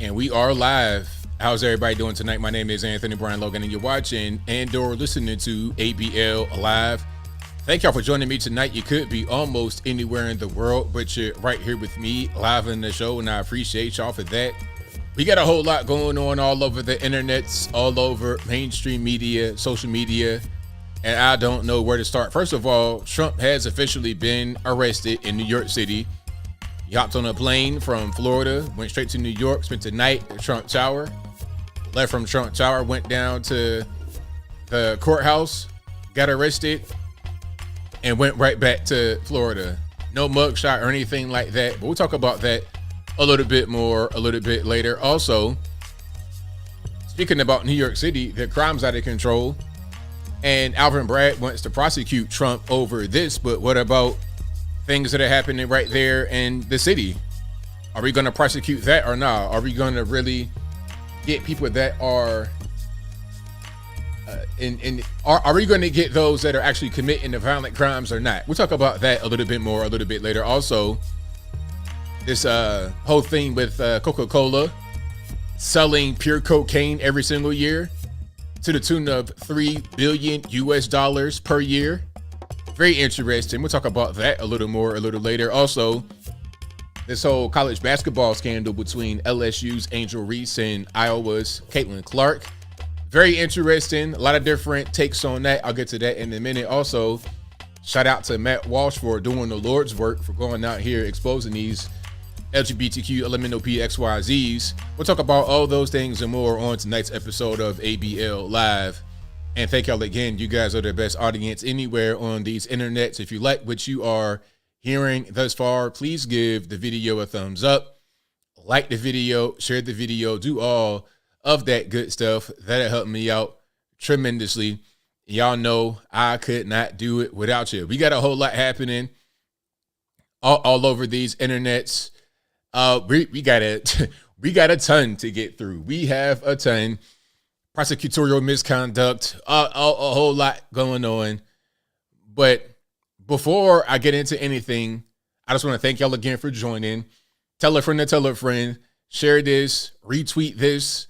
And we are live. How's everybody doing tonight? My name is Anthony Brian Logan, and you're watching and/or listening to ABL Live. Thank y'all for joining me tonight. You could be almost anywhere in the world, but you're right here with me live in the show, and I appreciate y'all for that. We got a whole lot going on all over the internets, all over mainstream media, social media, and I don't know where to start. First of all, Trump has officially been arrested in New York City. He hopped on a plane from Florida, went straight to New York, spent the night at Trump Tower, left from Trump Tower, went down to the courthouse, got arrested, and went right back to Florida. No mugshot or anything like that, but we'll talk about that a little bit more a little bit later. Also, speaking about New York City, the crime's out of control, and Alvin Bragg wants to prosecute Trump over this, but what about things that are happening right there in the city? Are we going to prosecute that or not? Are we going to really get people that are are we going to get those that are actually committing the violent crimes or not? We'll talk about that a little bit more a little bit later. Also, this whole thing with Coca-Cola selling pure cocaine every single year to the tune of $3 billion US per year. Very interesting. We'll talk about that a little more a little later. Also, this whole college basketball scandal between LSU's Angel Reese and Iowa's Caitlin Clark. Very interesting. A lot of different takes on that. I'll get to that in a minute. Also, shout out to Matt Walsh for doing the Lord's work, for going out here exposing these LGBTQ elemental PXYZs. We'll talk about all those things and more on tonight's episode of ABL Live. And thank y'all again. You guys are the best audience anywhere on these internets. If you like what you are hearing thus far, please give the video a thumbs up, like the video, share the video, do all of that good stuff. That'll help me out tremendously. Y'all know I could not do it without you. We got a whole lot happening all over these internets. We got a ton to get through. We have a ton. Prosecutorial misconduct, a whole lot going on. But before I get into anything, I just want to thank y'all again for joining. Tell a friend to tell a friend. Share this, retweet this,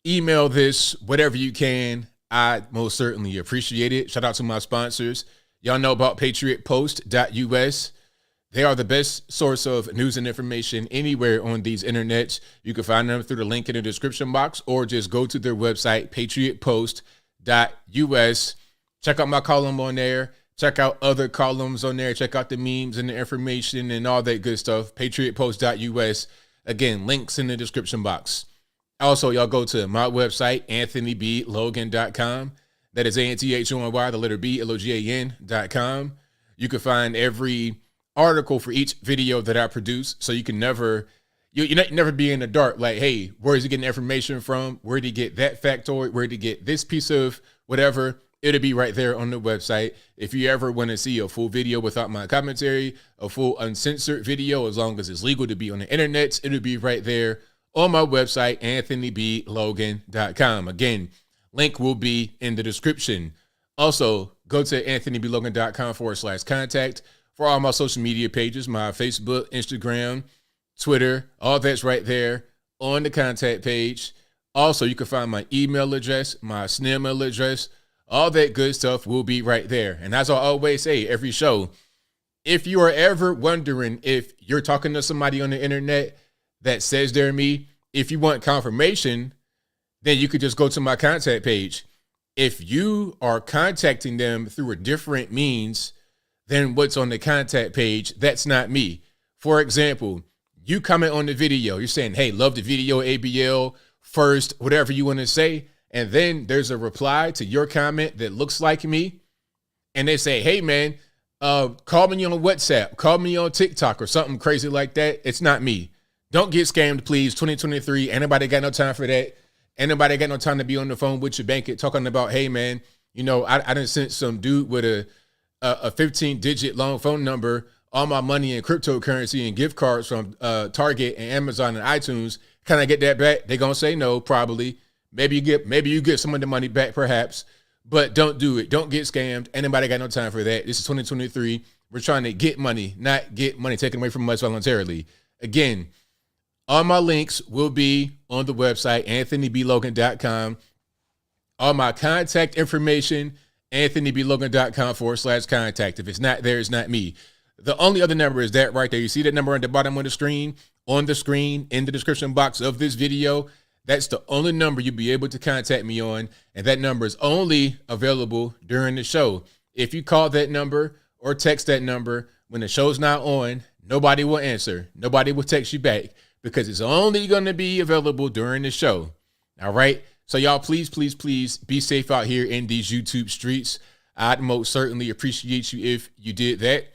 email this, whatever you can. I most certainly appreciate it. Shout out to my sponsors. Y'all know about patriotpost.us. They are the best source of news and information anywhere on these internets. You can find them through the link in the description box, or just go to their website, patriotpost.us. Check out my column on there. Check out other columns on there. Check out the memes and the information and all that good stuff. patriotpost.us. Again, links in the description box. Also, y'all go to my website, anthonyblogan.com. That is ANTHONY, the letter B, LOGAN.com. You can find every article for each video that I produce, so you can never be in the dark like, hey, where is he getting information from? Where did he get that factoid? Where did he get this piece of whatever? It'll be right there on the website. If you ever want to see a full video without my commentary, a full uncensored video, as long as it's legal to be on the internet, it'll be right there on my website, anthonyblogan.com. Again, link will be in the description. Also, go to anthonyblogan.com/contact for all my social media pages, my Facebook, Instagram, Twitter, all that's right there on the contact page. Also, you can find my email address, my snail address, all that good stuff will be right there. And as I always say, every show, if you are ever wondering if you're talking to somebody on the internet that says they're me, if you want confirmation, then you could just go to my contact page. If you are contacting them through a different means than what's on the contact page, that's not me. For example, you comment on the video, you're saying, hey, love the video, ABL, first, whatever you want to say. And then there's a reply to your comment that looks like me. And they say, hey, man, call me on WhatsApp, call me on TikTok or something crazy like that. It's not me. Don't get scammed, please. 2023, anybody got no time for that. Anybody got no time to be on the phone with your bank talking about, hey, man, you know, I done sent some dude with a 15-digit long phone number, all my money in cryptocurrency and gift cards from Target and Amazon and iTunes. Can I get that back? They're going to say no, probably. Maybe you get some of the money back, perhaps, but don't do it. Don't get scammed. Anybody got no time for that. This is 2023. We're trying to get money, not get money taken away from us voluntarily. Again, All my links will be on the website, anthonyblogan.com. All my contact information, anthonyblogan.com/contact. If it's not there, it's not me. The only other number is that right there. You see that number on the bottom of the screen, on the screen, in the description box of this video. That's the only number you'll be able to contact me on, and that number is only available during the show. If you call that number or text that number when the show's not on, nobody will answer. Nobody will text you back because it's only going to be available during the show. All right? So y'all, please, please, please be safe out here in these YouTube streets. I'd most certainly appreciate you if you did that.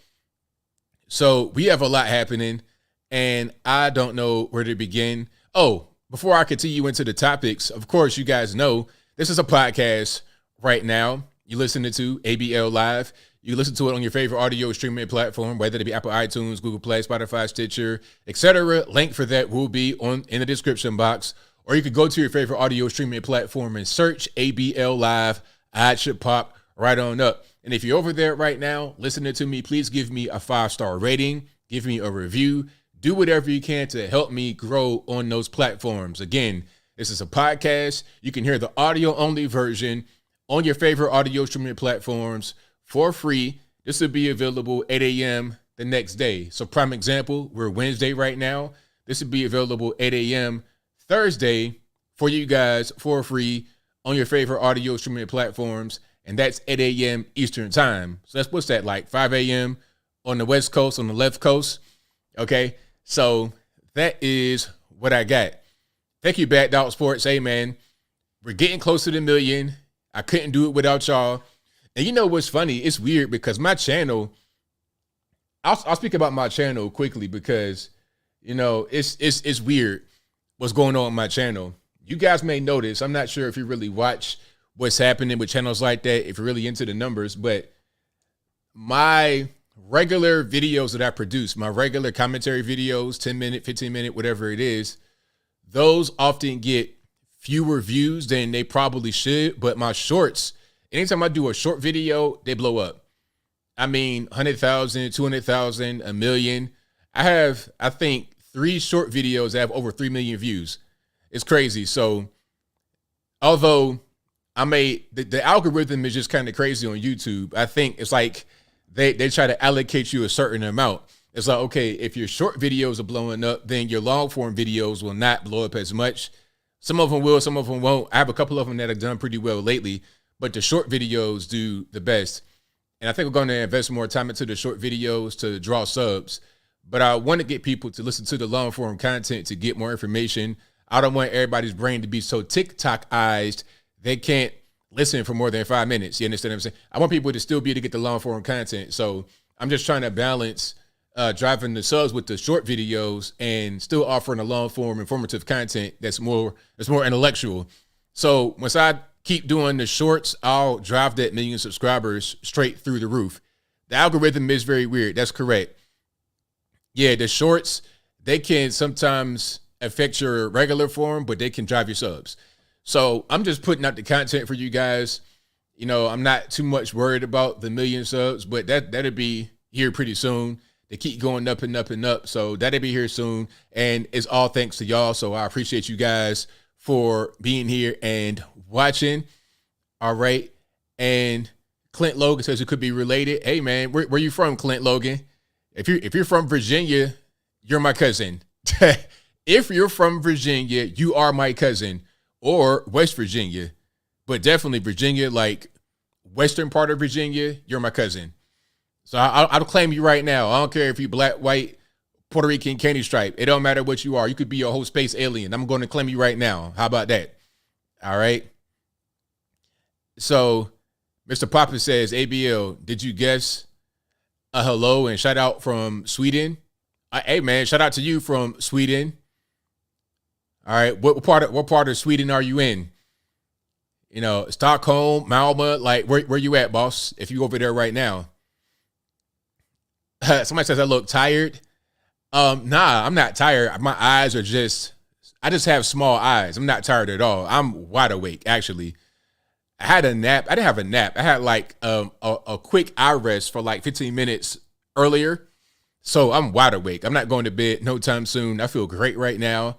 So we have a lot happening, and I don't know where to begin. Oh, before I continue into the topics, of course, you guys know this is a podcast right now. You're listening to ABL Live. You listen to it on your favorite audio streaming platform, whether it be Apple iTunes, Google Play, Spotify, Stitcher, etc. Link for that will be in the description box. Or you could go to your favorite audio streaming platform and search ABL Live. It should pop right on up. And if you're over there right now listening to me, please give me a 5-star rating. Give me a review. Do whatever you can to help me grow on those platforms. Again, this is a podcast. You can hear the audio-only version on your favorite audio streaming platforms for free. This will be available 8 a.m. the next day. So prime example, we're Wednesday right now. This will be available 8 a.m. Thursday for you guys for free on your favorite audio streaming platforms. And that's 8 a.m. Eastern time. So that's, what's that, like 5 a.m. on the West Coast, on the left coast? Okay. So that is what I got. Thank you, Bad Dog Sports. Hey, man, we're getting close to the million. I couldn't do it without y'all. And you know what's funny? It's weird because my channel, I'll speak about my channel quickly because, you know, it's weird what's going on my channel. You guys may notice, I'm not sure if you really watch what's happening with channels like that, if you're really into the numbers, but my regular videos that I produce, my regular commentary videos, 10-minute, 15-minute, whatever it is, those often get fewer views than they probably should. But my shorts, anytime I do a short video, they blow up. I mean, 100,000, 200,000, a million. I have, I think, 3 short videos that have over 3 million views. It's crazy. So although the algorithm is just kind of crazy on YouTube, I think it's like they try to allocate you a certain amount. It's like, okay, if your short videos are blowing up, then your long form videos will not blow up as much. Some of them will, some of them won't. I have a couple of them that have done pretty well lately, but the short videos do the best. And I think we're going to invest more time into the short videos to draw subs. But I want to get people to listen to the long form content to get more information. I don't want everybody's brain to be so TikTok-ized they can't listen for more than 5 minutes. You understand what I'm saying? I want people to still be able to get the long form content. So I'm just trying to balance driving the subs with the short videos and still offering a long form informative content that's more intellectual. So once I keep doing the shorts, I'll drive that million subscribers straight through the roof. The algorithm is very weird. That's correct. Yeah, the shorts, they can sometimes affect your regular form, but they can drive your subs. So I'm just putting out the content for you guys. You know, I'm not too much worried about the million subs, but that'll be here pretty soon. They keep going up and up and up. So that'll be here soon. And it's all thanks to y'all. So I appreciate you guys for being here and watching. All right. And Clint Logan says it could be related. Hey, man, where you from, Clint Logan? If you're from Virginia, you're my cousin. If you're from Virginia, you are my cousin, or West Virginia, but definitely Virginia, like western part of Virginia, you're my cousin. So I'll claim you right now. I don't care if you're black, white, Puerto Rican, candy stripe. It don't matter what you are. You could be a whole space alien. I'm going to claim you right now. How about that? All right. So Mr. Papa says, ABL, did you guess a hello and shout out from Sweden? Hey, man, shout out to you from Sweden. All right. What part of Sweden are you in? You know, Stockholm, Malmö, like where you at, boss? If you over there right now. Somebody says I look tired. Nah, I'm not tired. My eyes are I just have small eyes. I'm not tired at all. I'm wide awake, actually. I had a nap. I didn't have a nap. I had like a quick eye rest for like 15 minutes earlier. So I'm wide awake. I'm not going to bed no time soon. I feel great right now.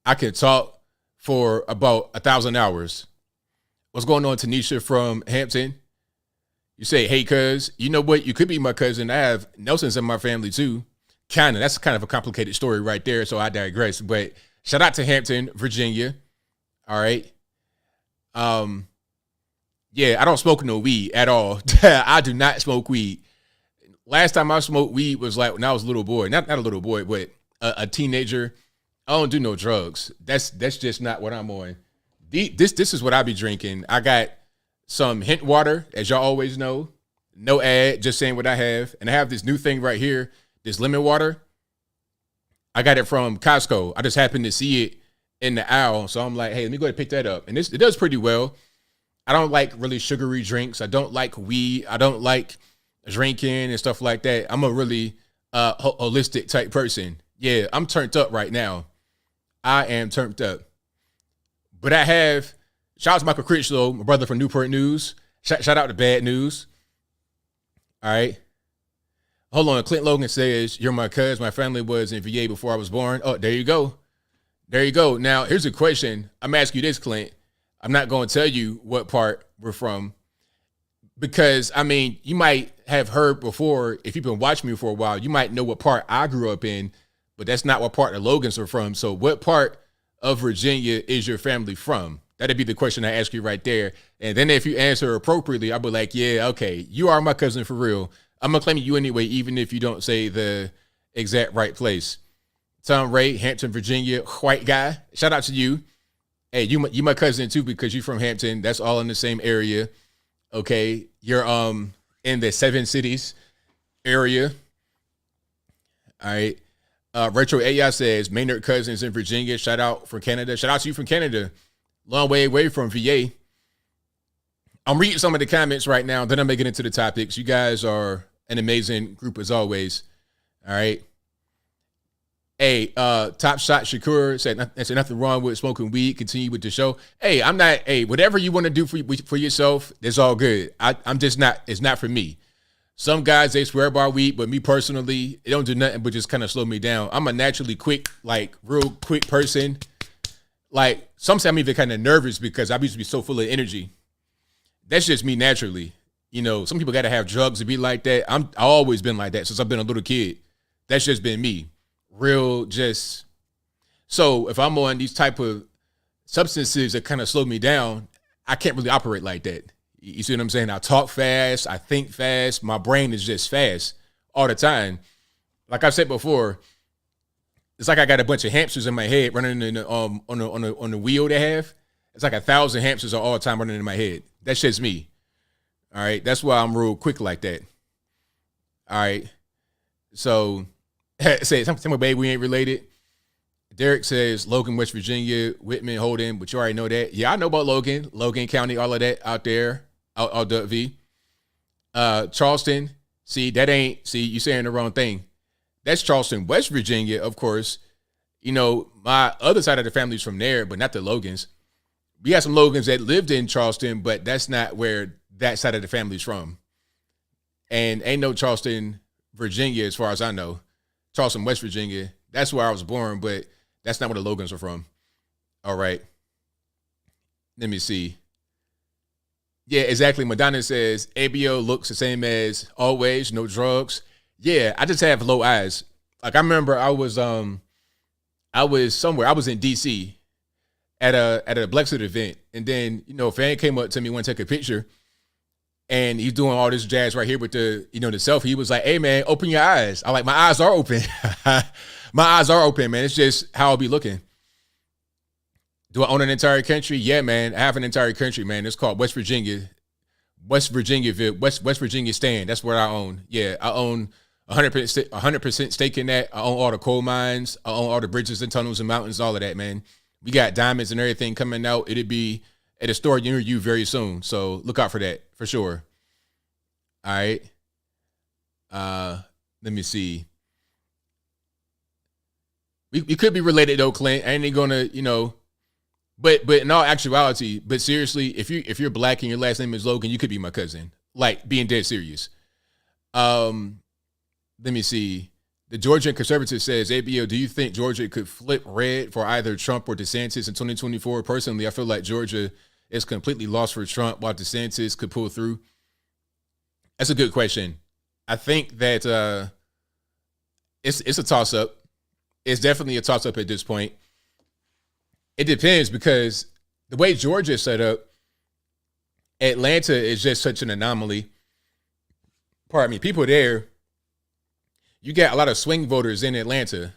I can talk for about 1,000 hours. What's going on, Tanisha from Hampton? You say, hey, cuz, you know what? You could be my cousin. I have Nelsons in my family too. Kind of. That's kind of a complicated story right there, so I digress. But shout out to Hampton, Virginia. All right. Yeah, I don't smoke no weed at all. I do not smoke weed. Last time I smoked weed was like when I was a little boy. Not a little boy, but a teenager. I don't do no drugs. That's just not what I'm on. This is what I be drinking. I got some hint water, as y'all always know. No ad, just saying what I have. And I have this new thing right here, this lemon water. I got it from Costco. I just happened to see it in the aisle. So I'm like, hey, let me go ahead and pick that up. And it does pretty well. I don't like really sugary drinks. I don't like weed. I don't like drinking and stuff like that. I'm a really holistic type person. Yeah, I'm turned up right now. I am turned up. But I have, shout out to Michael Critchlow, my brother from Newport News. Shout out to Bad News. All right. Hold on. Clint Logan says, you're my cuz. My family was in VA before I was born. Oh, there you go. There you go. Now, here's a question. I'm asking you this, Clint. I'm not going to tell you what part we're from because, I mean, you might have heard before, if you've been watching me for a while, you might know what part I grew up in, but that's not what part the Logans are from. So what part of Virginia is your family from? That'd be the question I ask you right there. And then if you answer appropriately, I'll be like, yeah, okay, you are my cousin for real. I'm going to claim you anyway, even if you don't say the exact right place. Tom Ray, Hampton, Virginia, white guy. Shout out to you. Hey, you my cousin too because you're from Hampton. That's all in the same area. Okay, you're in the 7 cities area. All right. Retro AI says Maynard cousins in Virginia. Shout out from Canada. Shout out to you from Canada. Long way away from VA. I'm reading some of the comments right now. Then I'm making it to the topics. You guys are an amazing group as always. All right. Hey, Top Shot Shakur said nothing wrong with smoking weed. Continue with the show. Hey, I'm not. Hey, whatever you want to do for yourself, it's all good. I'm just not. It's not for me. Some guys they swear by weed, but me personally, it don't do nothing but just kind of slow me down. I'm a naturally quick, like real quick person. Like sometimes I'm even kind of nervous because I used to be so full of energy. That's just me naturally. You know, some people got to have drugs to be like that. I've always been like that since I've been a little kid. That's just been me. Real just so if I'm on these type of substances that kind of slow me down, I can't really operate like that. You see what I'm saying? I talk fast, I think fast, my brain is just fast all the time. Like I said before, it's like I got a bunch of hamsters in my head running in the, on the wheel they have. It's like 1,000 hamsters all the time running in my head. That's just me. All right, that's why I'm real quick like that. All right, so. Say, tell me, baby, we ain't related. Derek says Logan, West Virginia, Whitman, Holden, but you already know that. Yeah, I know about Logan County, all of that out there, out W. Charleston, see, you saying the wrong thing. That's Charleston, West Virginia, of course. You know, my other side of the family's from there, but not the Logans. We got some Logans that lived in Charleston, but that's not where that side of the family's from. And ain't no Charleston, Virginia, as far as I know. Charleston, West Virginia. That's where I was born, but that's not where the Logans are from. All right. Let me see. Yeah, exactly. Madonna says ABL looks the same as always, no drugs. Yeah, I just have low eyes. Like I remember I was somewhere. I was in DC at a Blexit event, and then a fan came up to me, want to take a picture. And he's doing all this jazz right here with the selfie. He was like, hey, man, open your eyes. I'm like, my eyes are open. My eyes are open, man. It's just how I'll be looking. Do I own an entire country? Yeah, man. I have an entire country, man. It's called West Virginia. West Virginia stand. That's where I own. Yeah, I own 100% stake in that. I own all the coal mines. I own all the bridges and tunnels and mountains, all of that, man. We got diamonds and everything coming out. It'll be at a store near you very soon. So look out for that, for sure. All right. Let me see. We could be related though, Clint. I ain't gonna, but in all actuality, but seriously, if you're black and your last name is Logan, you could be my cousin. Like being dead serious. Let me see. The Georgia Conservative says, ABL, do you think Georgia could flip red for either Trump or DeSantis in 2024? Personally, I feel like Georgia is completely lost for Trump while DeSantis could pull through. That's a good question. I think that it's a toss-up. It's definitely a toss-up at this point. It depends because the way Georgia is set up, Atlanta is just such an anomaly. Pardon me, people there, you got a lot of swing voters in Atlanta.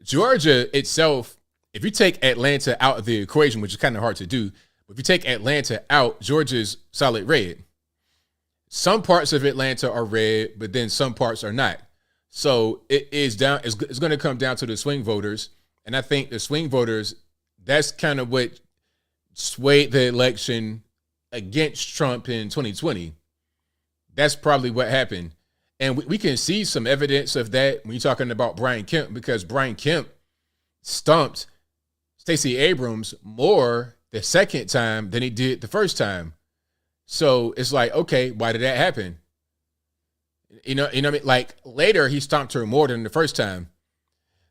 Georgia itself, if you take Atlanta out of the equation, which is kind of hard to do, but if you take Atlanta out, Georgia's solid red. Some parts of Atlanta are red, but then some parts are not. So it's going to come down to the swing voters. And I think the swing voters, that's kind of what swayed the election against Trump in 2020. That's probably what happened. And we can see some evidence of that when you're talking about Brian Kemp, because Brian Kemp stumped Stacey Abrams more the second time than he did the first time. So it's like, okay, why did that happen? You know what I mean? Like later he stomped her more than the first time.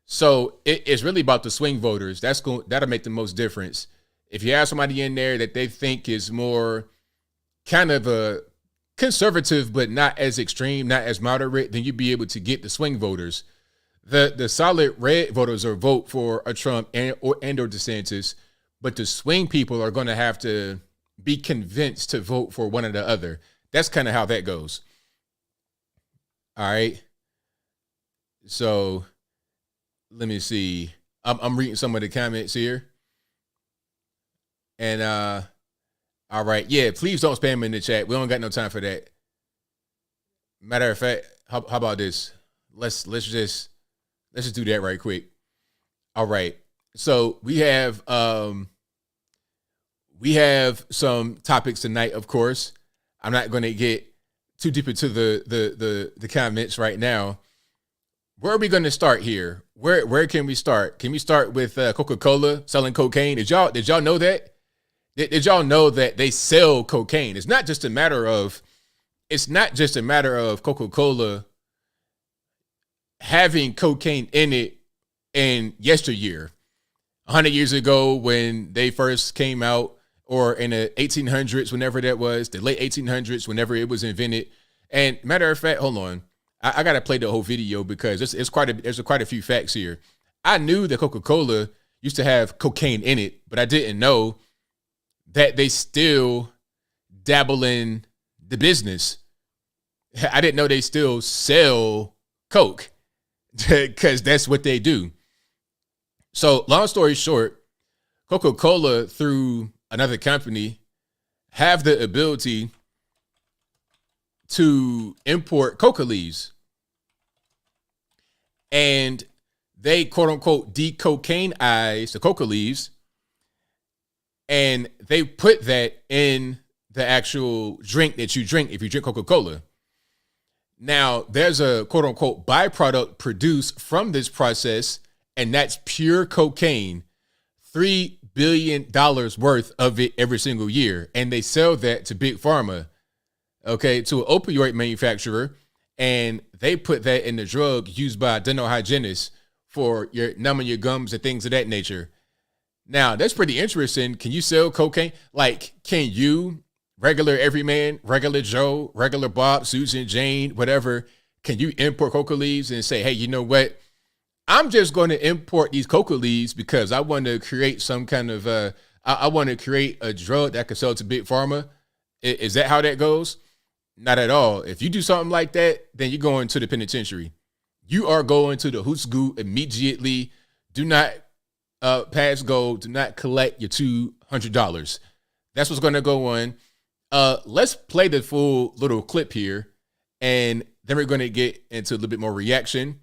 So it's really about the swing voters. That'll make the most difference. If you have somebody in there that they think is more kind of a conservative, but not as extreme, not as moderate, then you'd be able to get the swing voters. The solid red voters are vote for a Trump or DeSantis, but the swing people are going to have to be convinced to vote for one or the other. That's kind of how that goes. All right. So let me see. I'm reading some of the comments here. And all right, yeah, please don't spam in the chat. We don't got no time for that. Matter of fact, how about this? Let's just do that right quick. All right. So we have some topics tonight, of course. I'm not going to get too deep into the comments right now. Where are we going to start here? Where can we start? Can we start with Coca-Cola selling cocaine? Did y'all know that? Did y'all know that they sell cocaine? It's not just a matter of Coca-Cola having cocaine in it in yesteryear. 100 years ago when they first came out, or in the 1800s, whenever that was, the late 1800s, whenever it was invented. And matter of fact, hold on. I got to play the whole video because there's quite a few facts here. I knew that Coca-Cola used to have cocaine in it, but I didn't know that they still dabble in the business. I didn't know they still sell Coke because that's what they do. So long story short, Coca-Cola, through another company, have the ability to import coca leaves. And they, quote unquote, de-cocaineize the coca leaves. And they put that in the actual drink that you drink if you drink Coca-Cola. Now, there's a quote unquote byproduct produced from this process, and that's pure cocaine. $3 billion worth of it every single year. And they sell that to Big Pharma, okay, to an opioid manufacturer. And they put that in the drug used by dental hygienists for your numbing your gums and things of that nature. Now, that's pretty interesting. Can you sell cocaine? Like, can you, regular everyman, regular Joe, regular Bob, Susan, Jane, whatever, can you import coca leaves and say, hey, you know what? I'm just going to import these coca leaves because I want to create some kind of, I want to create a drug that I could sell to Big Pharma. Is that how that goes? Not at all. If you do something like that, then you're going to the penitentiary. You are going to the Hoots Goo immediately. Do not pass go. Do not collect your $200. That's what's going to go on. Let's play the full little clip here, and then we're going to get into a little bit more reaction.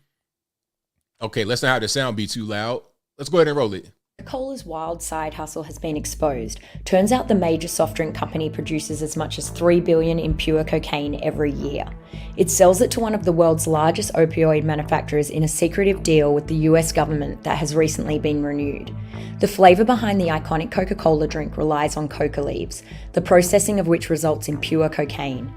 Okay, let's not have the sound be too loud. Let's go ahead and roll it. Coca-Cola's wild side hustle has been exposed. Turns out the major soft drink company produces as much as $3 billion in pure cocaine every year. It sells it to one of the world's largest opioid manufacturers in a secretive deal with the US government that has recently been renewed. The flavor behind the iconic Coca-Cola drink relies on coca leaves, the processing of which results in pure cocaine.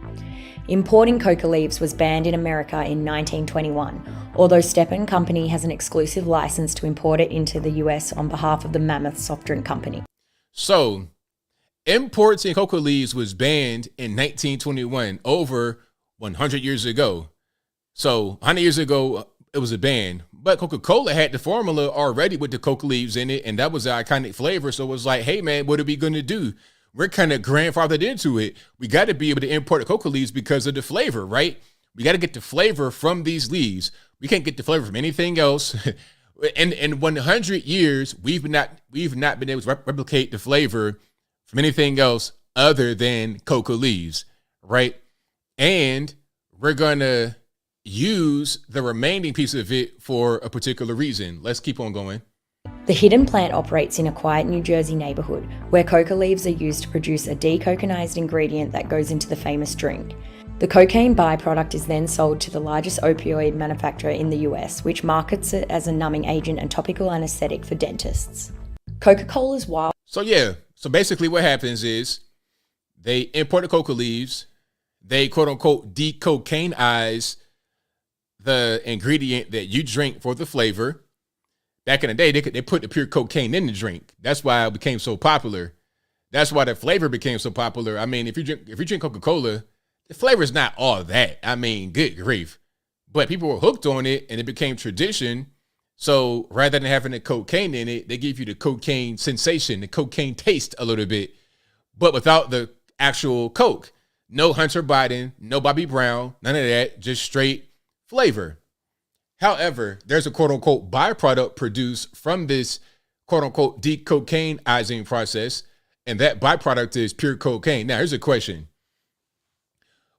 Importing coca leaves was banned in America in 1921, although Stepan Company has an exclusive license to import it into the US on behalf of the Mammoth Soft Drink Company. So, importing coca leaves was banned in 1921, over 100 years ago. So, 100 years ago, it was a ban. But Coca-Cola had the formula already with the coca leaves in it, and that was the iconic flavor. So it was like, hey, man, what are we going to do? We're kind of grandfathered into it. We got to be able to import the coca leaves because of the flavor, right? We got to get the flavor from these leaves. We can't get the flavor from anything else. And in 100 years, we've not been able to replicate the flavor from anything else other than coca leaves, right? And we're going to use the remaining piece of it for a particular reason. Let's keep on going. The hidden plant operates in a quiet New Jersey neighborhood where coca leaves are used to produce a decoconized ingredient that goes into the famous drink. The cocaine byproduct is then sold to the largest opioid manufacturer in the US, which markets it as a numbing agent and topical anesthetic for dentists. Coca-Cola's Walsh. So basically what happens is they import the coca leaves, they quote unquote decocainize the ingredient that you drink for the flavor. Back in the day, they put the pure cocaine in the drink. That's why it became so popular. That's why the flavor became so popular. I mean, if you drink Coca-Cola, the flavor is not all that. I mean, good grief. But people were hooked on it, and it became tradition. So rather than having the cocaine in it, they give you the cocaine sensation, the cocaine taste a little bit, but without the actual Coke. No Hunter Biden, no Bobby Brown, none of that, just straight flavor. However, there's a quote unquote byproduct produced from this quote unquote decocainizing process, and that byproduct is pure cocaine. Now, here's a question.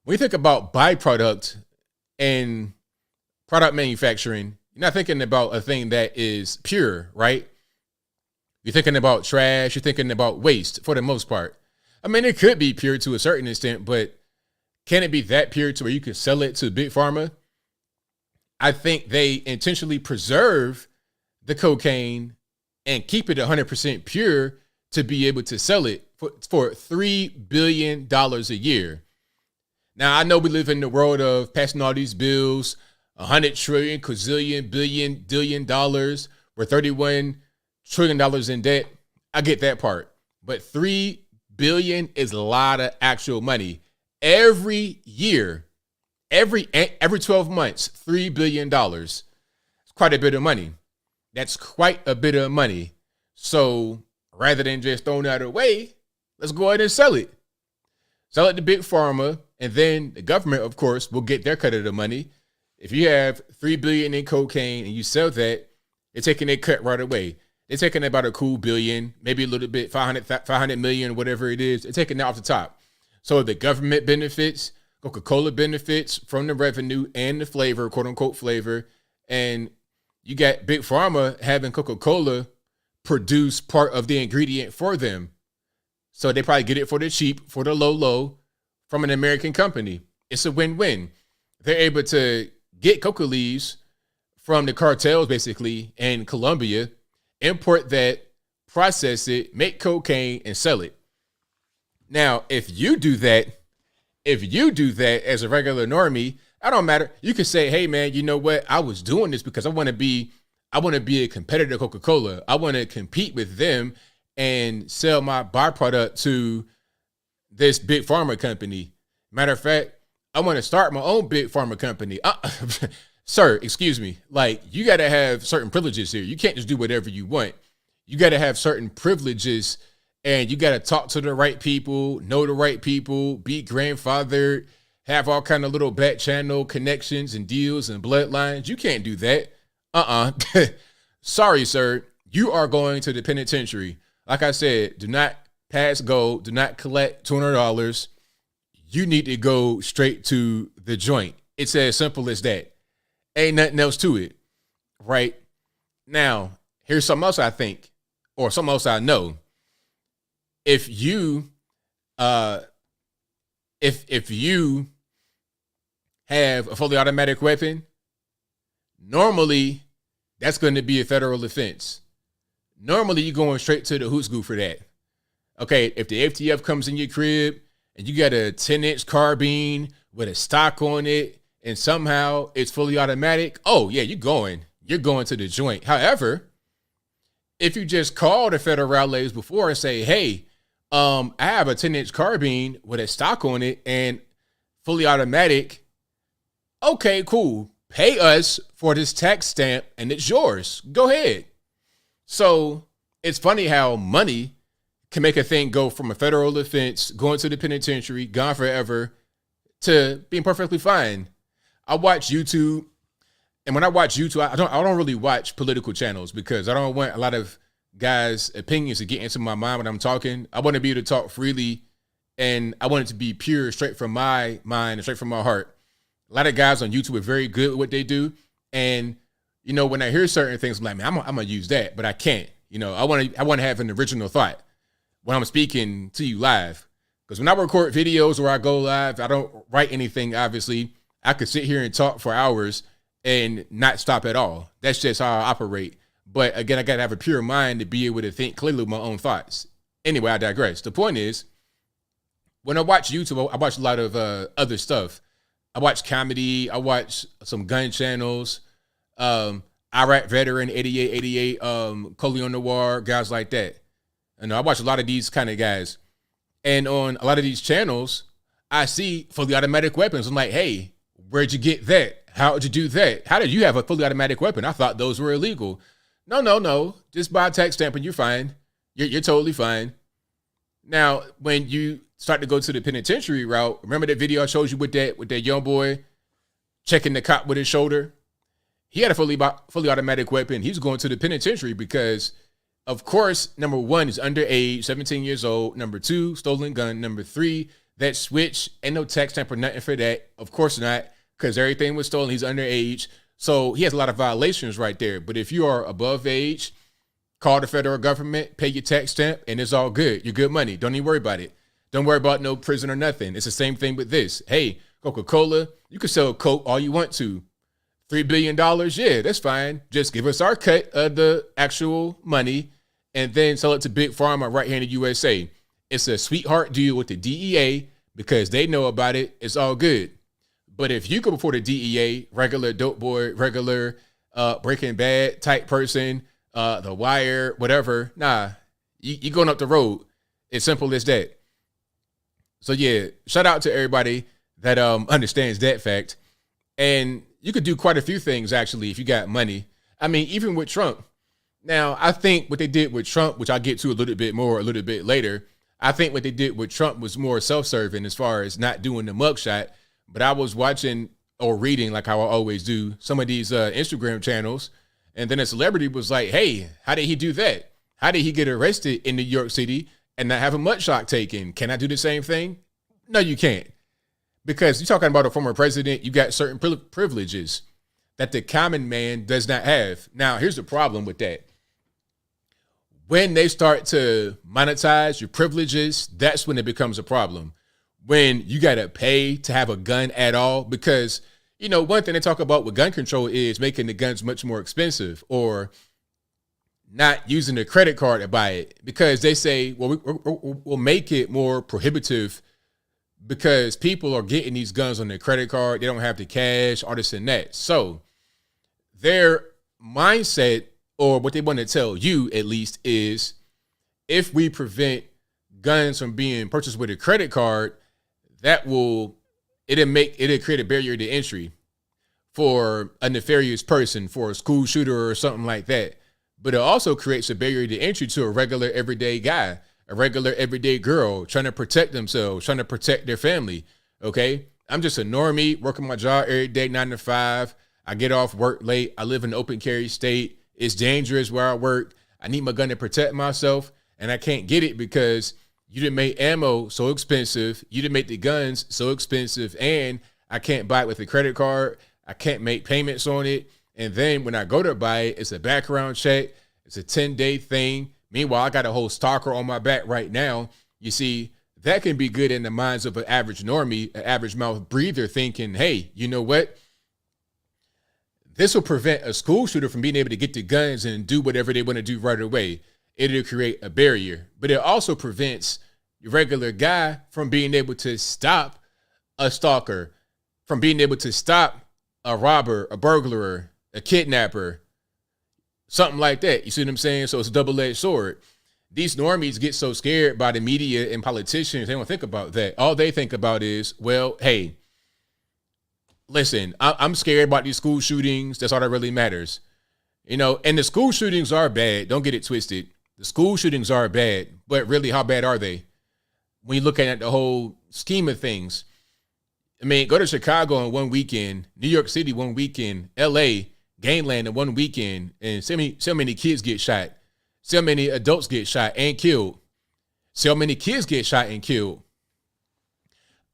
When you think about byproduct and product manufacturing, you're not thinking about a thing that is pure, right? You're thinking about trash, you're thinking about waste for the most part. I mean, it could be pure to a certain extent, but can it be that pure to where you can sell it to Big Pharma? I think they intentionally preserve the cocaine and keep it 100% pure to be able to sell it for $3 billion a year. Now, I know we live in the world of passing all these bills, 100 trillion, quadrillion, billion dollars. We're $31 trillion in debt. I get that part. But $3 billion is a lot of actual money. Every year, every 12 months, $3 billion. It's quite a bit of money. That's quite a bit of money. So rather than just throwing that away, let's go ahead and sell it. Sell it to Big Pharma, and then the government, of course, will get their cut of the money. If you have $3 billion in cocaine and you sell that, they're taking their cut right away. They're taking about a cool billion, maybe a little bit, 500 million, whatever it is. They're taking that off the top. So the government benefits, Coca-Cola benefits from the revenue and the flavor, quote unquote flavor. And you got Big Pharma having Coca-Cola produce part of the ingredient for them. So they probably get it for the cheap, for the low, from an American company. It's a win-win. They're able to get coca leaves from the cartels, basically, in Colombia, import that, process it, make cocaine, and sell it. Now, if you do that as a regular normie, I don't matter. You can say, hey man, you know what? I was doing this because I want to be a competitor to Coca-Cola. I want to compete with them and sell my byproduct to this Big Pharma company. Matter of fact, I want to start my own Big Pharma company. Sir, excuse me. Like, you got to have certain privileges here. You can't just do whatever you want. You got to have certain privileges, and you got to talk to the right people, know the right people, be grandfathered, have all kind of little back channel connections and deals and bloodlines. You can't do that. Sorry, sir. You are going to the penitentiary. Like I said, do not pass go. Do not collect $200. You need to go straight to the joint. It's as simple as that. Ain't nothing else to it, right? Now, here's something else I think, or something else I know. If you have a fully automatic weapon, normally that's going to be a federal offense. Normally you're going straight to the hoosgoo for that. Okay, if the FTF comes in your crib and you got a 10-inch carbine with a stock on it, and somehow it's fully automatic, oh yeah, you're going to the joint. However, if you just call the federales before and say, hey, I have a 10-inch carbine with a stock on it and fully automatic, okay, cool. Pay us for this tax stamp and it's yours. Go ahead. So it's funny how money can make a thing go from a federal offense, going to the penitentiary, gone forever, to being perfectly fine. I watch YouTube, and when I watch YouTube, I don't really watch political channels because I don't want a lot of guys' opinions to get into my mind when I'm talking. I want to be able to talk freely, and I want it to be pure, straight from my mind and straight from my heart. A lot of guys on YouTube are very good at what they do, and you know, when I hear certain things, I'm like, man, I'm gonna use that, but I can't. You know, I want to have an original thought when I'm speaking to you live. Because when I record videos or I go live, I don't write anything, obviously. I could sit here and talk for hours and not stop at all. That's just how I operate. But again, I got to have a pure mind to be able to think clearly with my own thoughts. Anyway, I digress. The point is, when I watch YouTube, I watch a lot of other stuff. I watch comedy. I watch some gun channels. Iraq Veteran, 8888, Coleon Noir, guys like that. And I watch a lot of these kind of guys. And on a lot of these channels, I see fully automatic weapons. I'm like, hey, where'd you get that? How'd you do that? How did you have a fully automatic weapon? I thought those were illegal. No. Just buy a tax stamp and you're fine. You're totally fine. Now, when you start to go to the penitentiary route, remember that video I showed you with that young boy checking the cop with his shoulder? He had a fully automatic weapon. He's going to the penitentiary because, of course, number one, he's underage, 17 years old. Number two, stolen gun. Number three, that switch, ain't no tax stamp or nothing for that. Of course not, because everything was stolen. He's underage. So he has a lot of violations right there. But if you are above age, call the federal government, pay your tax stamp, and it's all good. You're good money. Don't even worry about it. Don't worry about no prison or nothing. It's the same thing with this. Hey, Coca-Cola, you can sell Coke all you want to. $3 billion, yeah, that's fine. Just give us our cut of the actual money and then sell it to Big Pharma right here in the USA. It's a sweetheart deal with the DEA because they know about it. It's all good. But if you go before the DEA, regular dope boy, regular Breaking Bad type person, The Wire, whatever, nah, you going up the road. It's simple as that. So yeah, shout out to everybody that understands that fact. And you could do quite a few things, actually, if you got money. I mean, even with Trump. Now, I think what they did with Trump, which I'll get to a little bit later, I think what they did with Trump was more self-serving as far as not doing the mugshot. But I was watching or reading, like how I always do, some of these Instagram channels. And then a celebrity was like, hey, how did he do that? How did he get arrested in New York City and not have a mugshot taken? Can I do the same thing? No, you can't. Because you're talking about a former president, you got certain privileges that the common man does not have. Now, here's the problem with that. When they start to monetize your privileges, that's when it becomes a problem. When you got to pay to have a gun at all, because, you know, one thing they talk about with gun control is making the guns much more expensive or not using a credit card to buy it, because they say, well, we'll make it more prohibitive because people are getting these guns on their credit card. They don't have the cash, all this and that. So their mindset, or what they want to tell you at least, is if we prevent guns from being purchased with a credit card, it'll create a barrier to entry for a nefarious person, for a school shooter or something like that. But it also creates a barrier to entry to a regular everyday guy, a regular everyday girl trying to protect themselves, trying to protect their family. Okay. I'm just a normie working my job every day, 9 to 5. I get off work late. I live in an open carry state. It's dangerous where I work. I need my gun to protect myself, and I can't get it because you didn't make ammo so expensive. You didn't make the guns so expensive, and I can't buy it with a credit card. I can't make payments on it. And then when I go to buy it, it's a background check. It's a 10-day thing. Meanwhile, I got a whole stalker on my back right now. You see, that can be good in the minds of an average normie, an average mouth breather thinking, hey, you know what? This will prevent a school shooter from being able to get the guns and do whatever they want to do right away. It'll create a barrier, but it also prevents your regular guy from being able to stop a stalker, from being able to stop a robber, a burglar, a kidnapper, something like that. You see what I'm saying? So it's a double-edged sword. These normies get so scared by the media and politicians, they don't think about that. All they think about is, well, hey, listen, I'm scared about these school shootings. That's all that really matters. And the school shootings are bad. Don't get it twisted. The school shootings are bad, but really, how bad are they? When you look at the whole scheme of things, I mean, go to Chicago in one weekend, New York City one weekend, LA, gangland in one weekend, and so many kids get shot. So many adults get shot and killed. So many kids get shot and killed.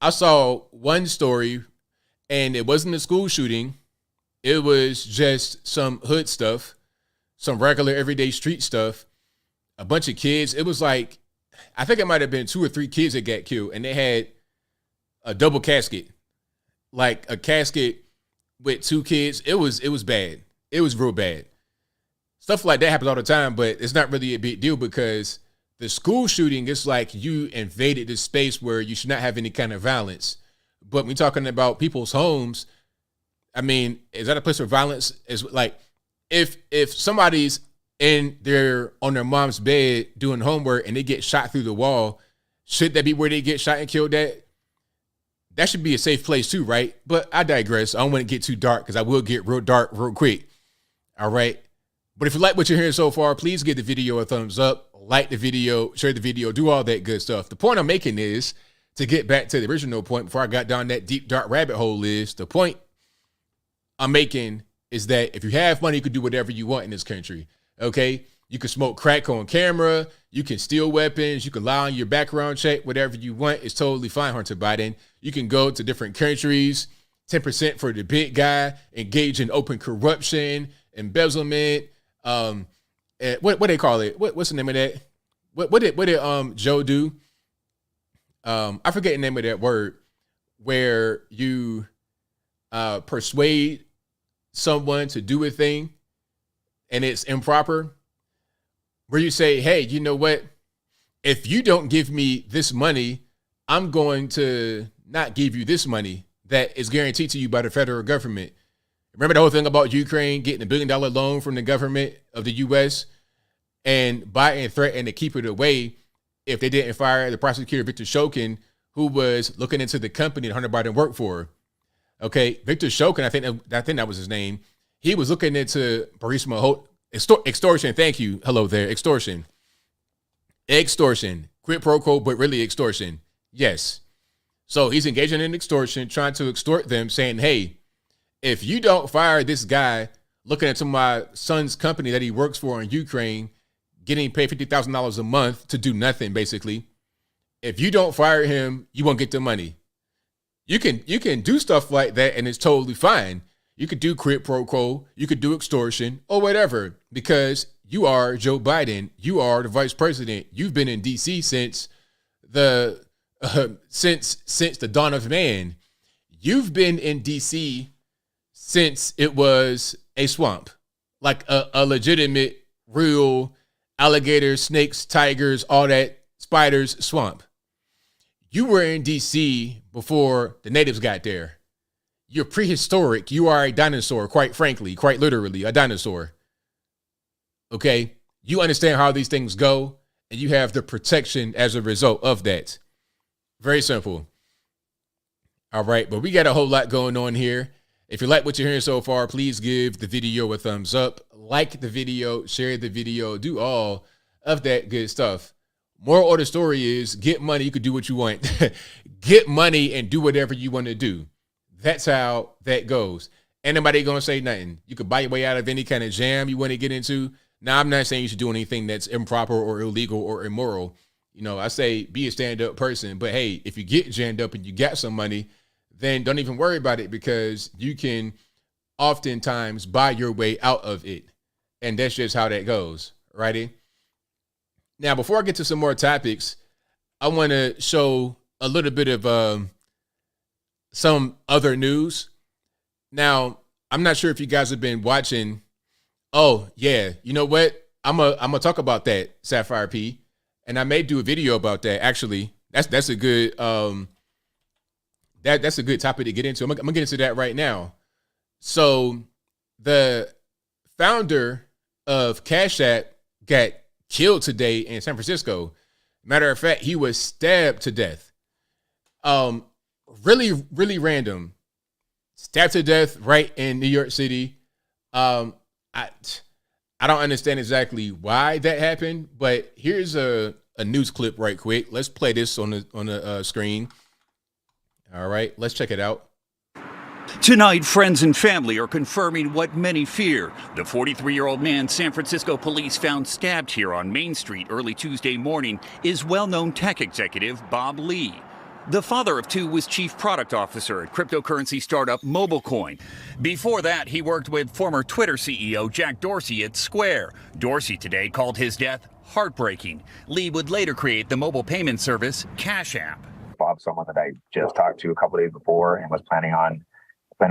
I saw one story, and it wasn't a school shooting. It was just some hood stuff, some regular everyday street stuff. A bunch of kids. It was like, I think it might have been 2 or 3 kids that got killed, and they had a double casket, like a casket with 2 kids. It was bad. It was real bad. Stuff like that happens all the time, but it's not really a big deal because the school shooting is like you invaded this space where you should not have any kind of violence. But when we're talking about people's homes, I mean, is that a place where violence is like, if somebody's on their mom's bed doing homework and they get shot through the wall, should that be where they get shot and killed at? That should be a safe place too, right? But I digress. I don't want to get too dark because I will get real dark real quick. All right. But if you like what you're hearing so far, please give the video a thumbs up, like the video, share the video, do all that good stuff. The point I'm making is, to get back to the original point before I got down that deep, dark rabbit hole, is the point I'm making is that if you have money, you can do whatever you want in this country. Okay. You can smoke crack on camera. You can steal weapons. You can lie on your background check, whatever you want. It's totally fine, Hunter Biden. You can go to different countries, 10% for the big guy, engage in open corruption, embezzlement. What they call it? What's the name of that? What did Joe do? I forget the name of that word, where you persuade someone to do a thing and it's improper, where you say, hey, you know what? If you don't give me this money, I'm going to not give you this money that is guaranteed to you by the federal government. Remember the whole thing about Ukraine getting $1 billion loan from the government of the U.S. and Biden threatened to keep it away if they didn't fire the prosecutor, Victor Shokin, who was looking into the company that Hunter Biden worked for. Okay, Victor Shokin, I think that was his name. He was looking into Burisma extortion. Thank you. Hello there. Extortion. Quid pro quo, but really extortion. Yes. So he's engaging in extortion, trying to extort them, saying, hey, if you don't fire this guy looking into my son's company that he works for in Ukraine, getting paid $50,000 a month to do nothing, basically. If you don't fire him, you won't get the money. You can do stuff like that, and it's totally fine. You could do quid pro quo, you could do extortion, or whatever, because you are Joe Biden. You are the vice president. You've been in D.C. since the dawn of man. You've been in D.C. since it was a swamp, like a legitimate, real alligators, snakes, tigers, all that, spiders, swamp. You were in D.C. before the natives got there. You're prehistoric. You are a dinosaur, quite frankly, quite literally, a dinosaur. Okay? You understand how these things go, and you have the protection as a result of that. Very simple. All right, but we got a whole lot going on here. If you like what you're hearing so far, please give the video a thumbs up, like the video, share the video, do all of that good stuff. Moral of the story is, get money, you can do what you want. Get money and do whatever you want to do. That's how that goes. Ain't nobody going to say nothing. You could buy your way out of any kind of jam you want to get into. Now, I'm not saying you should do anything that's improper or illegal or immoral. I say be a stand-up person. But, hey, if you get jammed up and you got some money, then don't even worry about it, because you can oftentimes buy your way out of it. And that's just how that goes, righty? Now, before I get to some more topics, I want to show a little bit of some other news. Now, I'm not sure if you guys have been watching. Oh, yeah. You know what? I'm gonna talk about that, Sapphire P. and I may do a video about that. Actually, that's a good that's a good topic to get into. I'm gonna get into that right now. So the founder of Cash App got killed today in San Francisco. Matter of fact, he was stabbed to death. Really, really random. Stabbed to death right in New York City. I don't understand exactly why that happened, but here's a news clip right quick. Let's play this on the screen. All right, let's check it out. Tonight, friends and family are confirming what many fear. The 43-year-old man San Francisco police found stabbed here on Main Street early Tuesday morning is well-known tech executive Bob Lee. The father of two was chief product officer at cryptocurrency startup MobileCoin. Before that, he worked with former Twitter CEO Jack Dorsey at Square. Dorsey today called his death heartbreaking. Lee would later create the mobile payment service Cash App. Bob's someone that I just talked to a couple days before and was planning on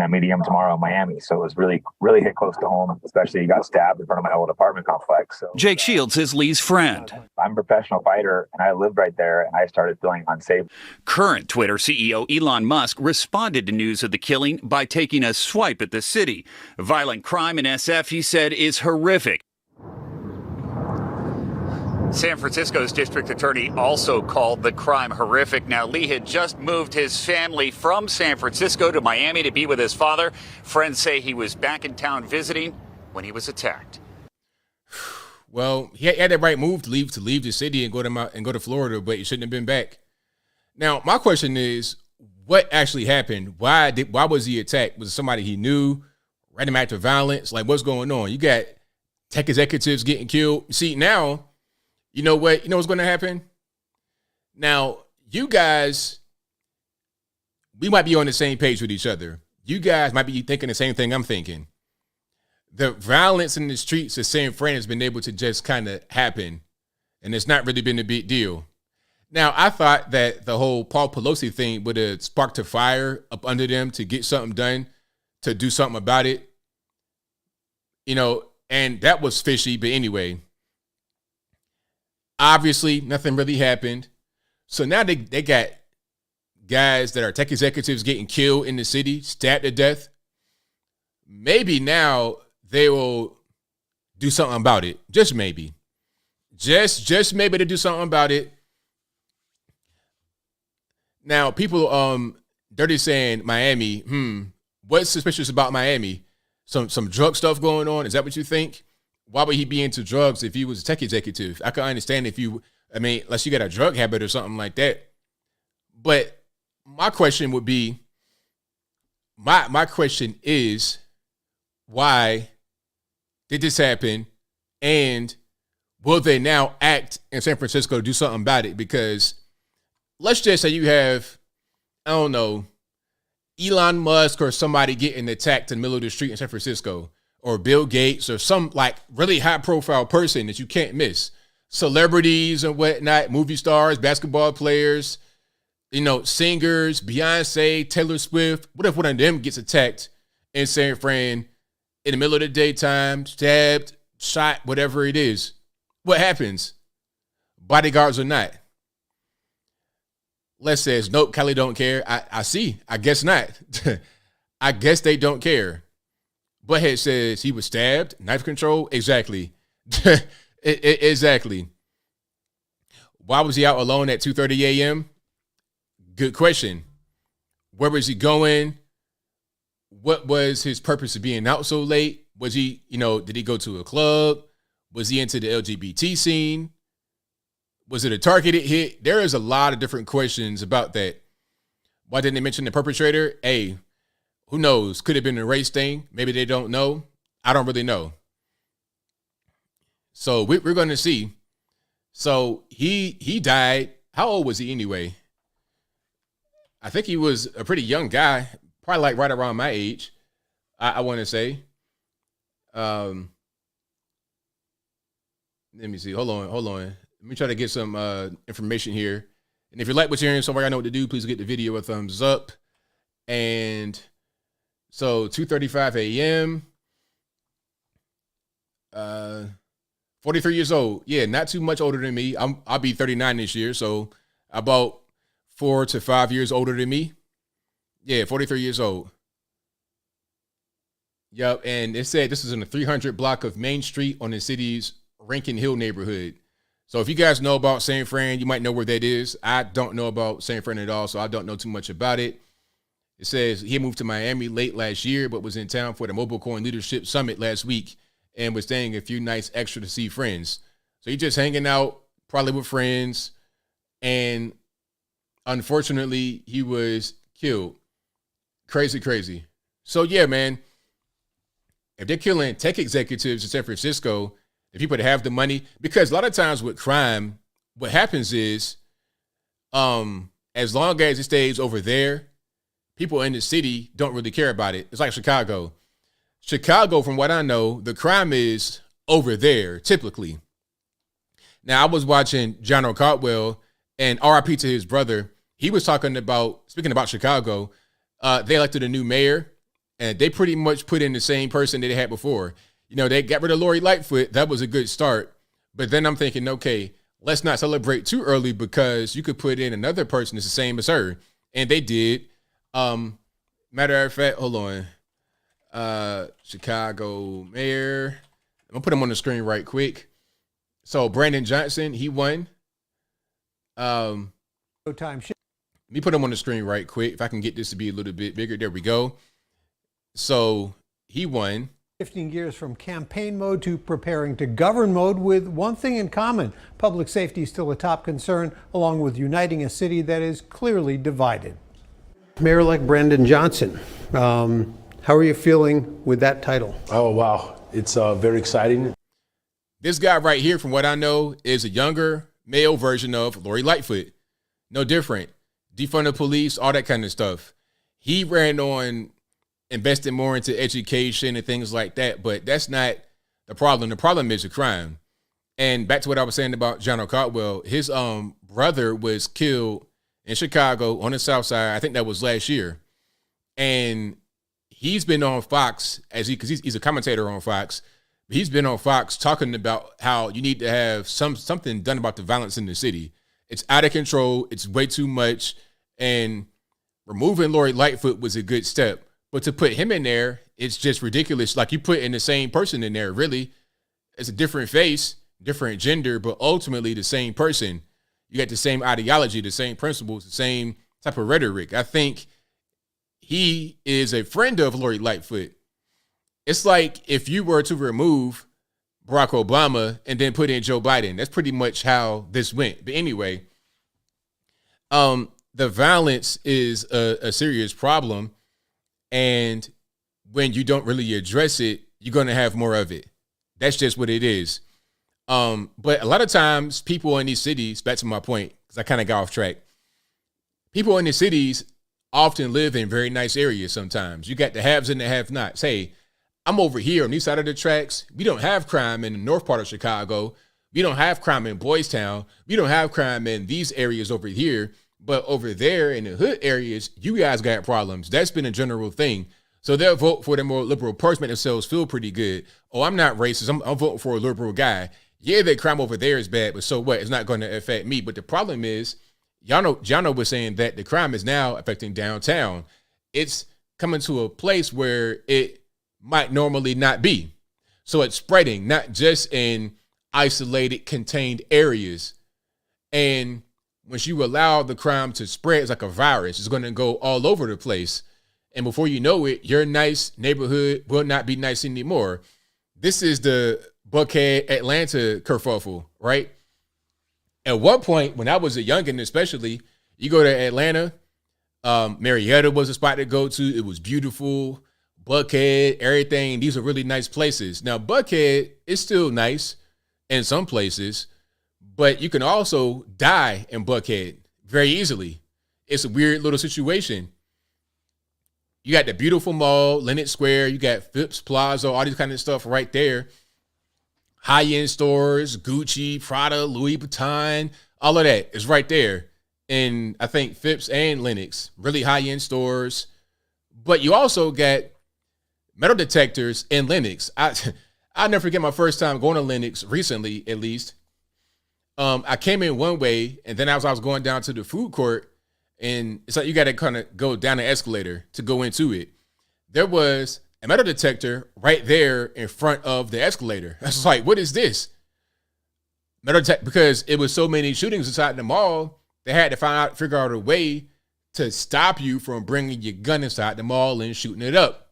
meeting him tomorrow in Miami. So it was really, really hit close to home, especially he got stabbed in front of my old apartment complex. So Jake Shields is Lee's friend. I'm a professional fighter and I lived right there and I started feeling unsafe. Current Twitter CEO Elon Musk responded to news of the killing by taking a swipe at the city. Violent crime in SF, he said, is horrific. San Francisco's district attorney also called the crime horrific. Now, Lee had just moved his family from San Francisco to Miami to be with his father. Friends say he was back in town visiting when he was attacked. Well, he had that right move to leave the city and go to Florida, but he shouldn't have been back. Now, my question is, what actually happened? Why was he attacked? Was it somebody he knew? Random act of violence? Like, what's going on? You got tech executives getting killed. See, now, you know what? You know what's going to happen? Now, you guys, we might be on the same page with each other. You guys might be thinking the same thing I'm thinking. The violence in the streets of San Fran has been able to just kind of happen, and it's not really been a big deal. Now, I thought that the whole Paul Pelosi thing would have sparked a fire up under them to get something done, to do something about it. You know, and that was fishy, but anyway. Obviously, nothing really happened. So now they got guys that are tech executives getting killed in the city, stabbed to death. Maybe now they will do something about it. Just maybe. Just maybe to do something about it. Now, people dirty saying Miami, what's suspicious about Miami? Some drug stuff going on? Is that what you think? Why would he be into drugs if he was a tech executive? I can understand unless you got a drug habit or something like that. But my question would be, my question is, why did this happen? And will they now act in San Francisco to do something about it? Because let's just say you have, I don't know, Elon Musk or somebody getting attacked in the middle of the street in San Francisco, or Bill Gates or some like really high profile person that you can't miss. Celebrities and whatnot, movie stars, basketball players, singers, Beyonce, Taylor Swift. What if one of them gets attacked in San Fran in the middle of the daytime, stabbed, shot, whatever it is? What happens? Bodyguards or not? Les says, nope, Kelly don't care. I see. I guess not. I guess they don't care. Butthead says he was stabbed. Knife control? Exactly. Exactly. Why was he out alone at 2:30 a.m.? Good question. Where was he going? What was his purpose of being out so late? Was he, did he go to a club? Was he into the LGBT scene? Was it a targeted hit? There is a lot of different questions about that. Why didn't they mention the perpetrator? Hey, who knows? Could have been a race thing. Maybe they don't know. I don't really know. So we're going to see. So he died. How old was he anyway? I think he was a pretty young guy, probably like right around my age, I want to say. Let me see. Hold on. Let me try to get some information here. And if you like what you're hearing somewhere, I know what to do. Please get the video a thumbs up. And so 2:35 a.m. 43 years old. Yeah, not too much older than me. I'll be 39 this year, so about 4 to 5 years older than me. Yeah, 43 years old. Yep, and it said this is in the 300 block of Main Street on the city's Rankin Hill neighborhood. So if you guys know about San Fran, you might know where that is. I don't know about San Fran at all, so I don't know too much about it. It says he moved to Miami late last year, but was in town for the Mobile Coin Leadership Summit last week and was staying a few nights extra to see friends. So he's just hanging out, probably with friends, and unfortunately, he was killed. Crazy, crazy. So yeah, man, if they're killing tech executives in San Francisco, the people that have the money, because a lot of times with crime, what happens is, as long as it stays over there, people in the city don't really care about it. It's like Chicago. Chicago, from what I know, the crime is over there, typically. Now, I was watching John O'Cardwell, and RIP to his brother. He was speaking about Chicago, they elected a new mayor, and they pretty much put in the same person that they had before. You know, they got rid of Lori Lightfoot. That was a good start. But then I'm thinking, okay, let's not celebrate too early because you could put in another person that's the same as her. And they did. Matter of fact, hold on. Chicago mayor. I'm gonna put him on the screen right quick. So Brandon Johnson, he won. Let me put him on the screen right quick. If I can get this to be a little bit bigger. There we go. So he won. Shifting gears from campaign mode to preparing to govern mode with one thing in common. Public safety is still a top concern, along with uniting a city that is clearly divided. Mayor-elect Brandon Johnson, how are you feeling with that title? Oh, wow. It's very exciting. This guy right here, from what I know, is a younger male version of Lori Lightfoot. No different. Defund the police, all that kind of stuff. He ran on investing more into education and things like that, but that's not the problem. The problem is the crime. And back to what I was saying about John O'Cardwell, his brother was killed in Chicago on the South Side. I think that was last year. And he's been on Fox because he's a commentator on Fox. He's been on Fox talking about how you need to have something done about the violence in the city. It's out of control. It's way too much. And removing Lori Lightfoot was a good step. But to put him in there, it's just ridiculous. Like you put in the same person in there, really. It's a different face, different gender, but ultimately the same person. You got the same ideology, the same principles, the same type of rhetoric. I think he is a friend of Lori Lightfoot. It's like if you were to remove Barack Obama and then put in Joe Biden. That's pretty much how this went. But anyway, the violence is a serious problem. And when you don't really address it, you're going to have more of it. That's just what it is. But a lot of times people in these cities, back to my point, because I kind of got off track. People in the cities often live in very nice areas sometimes. You got the haves and the have-nots. Hey, I'm over here on this side of the tracks. We don't have crime in the north part of Chicago. We don't have crime in Boys Town. We don't have crime in these areas over here. But over there in the hood areas, you guys got problems. That's been a general thing. So they'll vote for the more liberal person, make themselves feel pretty good. Oh, I'm not racist. I'm voting for a liberal guy. Yeah, the crime over there is bad, but so what? It's not going to affect me. But the problem is, Jano was saying that the crime is now affecting downtown. It's coming to a place where it might normally not be. So it's spreading, not just in isolated, contained areas. And once you allow the crime to spread, it's like a virus. It's going to go all over the place. And before you know it, your nice neighborhood will not be nice anymore. This is the Buckhead, Atlanta kerfuffle, right? At one point, when I was a youngin', especially, you go to Atlanta, Marietta was a spot to go to. It was beautiful. Buckhead, everything. These are really nice places. Now, Buckhead is still nice in some places, but you can also die in Buckhead very easily. It's a weird little situation. You got the beautiful mall, Lenox Square. You got Phipps Plaza, all these kind of stuff right there. High-end stores, Gucci, Prada, Louis Vuitton, all of that is right there. And I think Phipps and Lenox, really high-end stores. But you also got metal detectors in Lenox. I'll never forget my first time going to Lenox recently, at least. I came in one way, and then as I was going down to the food court, and it's like you got to kind of go down the escalator to go into it. There was a metal detector right there in front of the escalator. I was like, what is this? Metal detector, because it was so many shootings inside the mall, they had to figure out a way to stop you from bringing your gun inside the mall and shooting it up.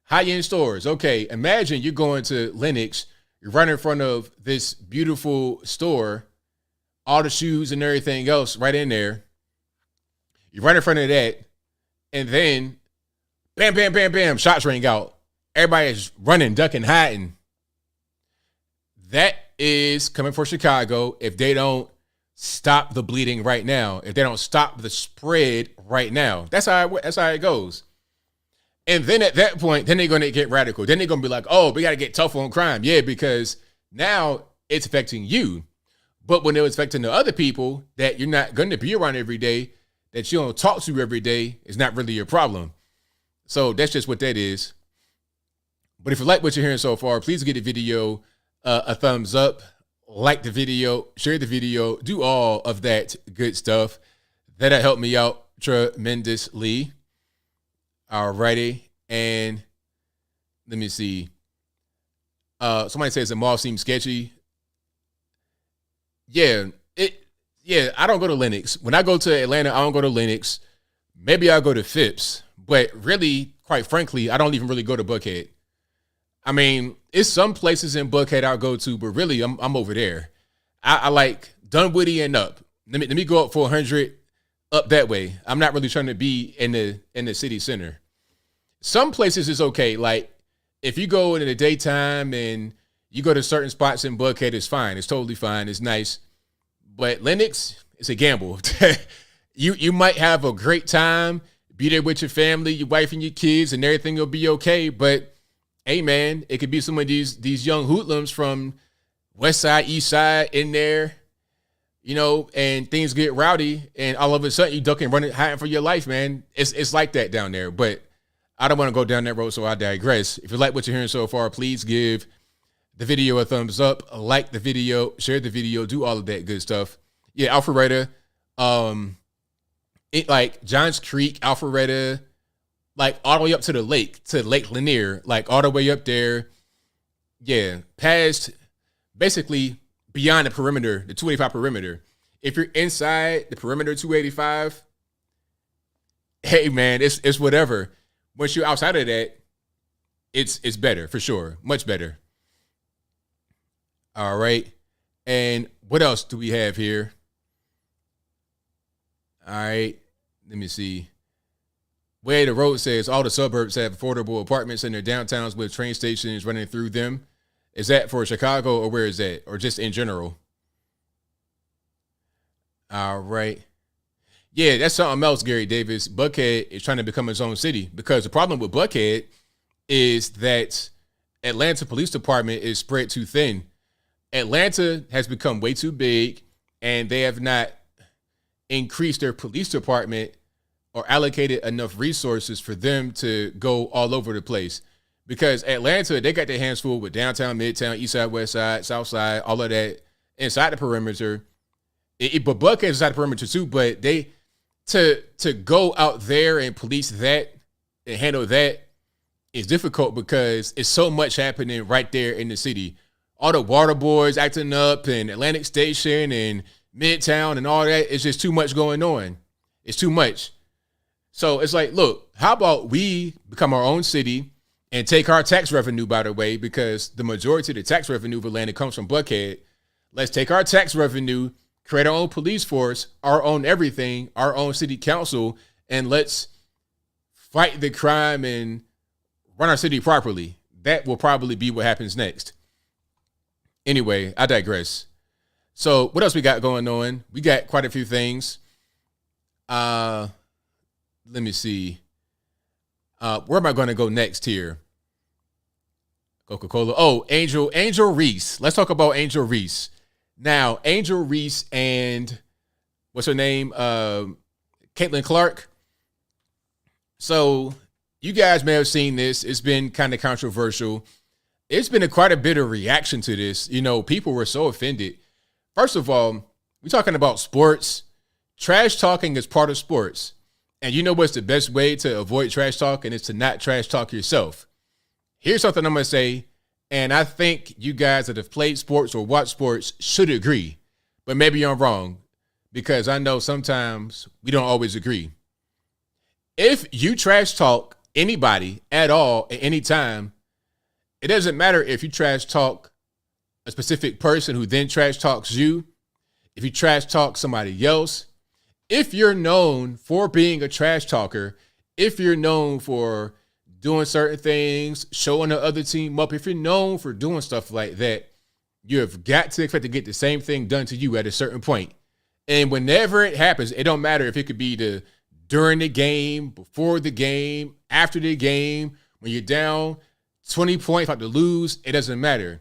High-end stores. Okay, imagine you're going to Lenox, you're right in front of this beautiful store, all the shoes and everything else right in there. You're right in front of that, and then bam, bam, bam, bam, shots ring out. Everybody's running, ducking, hiding. That is coming for Chicago if they don't stop the bleeding right now, if they don't stop the spread right now. That's how it goes. And then at that point, then they're going to get radical. Then they're going to be like, oh, we got to get tough on crime. Yeah, because now it's affecting you. But when it was affecting the other people that you're not going to be around every day, that you don't talk to every day, is not really your problem. So that's just what that is. But if you like what you're hearing so far, please give the video a thumbs up, like the video, share the video, do all of that good stuff. That'll help me out tremendously. Alrighty, and let me see. Somebody says the mall seems sketchy. Yeah, I don't go to Lenox. When I go to Atlanta, I don't go to Lenox. Maybe I'll go to Phipps, but really, quite frankly, I don't even really go to Buckhead. I mean, it's some places in Buckhead I'll go to, but really, I'm over there. I like Dunwoody and up. Let me go up for 100 up that way. I'm not really trying to be in the city center. Some places is okay. Like if you go in the daytime and you go to certain spots in Buckhead, it's fine. It's totally fine. It's nice. But Lenox, it's a gamble. You might have a great time, be there with your family, your wife and your kids, and everything will be okay. But hey, man, it could be some of these young hoodlums from West Side, East Side in there, you know, and things get rowdy, and all of a sudden you ducking, running, hiding for your life, man. It's like that down there. But I don't want to go down that road, so I digress. If you like what you're hearing so far, please give the video a thumbs up, like the video, share the video, do all of that good stuff. Yeah, Alpharetta, like Johns Creek, Alpharetta, like all the way up to the lake, to Lake Lanier, like all the way up there. Yeah, past, basically beyond the perimeter, the 285 perimeter. If you're inside the perimeter 285, hey man, it's whatever. Once you're outside of that, it's better for sure, much better. All right, and what else do we have here? All right, let me see. Way the road says all the suburbs have affordable apartments in their downtowns with train stations running through them. Is that for Chicago or where is that? Or just in general? All right. Yeah, that's something else, Gary Davis. Buckhead is trying to become its own city because the problem with Buckhead is that Atlanta Police Department is spread too thin. Atlanta has become way too big, and they have not increased their police department or allocated enough resources for them to go all over the place. Because Atlanta, they got their hands full with downtown, midtown, east side, west side, south side, all of that inside the perimeter. But Buckhead is inside the perimeter too, but they to go out there and police that and handle that is difficult because it's so much happening right there in the city. All the water boys acting up and Atlantic Station and Midtown and all that. It's just too much going on. It's too much. So it's like, look, how about we become our own city and take our tax revenue, by the way, because the majority of the tax revenue of Atlanta comes from Buckhead. Let's take our tax revenue, create our own police force, our own everything, our own city council, and let's fight the crime and run our city properly. That will probably be what happens next. Anyway, I digress. So what else we got going on? We got quite a few things. Let me see. Where am I going to go next here? Coca-Cola. Oh, Angel Reese. Let's talk about Angel Reese. Now, Angel Reese and what's her name? Caitlin Clark. So you guys may have seen this. It's been kind of controversial. it's been quite a bit of reaction to this. You know, people were so offended. First of all, we're talking about sports. Trash talking is part of sports. And you know what's the best way to avoid trash talking is to not trash talk yourself. Here's something I'm going to say, and I think you guys that have played sports or watched sports should agree. But maybe I'm wrong, because I know sometimes we don't always agree. If you trash talk anybody at all at any time, it doesn't matter if you trash talk a specific person who then trash talks you, if you trash talk somebody else. If you're known for being a trash talker, if you're known for doing certain things, showing the other team up, if you're known for doing stuff like that, you have got to expect to get the same thing done to you at a certain point. And whenever it happens, it don't matter if it could be during the game, before the game, after the game, when you're down 20 points, about to lose, it doesn't matter.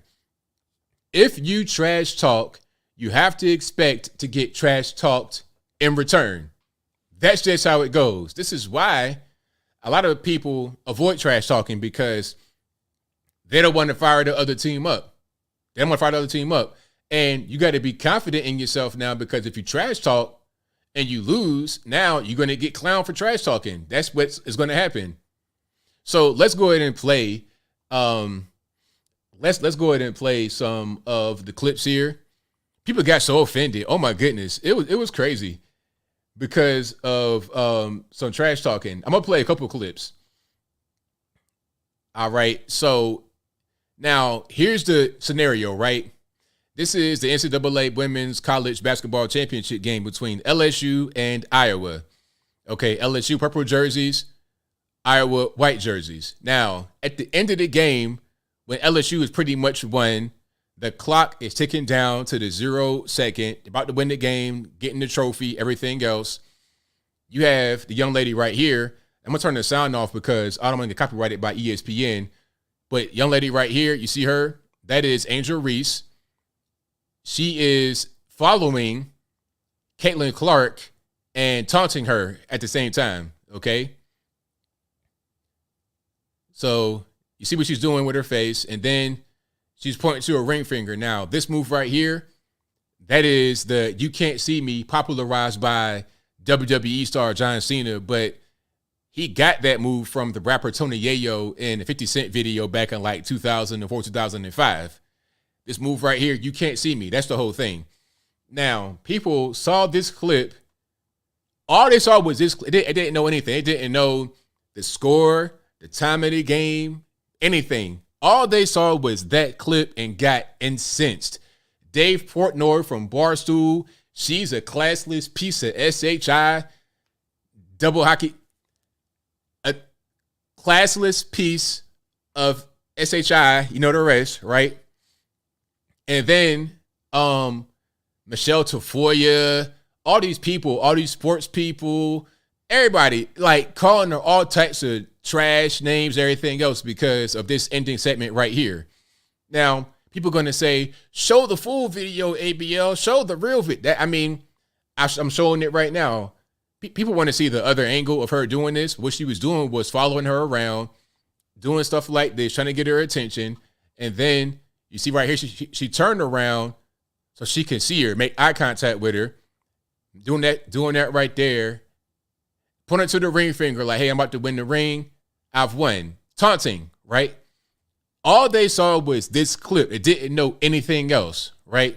If you trash talk, you have to expect to get trash talked in return. That's just how it goes. This is why a lot of people avoid trash talking, because they don't want to fire the other team up. They don't want to fire the other team up. And you got to be confident in yourself now, because if you trash talk and you lose, now you're going to get clowned for trash talking. That's what is going to happen. So let's go ahead and play. Let's go ahead and play some of the clips here. People got so offended. Oh my goodness. It was crazy because of some trash talking. I'm gonna play a couple of clips. All right. So now here's the scenario, right? This is the NCAA Women's College Basketball Championship game between LSU and Iowa. Okay, LSU purple jerseys, Iowa white jerseys. Now, at the end of the game, when LSU is pretty much won, the clock is ticking down to the 0 second, about to win the game, getting the trophy, everything else. You have the young lady right here. I'm going to turn the sound off because I don't want to get copyrighted by ESPN. But young lady right here, you see her? That is Angel Reese. She is following Caitlin Clark and taunting her at the same time, okay? So you see what she's doing with her face, and then she's pointing to a ring finger. Now, this move right here, that is the "you can't see me" popularized by WWE star John Cena, but he got that move from the rapper Tony Yayo in a 50 Cent video back in like 2004, 2005. This move right here, "you can't see me." That's the whole thing. Now, people saw this clip. All they saw was this clip. They didn't know anything. They didn't know the score, the time of the game, anything. All they saw was that clip and got incensed. Dave Portnoy from Barstool, she's a classless piece of SHI, double hockey, a classless piece of SHI, you know the rest, right? And then Michelle Tafoya, all these people, all these sports people, everybody like calling her all types of trash names, everything else because of this ending segment right here. Now, people are going to say, show the full video, ABL, show the real video. I'm showing it right now. People want to see the other angle of her doing this. What she was doing was following her around, doing stuff like this, trying to get her attention. And then you see right here, she turned around so she can see her, make eye contact with her, doing that right there. Pointing to the ring finger like, hey, I'm about to win the ring. I've won. Taunting, right? All they saw was this clip. It didn't know anything else, right?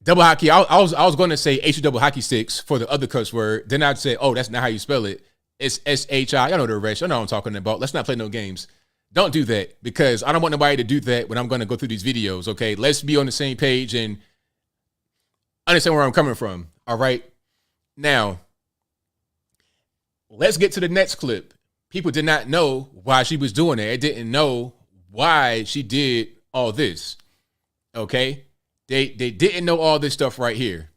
Double hockey. I was going to say H double hockey sticks for the other cuss word. Then I'd say, oh, that's not how you spell it. It's SHI. Y'all know the rest. Y'all know what I'm talking about. Let's not play no games. Don't do that because I don't want nobody to do that when I'm going to go through these videos, okay? Let's be on the same page and understand where I'm coming from, all right? Now, let's get to the next clip. People did not know why she was doing it. They didn't know why she did all this. Okay? They didn't know all this stuff right here.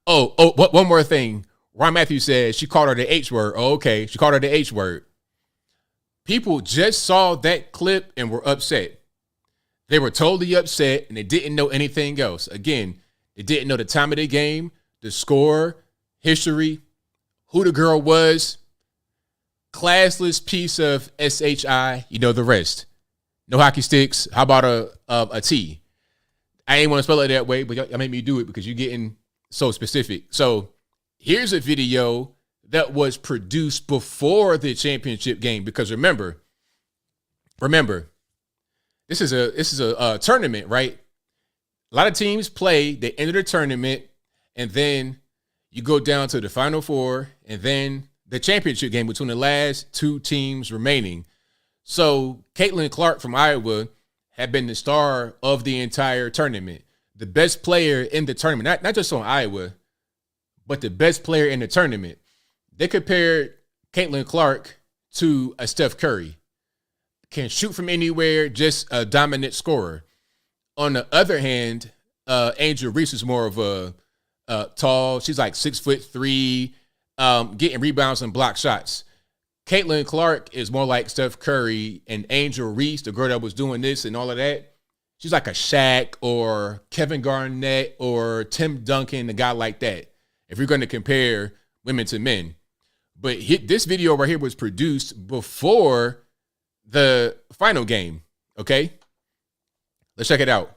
Oh, one more thing. Ron Matthews said she called her the H word. Oh, okay. She called her the H word. People just saw that clip and were upset. They were totally upset and they didn't know anything else. Again, they didn't know the time of the game, the score, history, who the girl was, classless piece of SHI, you know the rest. No hockey sticks. How about a T? I ain't want to spell it that way, but y'all made me do it because you're getting so specific. So here's a video that was produced before the championship game, because remember, this is a tournament, right? A lot of teams play, they enter the tournament, and then you go down to the Final Four, and then the championship game between the last two teams remaining. So Caitlin Clark from Iowa had been the star of the entire tournament, the best player in the tournament, not just on Iowa, but the best player in the tournament. They compared Caitlin Clark to a Steph Curry. Can shoot from anywhere, just a dominant scorer. On the other hand, Angel Reese is more of a tall. She's like 6'3", getting rebounds and block shots. Caitlin Clark is more like Steph Curry, and Angel Reese, the girl that was doing this and all of that, she's like a Shaq or Kevin Garnett or Tim Duncan, a guy like that, if you're going to compare women to men. But this video right here was produced before the final game, okay? Let's check it out.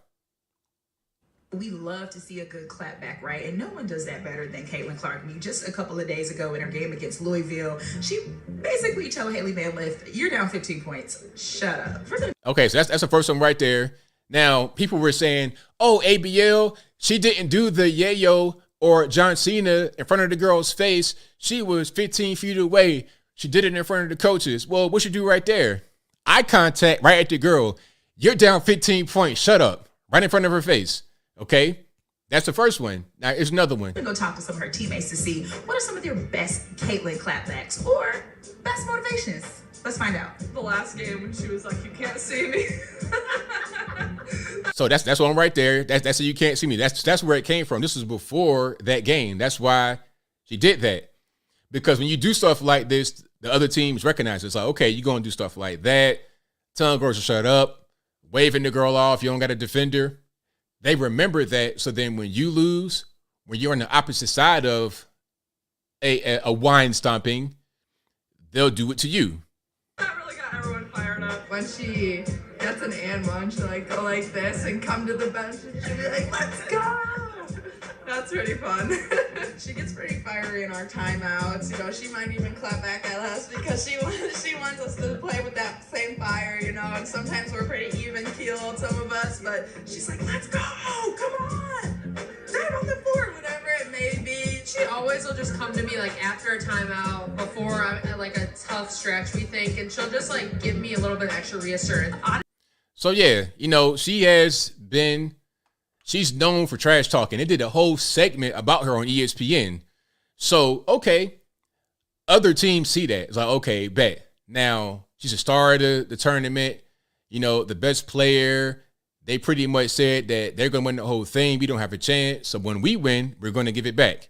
We love to see a good clapback, right? And no one does that better than Caitlin Clark. I mean, just a couple of days ago in her game against Louisville, she basically told Haley Van Lith, you're down 15 points. Shut up. Okay, so that's the first one right there. Now, people were saying, oh, ABL, she didn't do the yayo or John Cena in front of the girl's face. She was 15 feet away. She did it in front of the coaches. Well, what you do right there? Eye contact right at the girl. You're down 15 points. Shut up. Right in front of her face. Okay? That's the first one. Now, here's another one. We're going to go talk to some of her teammates to see what are some of their best Caitlin clapbacks or best motivations. Let's find out. The last game when she was like, you can't see me. So that's one right there. That's a you can't see me. That's where it came from. This was before that game. That's why she did that. Because when you do stuff like this, the other teams recognize it. It's like, okay, you're going to do stuff like that. Telling girls to shut up. Waving the girl off. You don't got a defender. They remember that. So then when you lose, when you're on the opposite side of a wine stomping, they'll do it to you. That really got everyone fired up. When she gets an and one, she'll like go like this and come to the bench and she'll be like, let's go. That's pretty fun. She gets pretty fiery in our timeouts. You know, she might even clap back at us because she wants us to play with that same fire, you know, and sometimes we're pretty even keeled, some of us, but she's like, let's go, come on, dive on the floor, whatever it may be. She always will just come to me like after a timeout, before like a tough stretch, we think, and she'll just like give me a little bit of extra reassurance. So yeah, you know, she's known for trash talking. They did a whole segment about her on ESPN. So, okay, other teams see that. It's like, okay, bet. Now, she's a star of the tournament. You know, the best player. They pretty much said that they're going to win the whole thing. We don't have a chance. So when we win, we're going to give it back.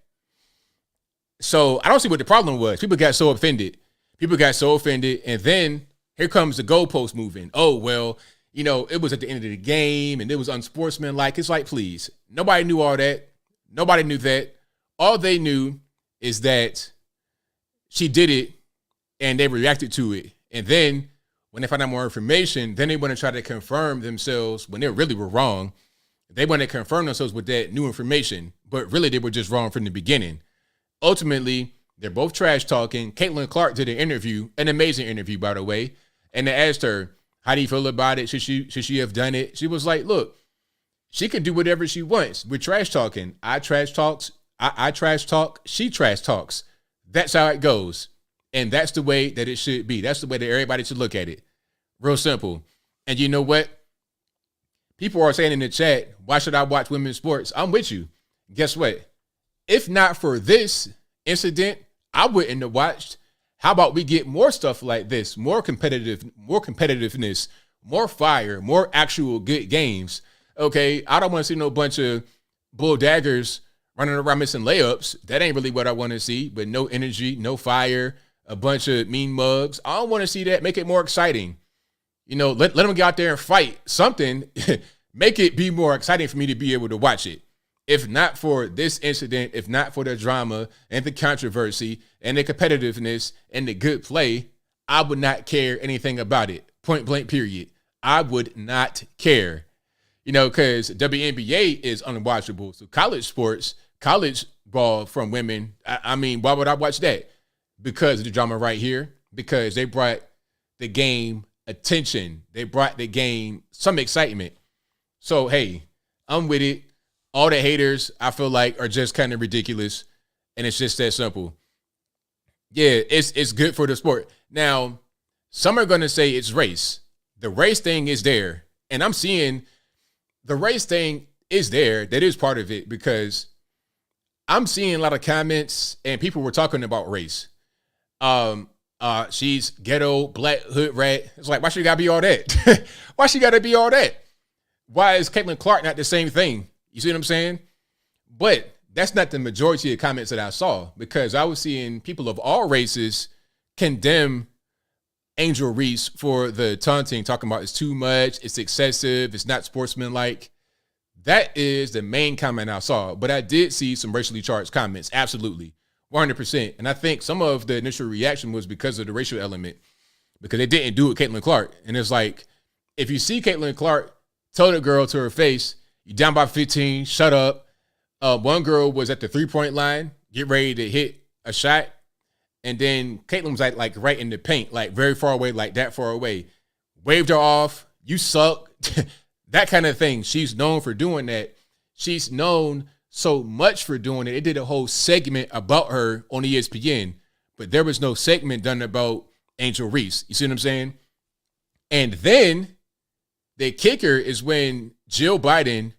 So I don't see what the problem was. People got so offended. And then here comes the goalpost moving. Oh, well, you know, it was at the end of the game and it was unsportsmanlike. It's like, please, nobody knew all that. Nobody knew that. All they knew is that she did it and they reacted to it. And then when they find out more information, then they want to try to confirm themselves when they really were wrong. They want to confirm themselves with that new information, but really they were just wrong from the beginning. Ultimately, they're both trash talking. Caitlin Clark did an interview, an amazing interview, by the way. And they asked her, how do you feel about it? Should she have done it? She was like, look, she can do whatever she wants. We're trash talking. I trash talk. She trash talks. That's how it goes. And that's the way that it should be. That's the way that everybody should look at it. Real simple. And you know what? People are saying in the chat, why should I watch women's sports? I'm with you. Guess what? If not for this incident, I wouldn't have watched. How about we get more stuff like this, more competitiveness, more fire, more actual good games? Okay, I don't want to see no bunch of bull daggers running around missing layups. That ain't really what I want to see, but no energy, no fire, a bunch of mean mugs. I don't want to see that. Make it more exciting. You know, let them get out there and fight something. Make it be more exciting for me to be able to watch it. If not for this incident, if not for the drama and the controversy and the competitiveness and the good play, I would not care anything about it. Point blank, period. I would not care, because WNBA is unwatchable. So college sports, college ball from women, I mean, why would I watch that? Because of the drama right here, because they brought the game attention. They brought the game some excitement. So, hey, I'm with it. All the haters, I feel like, are just kind of ridiculous, and it's just that simple. Yeah, it's good for the sport. Now, some are going to say it's race. The race thing is there, and I'm seeing the race thing is there. That is part of it, because I'm seeing a lot of comments, and people were talking about race. She's ghetto, black, hood rat. It's like, why she gotta be all that? Why she gotta be all that? Why is Caitlin Clark not the same thing? You see what I'm saying? But that's not the majority of comments that I saw, because I was seeing people of all races condemn Angel Reese for the taunting, talking about it's too much, it's excessive, it's not sportsmanlike. That is the main comment I saw. But I did see some racially charged comments, absolutely, 100%. And I think some of the initial reaction was because of the racial element, because they didn't do it Caitlin Clark. And it's like, if you see Caitlin Clark, tell the girl to her face, you down by 15, shut up. One girl was at the 3-point line, get ready to hit a shot. And then Caitlin was like right in the paint, like very far away, like that far away. Waved her off. You suck. That kind of thing. She's known for doing that. She's known so much for doing it. They did a whole segment about her on ESPN, but there was no segment done about Angel Reese. You see what I'm saying? And then the kicker is when Jill Biden,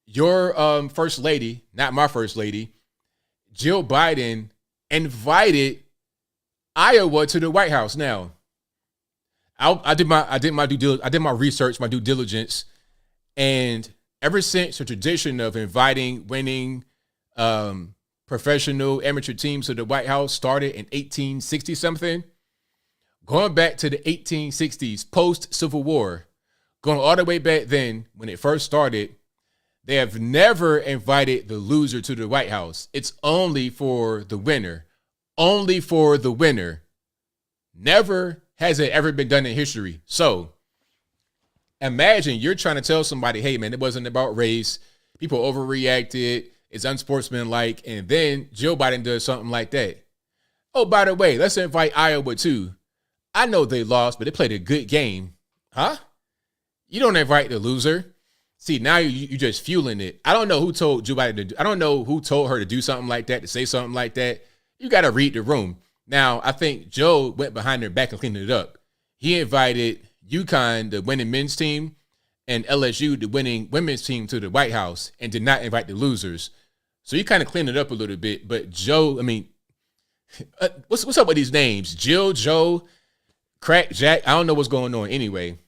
your first lady, not my first lady, Jill Biden invited Iowa to the White House. Now, I did my research, my due diligence, and ever since the tradition of inviting winning professional amateur teams to the White House started in 1860 something, going back to the 1860s, post Civil War, going all the way back then when it first started, they have never invited the loser to the White House. It's only for the winner. Only for the winner. Never has it ever been done in history. So imagine you're trying to tell somebody, hey, man, it wasn't about race. People overreacted. It's unsportsmanlike. And then Joe Biden does something like that. Oh, by the way, let's invite Iowa too. I know they lost, but they played a good game. Huh? You don't invite the loser. See, now you're just fueling it. I don't know who told Joe Biden to do. I don't know who told her to do something like that, to say something like that. You got to read the room. Now, I think Joe went behind their back and cleaned it up. He invited UConn, the winning men's team, and LSU, the winning women's team, to the White House, and did not invite the losers. So he kind of cleaned it up a little bit. But Joe, I mean, what's up with these names? Jill, Joe, Crack, Jack. I don't know what's going on anyway.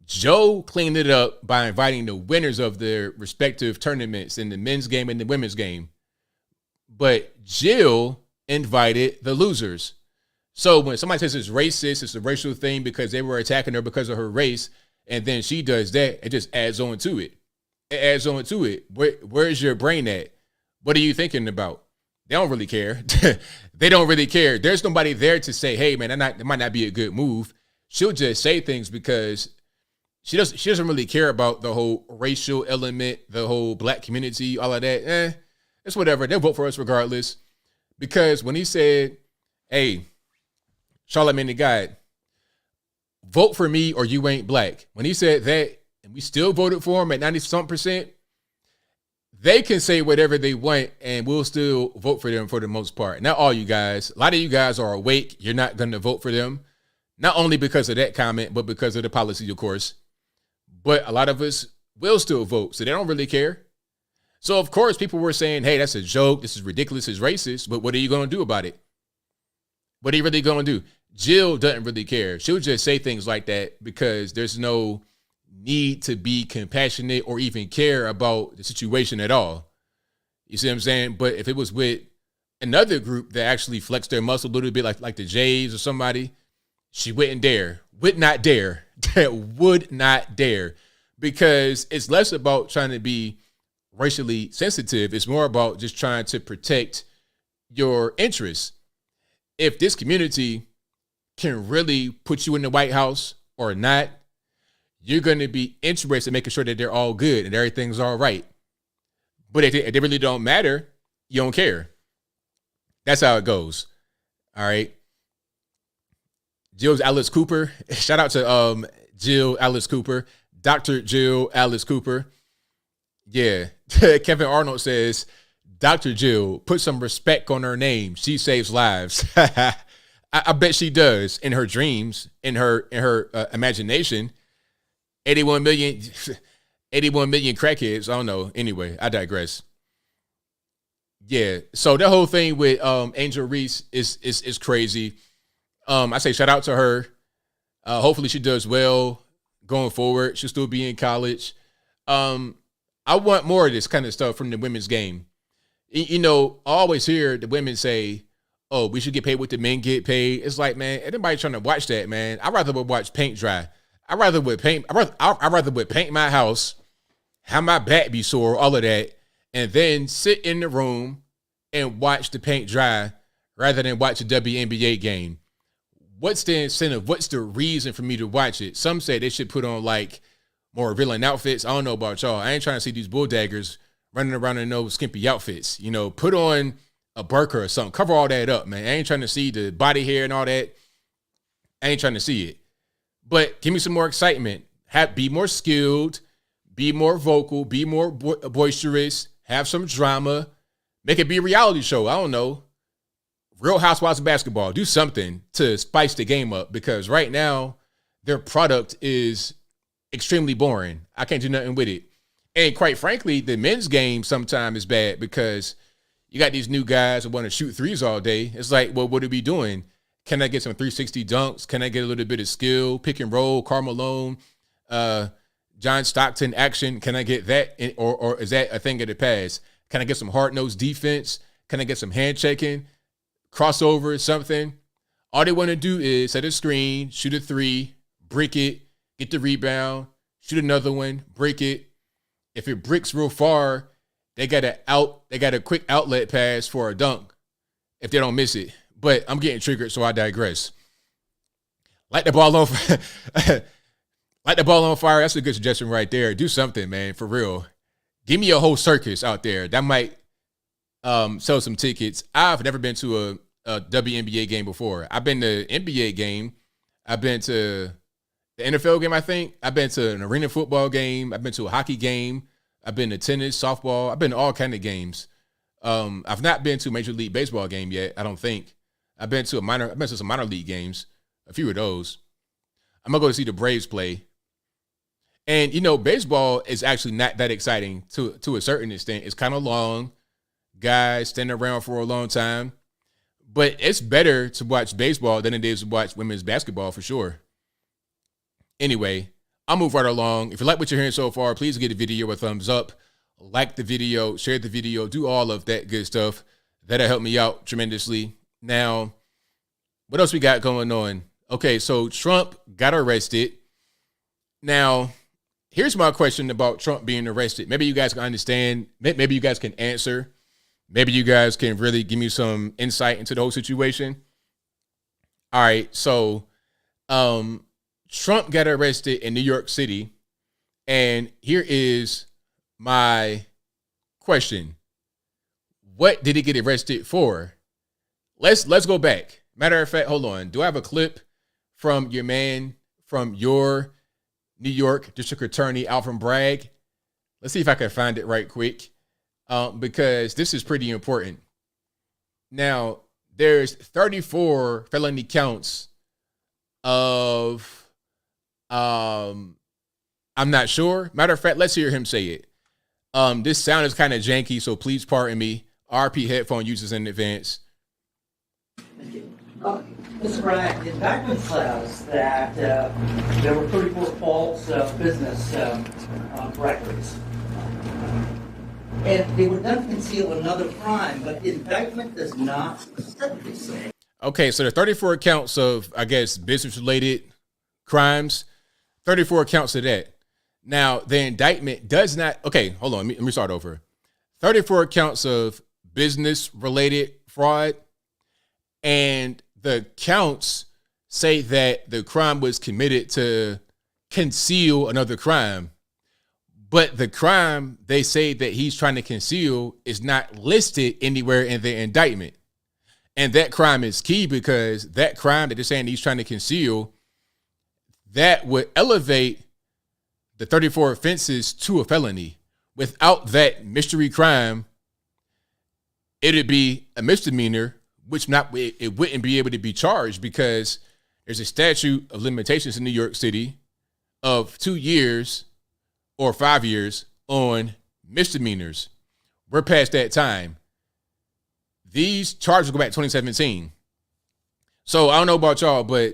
Joe cleaned it up by inviting the winners of their respective tournaments in the men's game and the women's game. But Jill invited the losers. So when somebody says it's racist, it's a racial thing because they were attacking her because of her race, and then she does that, it just adds on to it. It adds on to it. Where's your brain at? What are you thinking about? They don't really care. They don't really care. There's nobody there to say, hey, man, that might not be a good move. She'll just say things because she doesn't really care about the whole racial element, the whole black community, all of that. It's whatever. They'll vote for us regardless. Because when he said, hey, Charlamagne the God, vote for me or you ain't black. When he said that, and we still voted for him at 90-something%, they can say whatever they want and we'll still vote for them for the most part. Not all you guys. A lot of you guys are awake. You're not going to vote for them. Not only because of that comment, but because of the policy, of course. But a lot of us will still vote, so they don't really care. So, of course, people were saying, hey, that's a joke. This is ridiculous. It's racist. But what are you going to do about it? What are you really going to do? Jill doesn't really care. She'll just say things like that because there's no need to be compassionate or even care about the situation at all. You see what I'm saying? But if it was with another group that actually flexed their muscle a little bit, like the Jays or somebody, she wouldn't dare. Would not dare. Would not dare. Because it's less about trying to be racially sensitive. It's more about just trying to protect your interests. If this community can really put you in the White House or not, you're going to be interested in making sure that they're all good and everything's all right. But if they really don't matter, you don't care. That's how it goes. All right. Jill's Alice Cooper. Shout out to Jill Alice Cooper. Dr. Jill Alice Cooper. Yeah. Kevin Arnold says, Dr. Jill, put some respect on her name. She saves lives. I bet she does in her dreams, in her imagination. 81 million crackheads. I don't know. Anyway, I digress. Yeah. So the whole thing with Angel Reese is crazy. I say shout out to her. Hopefully she does well going forward. She'll still be in college. I want more of this kind of stuff from the women's game. You know, I always hear the women say, oh, we should get paid what the men get paid. It's like, man, anybody trying to watch that, man? I'd rather watch paint dry. I'd rather paint my house, have my back be sore, all of that, and then sit in the room and watch the paint dry rather than watch a WNBA game. What's the incentive? What's the reason for me to watch it? Some say they should put on like more revealing outfits. I don't know about y'all. I ain't trying to see these bulldaggers running around in those skimpy outfits. You know, put on a burqa or something. Cover all that up, man. I ain't trying to see the body hair and all that. I ain't trying to see it. But give me some more excitement. Be more skilled, be more vocal, be more boisterous, have some drama. Make it be a reality show. I don't know. Real Housewives of Basketball. Do something to spice the game up, because right now their product is extremely boring. I can't do nothing with it. And quite frankly, the men's game sometimes is bad because you got these new guys who want to shoot threes all day. It's like, well, what are we doing? Can I get some 360 dunks? Can I get a little bit of skill, pick and roll, Karl Malone, John Stockton action? Can I get that? Or is that a thing of the past? Can I get some hard-nosed defense? Can I get some hand checking, crossover, something? All they want to do is set a screen, shoot a three, break it, get the rebound, shoot another one, break it. If it bricks real far, they got a quick outlet pass for a dunk if they don't miss it. But I'm getting triggered, so I digress. Light the ball on fire. That's a good suggestion right there. Do something, man, for real. Give me a whole circus out there. That might sell some tickets. I've never been to a WNBA game before. I've been to NBA game. I've been to the NFL game, I think. I've been to an arena football game. I've been to a hockey game. I've been to tennis, softball. I've been to all kind of games. I've not been to a Major League Baseball game yet, I don't think. I've been to some minor league games, a few of those. I'm going to go to see the Braves play. And, you know, baseball is actually not that exciting to a certain extent. It's kind of long. Guys standing around for a long time. But it's better to watch baseball than it is to watch women's basketball for sure. Anyway, I'll move right along. If you like what you're hearing so far, please give the video a thumbs up. Like the video, share the video, do all of that good stuff. That'll help me out tremendously. Now, what else we got going on? Okay, so Trump got arrested. Now, here's my question about Trump being arrested. Maybe you guys can understand. Maybe you guys can answer. Maybe you guys can really give me some insight into the whole situation. All right, so Trump got arrested in New York City. And here is my question. What did he get arrested for? Let's go back. Matter of fact, hold on. Do I have a clip from your man, from your New York District Attorney, Alvin Bragg? Let's see if I can find it right quick, because this is pretty important. Now, there's 34 felony counts of, I'm not sure. Matter of fact, let's hear him say it. This sound is kind of janky, so please pardon me. RP headphone users in advance. Mr. Bragg, the indictment says that there were 34 false business records. And they would then conceal another crime, but the indictment does not specifically say. Okay, so there's 34 counts of, I guess, business-related crimes. 34 counts of that. Now, the indictment does not... Okay, hold on. Let me start over. 34 counts of business-related fraud. And the counts say that the crime was committed to conceal another crime, but the crime they say that he's trying to conceal is not listed anywhere in the indictment. And that crime is key because that crime that they're saying he's trying to conceal, that would elevate the 34 offenses to a felony. Without that mystery crime, it'd be a misdemeanor, which it wouldn't be able to be charged because there's a statute of limitations in New York City of 2 years or 5 years on misdemeanors. We're past that time. These charges go back to 2017. So I don't know about y'all, but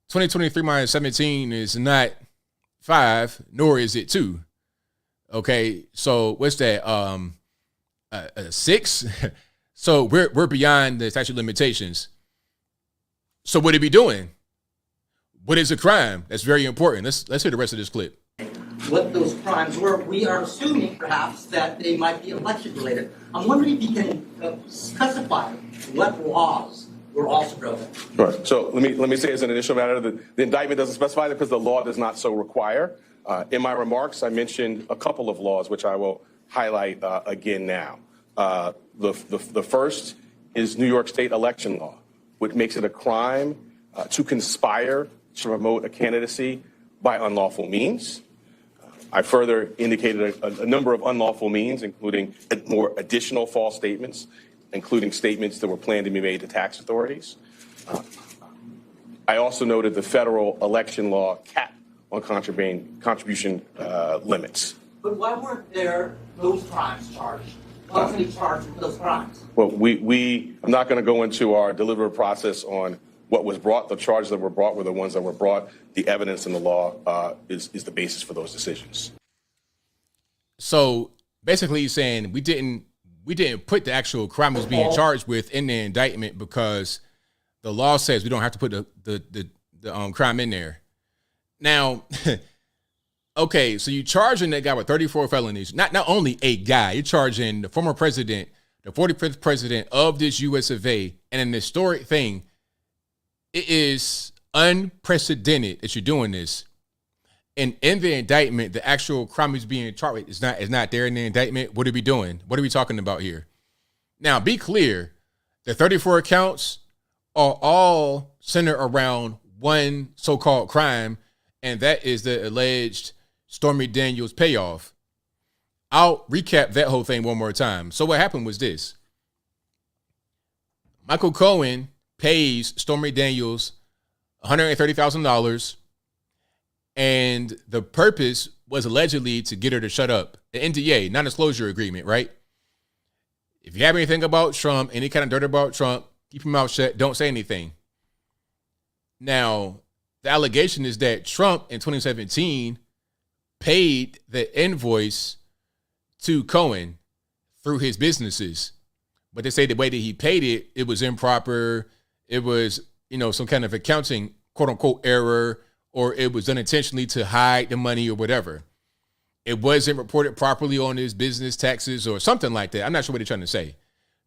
2023 minus 17 is not 5, nor is it 2. Okay, so what's that? 6. So we're beyond the statute of limitations. So what are we doing? What is a crime? That's very important. Let's hear the rest of this clip. What those crimes were, we are assuming perhaps that they might be election related. I'm wondering if you can specify what laws were also broken. Right. So let me say as an initial matter that the indictment doesn't specify that because the law does not so require. In my remarks, I mentioned a couple of laws which I will highlight again now. The first is New York State election law, which makes it a crime to conspire to promote a candidacy by unlawful means. I further indicated a number of unlawful means, including more additional false statements, including statements that were planned to be made to tax authorities. I also noted the federal election law cap on contribution limits. But why weren't there those crimes charged? Why wasn't he charged with those crimes? Well, I'm not going to go into our deliberative process on what was brought. The charges that were brought were the ones that were brought. The evidence in the law is the basis for those decisions. So basically he's saying we didn't put the actual crime was being charged with in the indictment because the law says we don't have to put the crime in there. Now, okay, so you're charging that guy with 34 felonies. Not only a guy, you're charging the former president, the 45th president of this U.S. of A. And an historic thing, it is unprecedented that you're doing this. And in the indictment, the actual crime is being charged is not there in the indictment. What are we doing? What are we talking about here? Now, be clear. The 34 counts are all centered around one so-called crime, and that is the alleged Stormy Daniels payoff. I'll recap that whole thing one more time. So what happened was this. Michael Cohen pays Stormy Daniels $130,000, and the purpose was allegedly to get her to shut up. The NDA, non-disclosure agreement, right? If you have anything about Trump, any kind of dirt about Trump, keep your mouth shut, don't say anything. Now, the allegation is that Trump in 2017 paid the invoice to Cohen through his businesses. But they say the way that he paid it, it was improper. It was, some kind of accounting, quote unquote, error, or it was done intentionally to hide the money or whatever. It wasn't reported properly on his business taxes or something like that. I'm not sure what they're trying to say.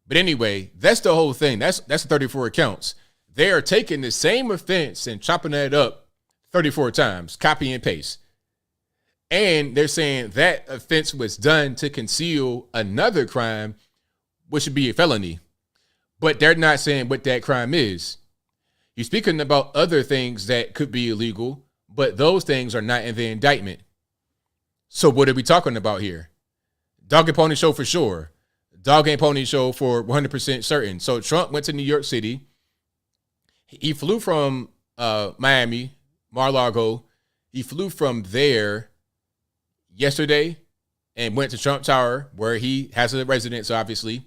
But anyway, that's the whole thing. That's the 34 counts. They are taking the same offense and chopping that up 34 times, copy and paste. And they're saying that offense was done to conceal another crime, which would be a felony. But they're not saying what that crime is. You're speaking about other things that could be illegal, but those things are not in the indictment. So what are we talking about here? Dog and pony show for sure. Dog and pony show for 100% certain. So Trump went to New York City. He flew from Miami, Mar-a-Lago. He flew from there yesterday and went to Trump Tower, where he has a residence, obviously.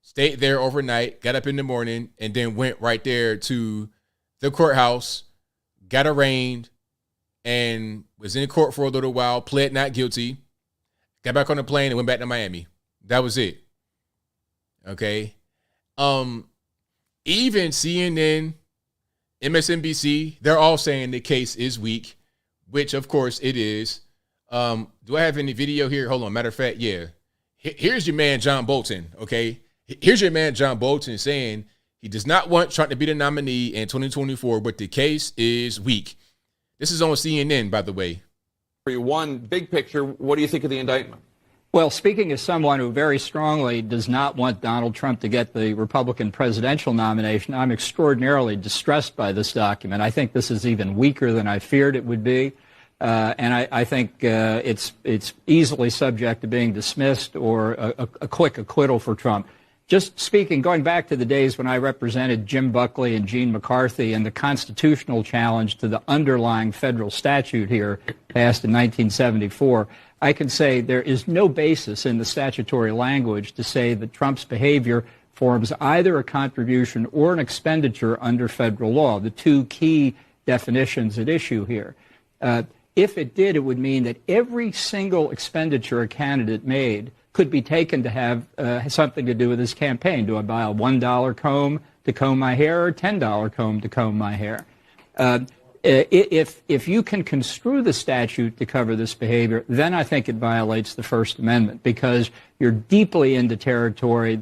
Stayed there overnight, got up in the morning, and then went right there to the courthouse, got arraigned, and was in court for a little while, pled not guilty, got back on the plane and went back to Miami. That was it. Okay. Even CNN, MSNBC, they're all saying the case is weak, which of course it is. Do I have any video here? Hold on. Matter of fact, yeah. Here's your man, John Bolton. Okay. Here's your man, John Bolton, saying he does not want Trump to be the nominee in 2024, but the case is weak. This is on CNN, by the way. One, big picture, what do you think of the indictment? Well, speaking as someone who very strongly does not want Donald Trump to get the Republican presidential nomination, I'm extraordinarily distressed by this document. I think this is even weaker than I feared it would be. And I think it's easily subject to being dismissed or a quick acquittal for Trump. Just speaking, going back to the days when I represented Jim Buckley and Gene McCarthy and the constitutional challenge to the underlying federal statute here passed in 1974, I can say there is no basis in the statutory language to say that Trump's behavior forms either a contribution or an expenditure under federal law, the two key definitions at issue here. If it did, it would mean that every single expenditure a candidate made could be taken to have something to do with his campaign. Do I buy a $1 comb to comb my hair or a $10 comb to comb my hair? If you can construe the statute to cover this behavior, then I think it violates the First Amendment, because you're deeply into territory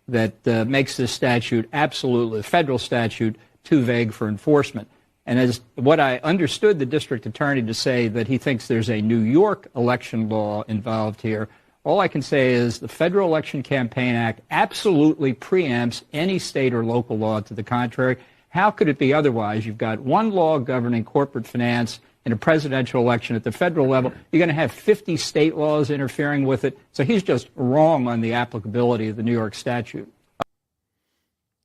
that makes this statute, absolutely, federal statute, too vague for enforcement. And as what I understood the district attorney to say, that he thinks there's a New York election law involved here, all I can say is the Federal Election Campaign Act absolutely preempts any state or local law to the contrary. How could it be otherwise? You've got one law governing corporate finance in a presidential election at the federal level. You're going to have 50 state laws interfering with it. So he's just wrong on the applicability of the New York statute.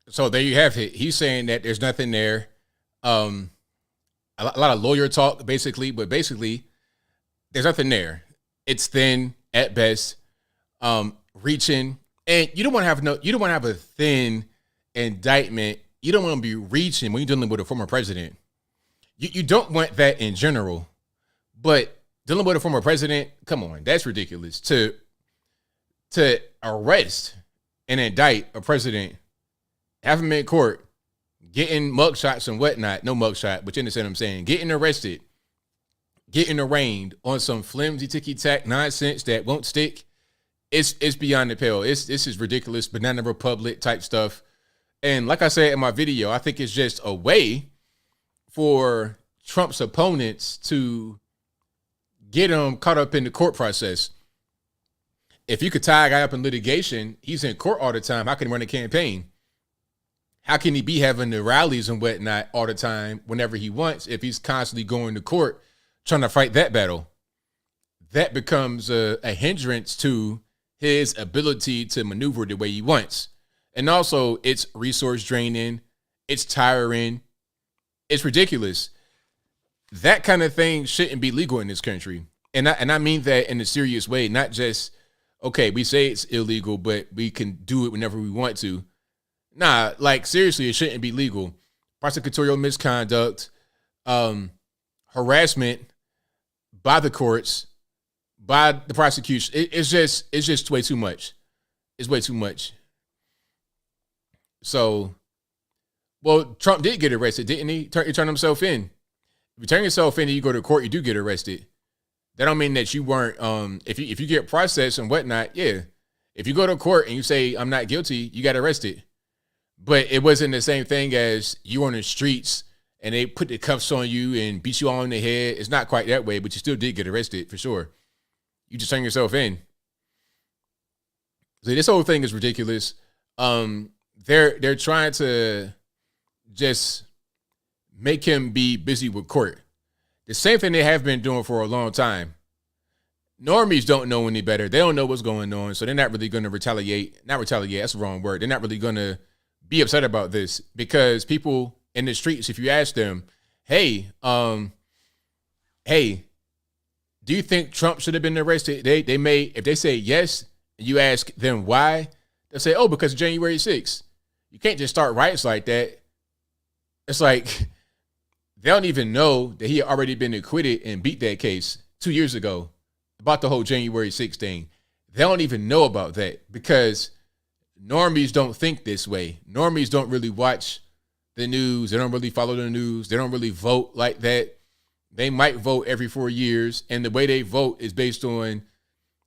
So there you have it. He's saying that there's nothing there. A lot of lawyer talk, basically, but basically, there's nothing there. It's thin at best, reaching, and you don't want to have a thin indictment. You don't want to be reaching when you're dealing with a former president. You don't want that in general, but dealing with a former president, come on, that's ridiculous. To arrest and indict a president, have him in court, getting mugshots and whatnot, no mugshot, but you understand what I'm saying, getting arrested, getting arraigned on some flimsy ticky-tack nonsense that won't stick, it's beyond the pale. This is ridiculous, banana republic type stuff. And like I said in my video, I think it's just a way for Trump's opponents to get him caught up in the court process. If you could tie a guy up in litigation, he's in court all the time. How can he run a campaign? How can he be having the rallies and whatnot all the time whenever he wants if he's constantly going to court trying to fight that battle? That becomes a hindrance to his ability to maneuver the way he wants. And also, it's resource draining. It's tiring. It's ridiculous. That kind of thing shouldn't be legal in this country. And I mean that in a serious way, not just, okay, we say it's illegal, but we can do it whenever we want to. Nah, like seriously, it shouldn't be legal. Prosecutorial misconduct, harassment by the courts, by the prosecution. It's just way too much. It's way too much. So, well, Trump did get arrested, didn't he? He turned himself in. If you turn yourself in and you go to court, you do get arrested. That don't mean that you weren't, if you get processed and whatnot, yeah. If you go to court and you say, I'm not guilty, you got arrested. But it wasn't the same thing as you on the streets and they put the cuffs on you and beat you all in the head. It's not quite that way, but you still did get arrested for sure. You just turn yourself in. So this whole thing is ridiculous. They're trying to just make him be busy with court. The same thing they have been doing for a long time. Normies don't know any better. They don't know what's going on, so they're not really going to retaliate. Not retaliate, that's the wrong word. They're not really going to be upset about this because people in the streets, if you ask them, hey, do you think Trump should have been arrested? They may, if they say yes, and you ask them why, they'll say, oh, because of January 6th. You can't just start riots like that. It's like they don't even know that he had already been acquitted and beat that case 2 years ago about the whole January 6th thing. They don't even know about that because normies don't think this way. Normies don't really watch the news. They don't really follow the news. They don't really vote like that. They might vote every 4 years, and the way they vote is based on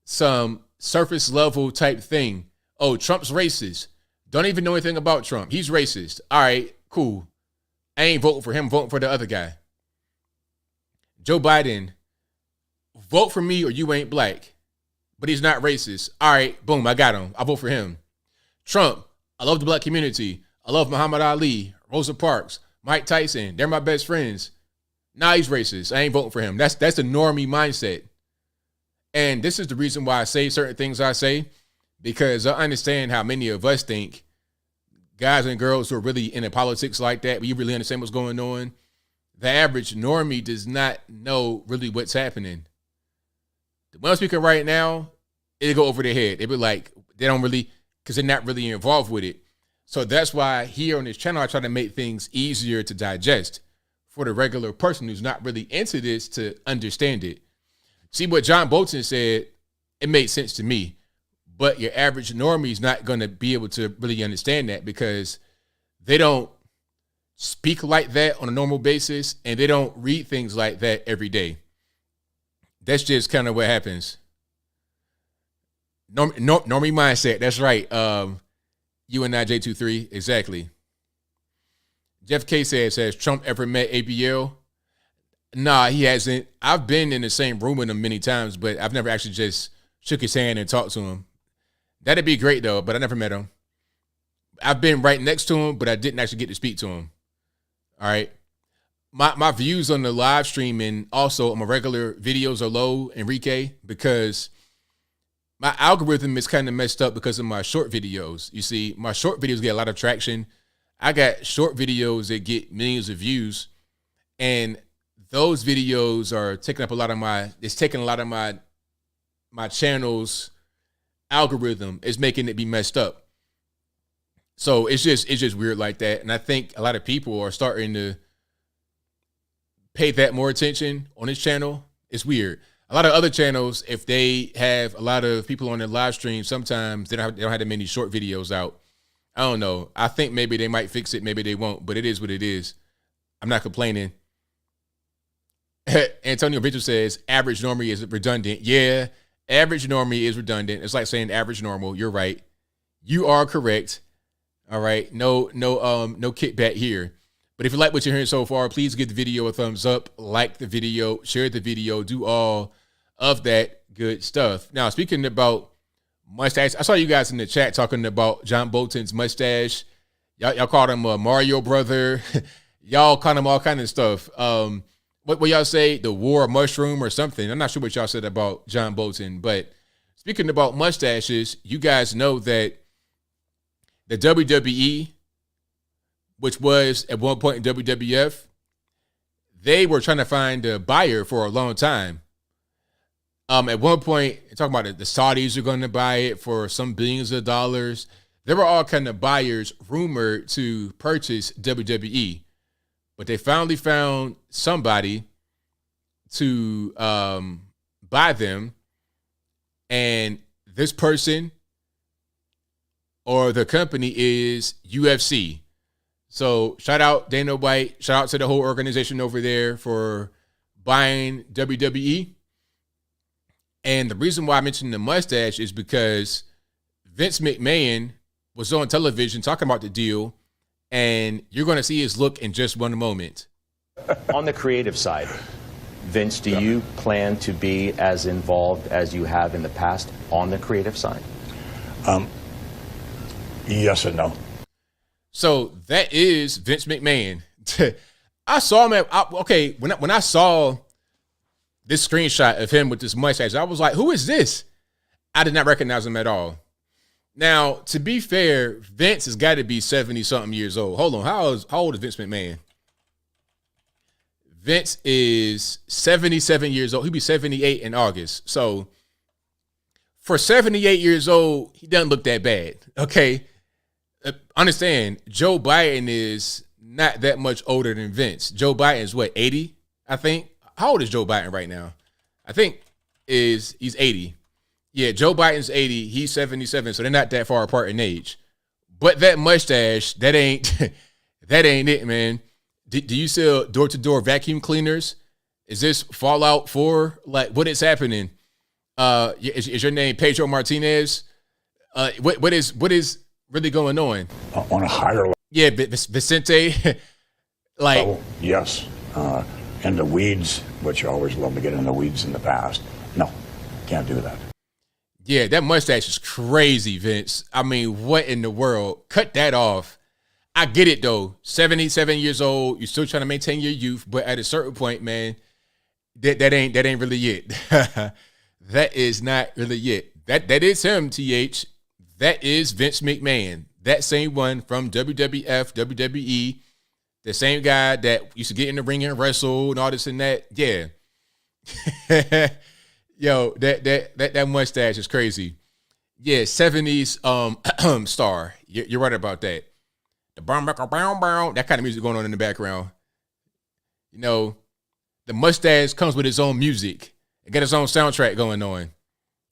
some surface level type thing. Oh, Trump's racist. Don't even know anything about Trump. He's racist. All right, cool. I ain't voting for him. I'm voting for the other guy. Joe Biden, vote for me or you ain't black, but he's not racist. All right, boom, I got him. I vote for him. Trump, I love the black community. I love Muhammad Ali, Rosa Parks, Mike Tyson. They're my best friends. Nah, he's racist. I ain't voting for him. That's the normie mindset. And this is the reason why I say certain things I say, because I understand how many of us think guys and girls who are really into politics like that, but you really understand what's going on. The average normie does not know really what's happening. When I'm speaking right now, it'll go over their head. It'll be like, they don't really, because they're not really involved with it. So that's why here on this channel, I try to make things easier to digest for the regular person who's not really into this to understand it. See what John Bolton said, it made sense to me, but your average normie is not going to be able to really understand that because they don't speak like that on a normal basis and they don't read things like that every day. That's just kind of what happens. Normie mindset. That's right. UNIJ23. Exactly. Jeff K says, has Trump ever met ABL? Nah, he hasn't. I've been in the same room with him many times, but I've never actually just shook his hand and talked to him. That'd be great though, but I never met him. I've been right next to him, but I didn't actually get to speak to him. All right. My views on the live stream and also on my regular videos are low, Enrique, because my algorithm is kind of messed up because of my short videos. You see, my short videos get a lot of traction. I got short videos that get millions of views, and those videos are taking up a lot of my channel's algorithm. Is making it be messed up. So it's just weird like that. And I think a lot of people are starting to pay that more attention on this channel. It's weird. A lot of other channels, if they have a lot of people on their live stream, sometimes they don't have that many short videos out. I don't know. I think maybe they might fix it. Maybe they won't, but it is what it is. I'm not complaining. Antonio Mitchell says, average normie is redundant. Yeah, average normie is redundant. It's like saying average normal. You're right. You are correct. All right. No kickback here. But if you like what you're hearing so far, please give the video a thumbs up, like the video, share the video, do all of that good stuff. Now, speaking about mustache, I saw you guys in the chat talking about John Bolton's mustache. Y'all called him a Mario brother. Y'all called him all kind of stuff. What y'all say? The war mushroom or something? I'm not sure what y'all said about John Bolton. But speaking about mustaches, you guys know that the WWE, which was at one point in WWF, they were trying to find a buyer for a long time. At one point, talking about it, the Saudis are going to buy it for some billions of dollars. There were all kind of buyers rumored to purchase WWE, but they finally found somebody to buy them, and this person or the company is UFC. So shout out Dana White. Shout out to the whole organization over there for buying WWE. And the reason why I mentioned the mustache is because Vince McMahon was on television talking about the deal, and you're going to see his look in just one moment. On the creative side, Vince, do you plan to be as involved as you have in the past on the creative side? Yes and no. So that is Vince McMahon. I saw him when I saw this screenshot of him with this mustache, I was like, who is this? I did not recognize him at all. Now, to be fair, Vince has got to be 70-something years old. Hold on, how old is Vince McMahon? Vince is 77 years old. He'll be 78 in August. So for 78 years old, he doesn't look that bad, okay? Understand, Joe Biden is not that much older than Vince. Joe Biden is what, 80, I think? How old is Joe Biden right now? I think he's 80. Yeah, Joe Biden's 80, he's 77, so they're not that far apart in age. But that mustache, that ain't it, man. Do you sell door-to-door vacuum cleaners? Is this Fallout 4? Like, what is happening? Is your name Pedro Martinez? What is really going on? On a higher level. Yeah, Vicente. Level, yes. in the weeds, which I always love to get in the weeds in the past. No, can't do that. Yeah, that mustache is crazy, Vince. I mean, what in the world? Cut that off. I get it though. 77 years old, you're still trying to maintain your youth, but at a certain point, man, that ain't really it. That is not really it. That is him, TH. That is Vince McMahon. That same one from WWF, WWE. The same guy that used to get in the ring and wrestle and all this and that. Yeah. Yo, that mustache is crazy. Yeah, 70s star. You're right about that. The that kind of music going on in the background. You know, the mustache comes with its own music. It got its own soundtrack going on.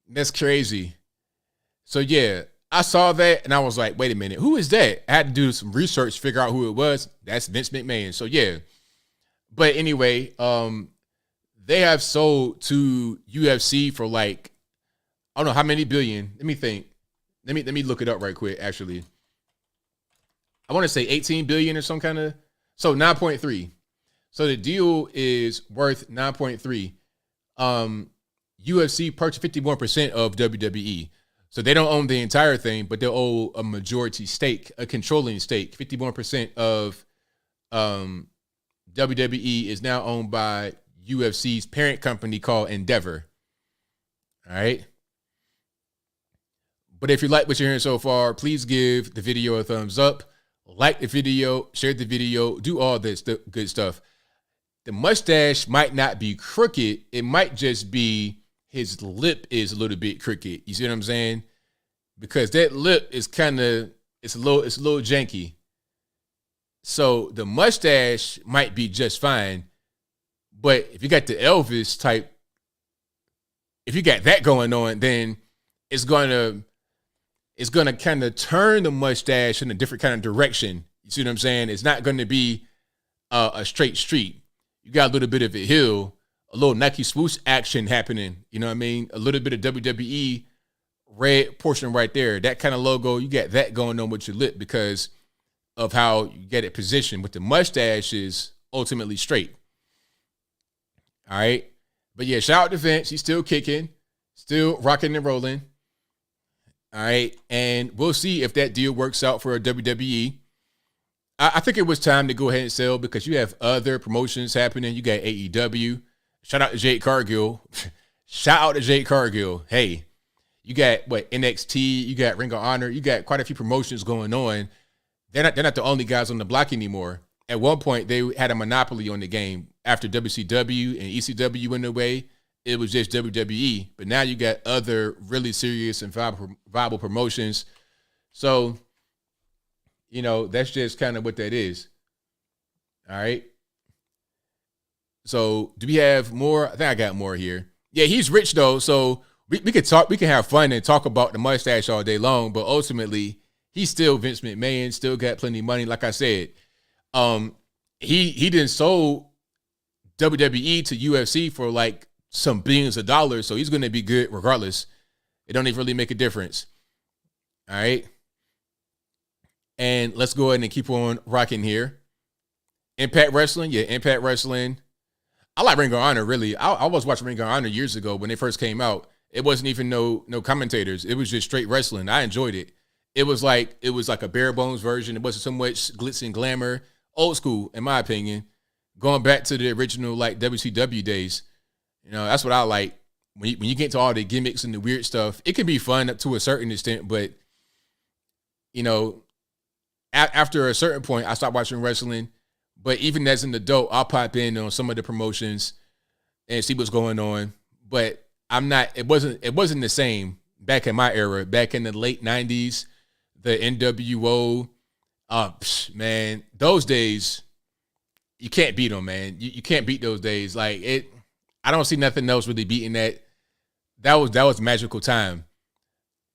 That's crazy. So yeah, I saw that and I was like, wait a minute, who is that? I had to do some research, figure out who it was. That's Vince McMahon. So yeah. But anyway, they have sold to UFC for like, I don't know how many billion. Let me think. Let me look it up right quick, actually. I want to say 18 billion or some kind of, so 9.3. So the deal is worth 9.3. UFC purchased 51% of WWE. So they don't own the entire thing, but they'll own a majority stake, a controlling stake. 51% of WWE is now owned by UFC's parent company called Endeavor. All right. But if you like what you're hearing so far, please give the video a thumbs up. Like the video, share the video, do all this good stuff. The mustache might not be crooked. It might just be his lip is a little bit crooked. You see what I'm saying? Because that lip is kind of, it's a little janky. So the mustache might be just fine. But if you got the Elvis type, if you got that going on, then it's gonna kind of turn the mustache in a different kind of direction. You see what I'm saying? It's not going to be a straight street. You got a little bit of a hill, a little Nike swoosh action happening. You know what I mean? A little bit of WWE red portion right there. That kind of logo, you got that going on with your lip because of how you get it positioned. But the mustache is ultimately straight. All right? But yeah, shout out to Vince. He's still kicking, still rocking and rolling. All right, and we'll see if that deal works out for WWE. I think it was time to go ahead and sell because you have other promotions happening. You got AEW. Shout out to Jade Cargill. Shout out to Jade Cargill. Hey, you got NXT. You got Ring of Honor. You got quite a few promotions going on. They're not the only guys on the block anymore. At one point, they had a monopoly on the game. After WCW and ECW went away, it was just WWE, but now you got other really serious and viable promotions. So, you know, that's just kind of what that is. All right. So do we have more? I think I got more here. Yeah, he's rich though. So we could talk, we can have fun and talk about the mustache all day long, but ultimately he's still Vince McMahon, still got plenty of money. Like I said, he didn't sold WWE to UFC for like some billions of dollars, so he's going to be good regardless. It don't even really make a difference. All right. And let's go ahead and keep on rocking here. Impact Wrestling. Yeah, Impact Wrestling. I like Ring of Honor, really. I was watching Ring of Honor years ago when they first came out. It wasn't even no commentators. It was just straight wrestling. I enjoyed it. It was like a bare bones version. It wasn't so much glitz and glamour. Old school, in my opinion. Going back to the original like WCW days. You know, that's what I like. When you get to all the gimmicks and the weird stuff, it can be fun up to a certain extent, but, you know, after a certain point, I stopped watching wrestling. But even as an adult, I'll pop in on some of the promotions and see what's going on. But it wasn't the same back in my era, back in the late 90s, the NWO. Man, those days, you can't beat them, man. You can't beat those days. Like it. I don't see nothing else really beating that. That was magical time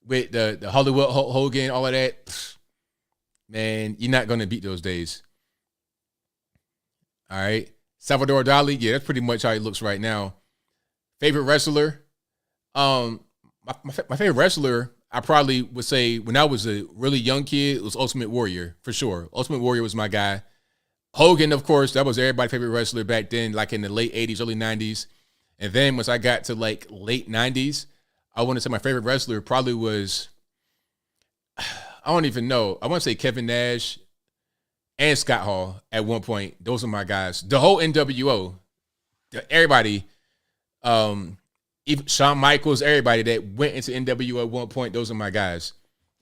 with the Hollywood Hogan, all of that. Man, you're not gonna beat those days. All right, Salvador Dali. Yeah, that's pretty much how he looks right now. Favorite wrestler? My favorite wrestler, I probably would say when I was a really young kid, it was Ultimate Warrior for sure. Ultimate Warrior was my guy. Hogan, of course, that was everybody's favorite wrestler back then, like in the late 80s, early 90s. And then once I got to like late 90s, I want to say my favorite wrestler probably was, I don't even know. I want to say Kevin Nash and Scott Hall at one point. Those are my guys. The whole NWO, everybody, even Shawn Michaels, everybody that went into NWO at one point, those are my guys.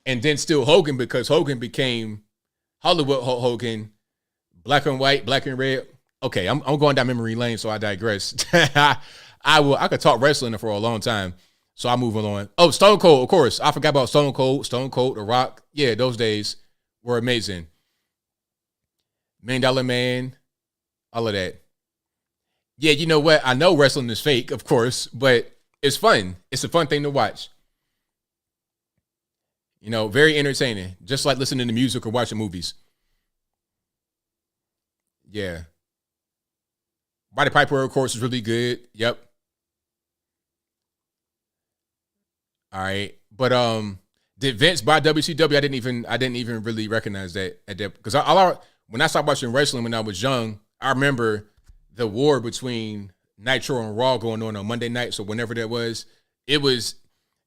And then still Hogan, because Hogan became Hollywood Hulk Hogan, black and white, black and red. Okay, I'm going down memory lane, so I digress. I could talk wrestling for a long time, so I'll move on. Oh, Stone Cold, of course. I forgot about Stone Cold, The Rock. Yeah, those days were amazing. $1 Million Man, all of that. Yeah, you know what? I know wrestling is fake, of course, but it's fun. It's a fun thing to watch. You know, very entertaining, just like listening to music or watching movies. Yeah. Roddy Piper, of course, is really good. Yep. All right. But did Vince buy WCW? I didn't even really recognize that at that, because when I started watching wrestling when I was young, I remember the war between Nitro and Raw going on Monday night. So whenever that was, it was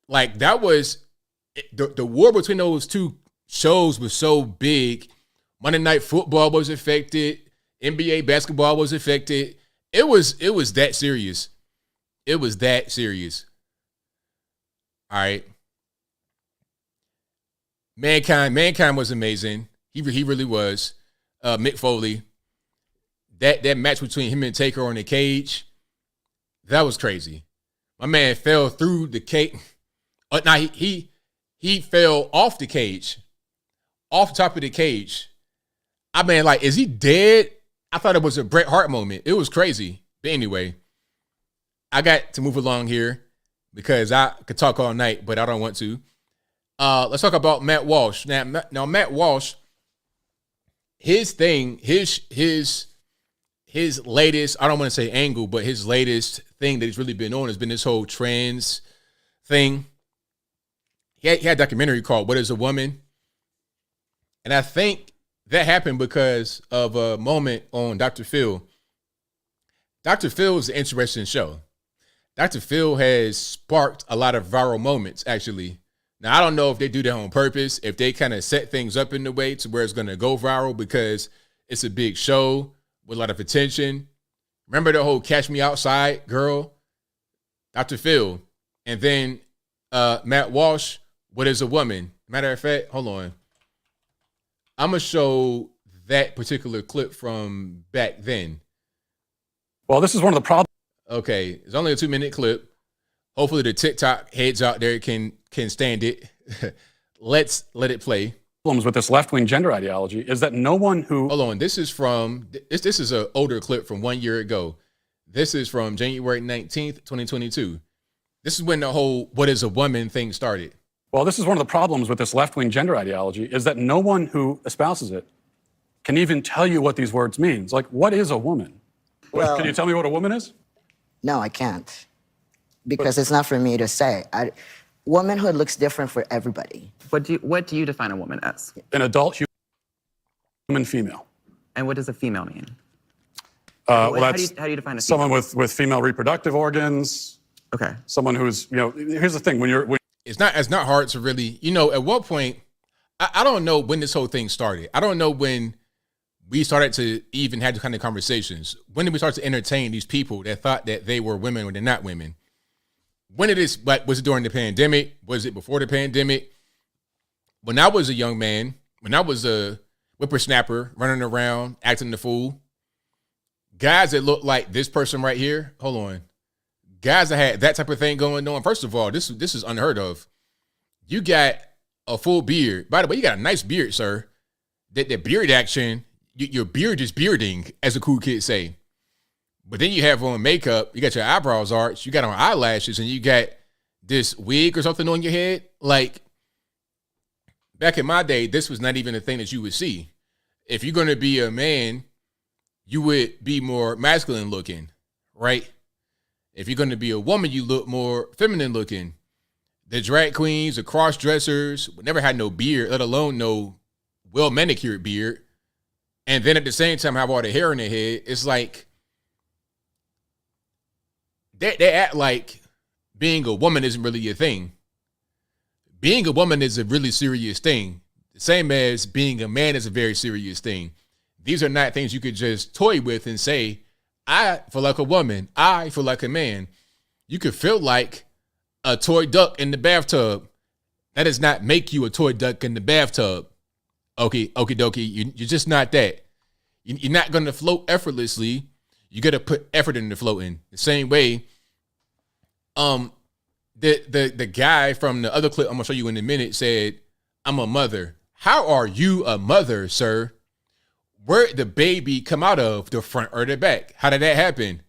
like the war between those two shows was so big. Monday Night Football was affected. NBA basketball was affected. It was that serious. It was that serious. All right. Mankind was amazing. He really was. Mick Foley. That match between him and Taker on the cage, that was crazy. My man fell through the cage. He fell off the cage, off the top of the cage. I mean, like, is he dead? I thought it was a Bret Hart moment. It was crazy. But anyway, I got to move along here because I could talk all night, but I don't want to. Let's talk about Matt Walsh. Now Matt Walsh, his thing, his latest, I don't want to say angle, but his latest thing that he's really been on has been this whole trans thing. He had a documentary called What is a Woman? And I think that happened because of a moment on Dr. Phil. Dr. Phil is an interesting show. Dr. Phil has sparked a lot of viral moments, actually. Now, I don't know if they do that on purpose, if they kind of set things up in the way to where it's going to go viral because it's a big show with a lot of attention. Remember the whole Catch Me Outside girl? Dr. Phil. And then Matt Walsh, What is a Woman? Matter of fact, hold on. I'm going to show that particular clip from back then. Well, this is one of the problems. Okay, it's only a 2-minute clip. Hopefully the TikTok heads out there can stand it. Let's let it play. Problems with this left-wing gender ideology is that no one who... Hold on, this is an older clip from 1 year ago. This is from January 19th, 2022. This is when the whole What is a Woman thing started. Well, this is one of the problems with this left-wing gender ideology is that no one who espouses it can even tell you what these words mean. Like, what is a woman? Well, can you tell me what a woman is? No, I can't. Because it's not for me to say. Womanhood looks different for everybody. What do you define a woman as? An adult human female. And what does a female mean? Well, how do you define a female? Someone with female reproductive organs. Okay. Someone who's, here's the thing, it's not hard to really, at what point, I don't know when this whole thing started. I don't know when we started to even have the kind of conversations. When did we start to entertain these people that thought that they were women when they're not women? When did this, was it during the pandemic? Was it before the pandemic? When I was a young man, when I was a whippersnapper running around, acting the fool, guys that looked like this person right here, hold on. Guys that had that type of thing going on, first of all, this is unheard of. You got a full beard. By the way, you got a nice beard, sir. That beard action, your beard is bearding, as the cool kids say. But then you have on makeup, you got your eyebrows arched, you got on eyelashes, and you got this wig or something on your head. Like, back in my day, this was not even a thing that you would see. If you're going to be a man, you would be more masculine looking, right? If you're going to be a woman, you look more feminine looking. The drag queens, the cross dressers, never had no beard, let alone no well manicured beard. and then at the same time have all the hair in their head. It's like they act like being a woman isn't really a thing. Being a woman is a really serious thing. The same as being a man is a very serious thing. These are not things you could just toy with and say, I feel like a woman. I feel like a man. You could feel like a toy duck in the bathtub. That does not make you a toy duck in the bathtub. Okay, okie dokie. You're just not that. You're not going to float effortlessly. You got to put effort into floating. The same way, the guy from the other clip I'm going to show you in a minute said, I'm a mother. How are you a mother, sir? Where did the baby come out of, the front or the back? How did that happen?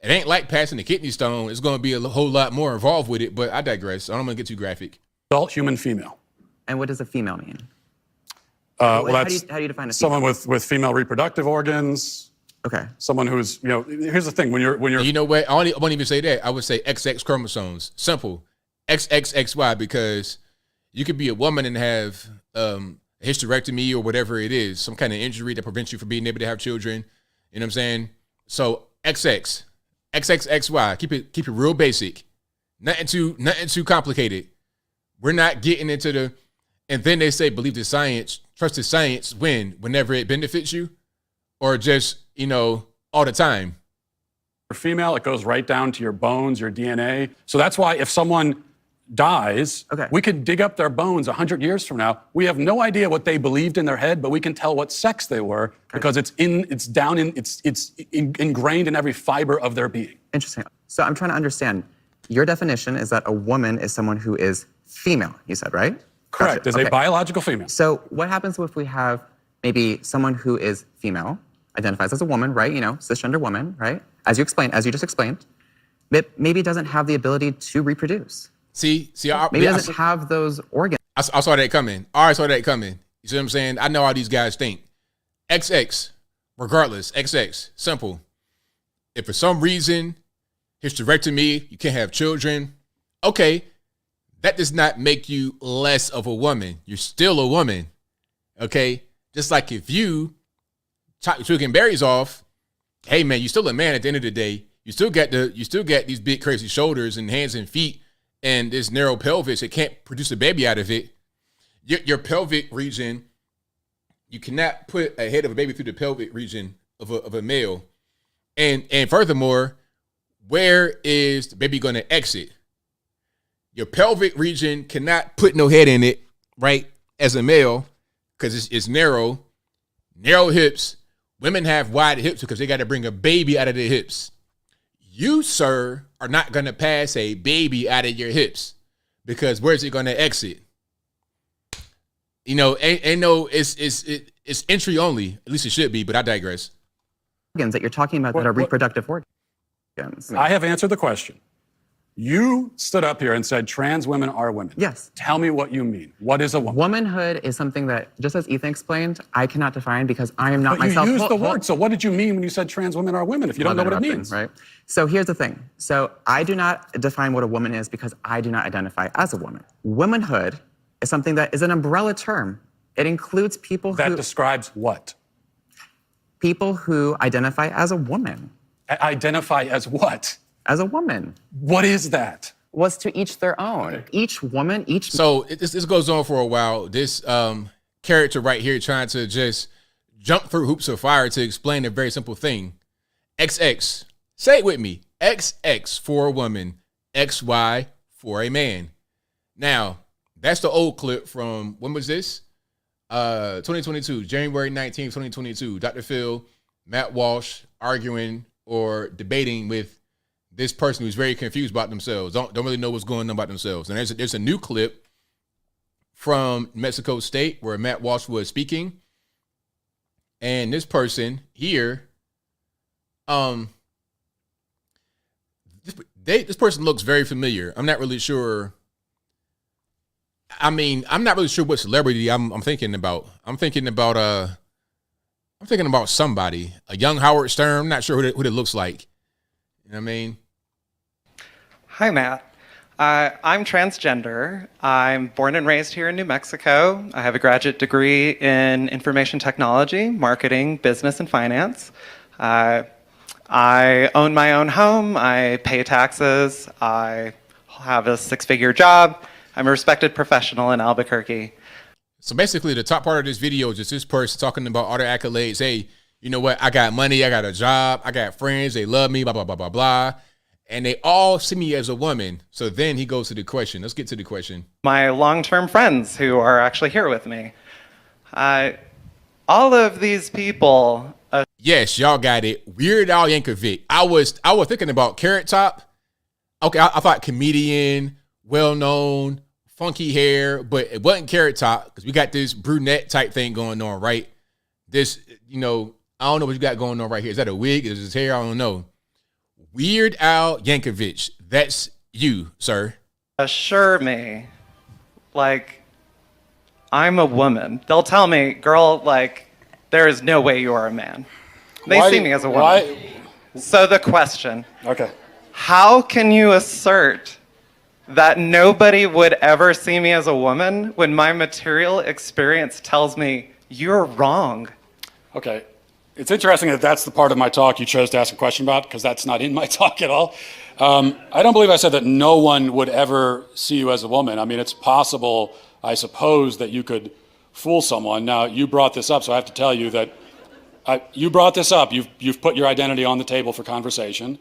It ain't like passing the kidney stone. It's going to be a whole lot more involved with it, but I digress. I don't want to get too graphic. Adult human female. And what does a female mean? Well, how that's do you define a female? someone with female reproductive organs. Okay. Someone who's, here's the thing. When you're you know what? I won't even say that. I would say XX chromosomes. Simple. XXXY, because you could be a woman and have a hysterectomy or whatever it is, some kind of injury that prevents you from being able to have children. You know what I'm saying? So XX, XXXY. Keep it real basic. Nothing too complicated. We're not getting into the, and then they say believe the science, trust the science whenever it benefits you, or just, all the time. For female, it goes right down to your bones, your DNA. So that's why if someone dies, we could dig up their bones 100 years from now. We have no idea what they believed in their head, but we can tell what sex they were because it's ingrained in every fiber of their being. Interesting. So I'm trying to understand. Your definition is that a woman is someone who is female, you said, right? Correct. Gotcha. Is a biological female. So what happens if we have maybe someone who is female, identifies as a woman, right? Cisgender woman, right? As you just explained, but maybe doesn't have the ability to reproduce. See, maybe doesn't have those organs. I saw that coming. I already saw that coming. You see what I'm saying? I know how these guys think. XX, regardless, XX, simple. If for some reason, hysterectomy, you can't have children, okay, that does not make you less of a woman. You're still a woman, okay? Just like if you chop your twig and berries off, hey man, you're still a man at the end of the day. You still got these big crazy shoulders and hands and feet and this narrow pelvis. It can't produce a baby out of it. Your pelvic region, you cannot put a head of a baby through the pelvic region of a male. And furthermore, where is the baby going to exit? Your pelvic region cannot put no head in it, right? As a male, because it's narrow hips. Women have wide hips because they got to bring a baby out of their hips. You, sir, are not going to pass a baby out of your hips because where's it going to exit? It's entry only. At least it should be, but I digress. Organs that you're talking about that are reproductive organs. I have answered the question. You stood up here and said trans women are women. Yes. Tell me what you mean. What is a woman? Womanhood is something that, just as Ethan explained, I cannot define because I am not myself. You used the word. So what did you mean when you said trans women are women if you don't know what it means? Right. So here's the thing. So I do not define what a woman is because I do not identify as a woman. Womanhood is something that is an umbrella term. It includes people that describes what? People who identify as a woman. Identify as what? As a woman. What is that? Was to each their own. Each woman, each... So this goes on for a while. This character right here trying to just jump through hoops of fire to explain a very simple thing. XX. Say it with me. XX for a woman. XY for a man. Now, that's the old clip from, when was this? 2022, January 19th, 2022. Dr. Phil, Matt Walsh arguing or debating with this person who's very confused about themselves, don't really know what's going on about themselves. And there's a new clip from Mexico State where Matt Walsh was speaking. And this person here, this person looks very familiar. I'm not really sure. I'm not really sure what celebrity I'm thinking about. I'm thinking about somebody, a young Howard Stern. I'm not sure who it looks like. You know what I mean? Hi, Matt. I'm transgender. I'm born and raised here in New Mexico. I have a graduate degree in information technology, marketing, business, and finance. I own my own home. I pay taxes. I have a 6-figure job. I'm a respected professional in Albuquerque. So basically, the top part of this video is just this person talking about all their accolades. Hey, you know what? I got money. I got a job. I got friends. They love me, blah, blah, blah, blah, blah. And they all see me as a woman. So then he goes to the question. Let's get to the question. My long-term friends who are actually here with me. All of these people. Yes, y'all got it. Weird Al Yankovic. I was thinking about Carrot Top. Okay, I thought comedian, well-known, funky hair, but it wasn't Carrot Top because we got this brunette type thing going on, right? This, I don't know what you got going on right here. Is that a wig? Is his hair? I don't know. Weird Al Yankovic. That's you, sir. Assure me, I'm a woman. They'll tell me, girl, there is no way you are a man. They see me as a woman. So the question. Okay. How can you assert that nobody would ever see me as a woman when my material experience tells me you're wrong? Okay. It's interesting that that's the part of my talk you chose to ask a question about, because that's not in my talk at all. I don't believe I said that no one would ever see you as a woman. I mean, it's possible, I suppose, that you could fool someone. Now, you brought this up, so I have to tell you that you brought this up. You've put your identity on the table for conversation.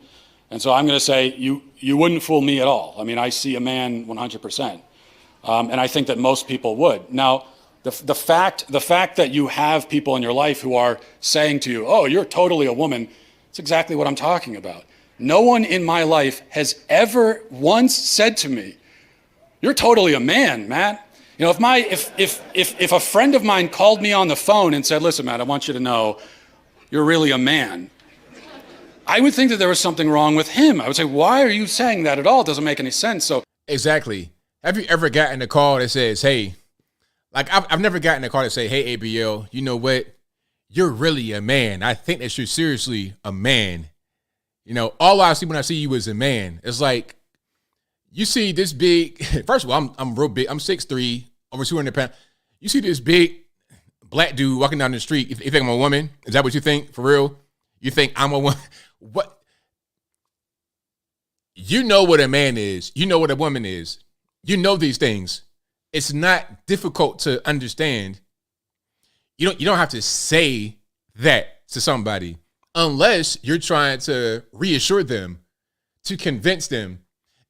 And so I'm going to say you wouldn't fool me at all. I mean, I see a man 100%. And I think that most people would. Now, the fact that you have people in your life who are saying to you, oh, you're totally a woman, it's exactly what I'm talking about. No one in my life has ever once said to me, you're totally a man, Matt. If a friend of mine called me on the phone and said, listen, Matt, I want you to know you're really a man, I would think that there was something wrong with him. I would say, why are you saying that at all? It doesn't make any sense. So exactly. Have you ever gotten a call that says, hey, I've never gotten a call that say, hey, ABL, you know what? You're really a man. I think that you're seriously a man. All I see when I see you is a man. It's like, you see this big, first of all, I'm real big. I'm 6'3", over 200 pounds. You see this big black dude walking down the street. You think I'm a woman? Is that what you think? For real? You think I'm a woman? What? You know what a man is. You know what a woman is. You know these things. It's not difficult to understand. You don't have to say that to somebody unless you're trying to reassure them, to convince them.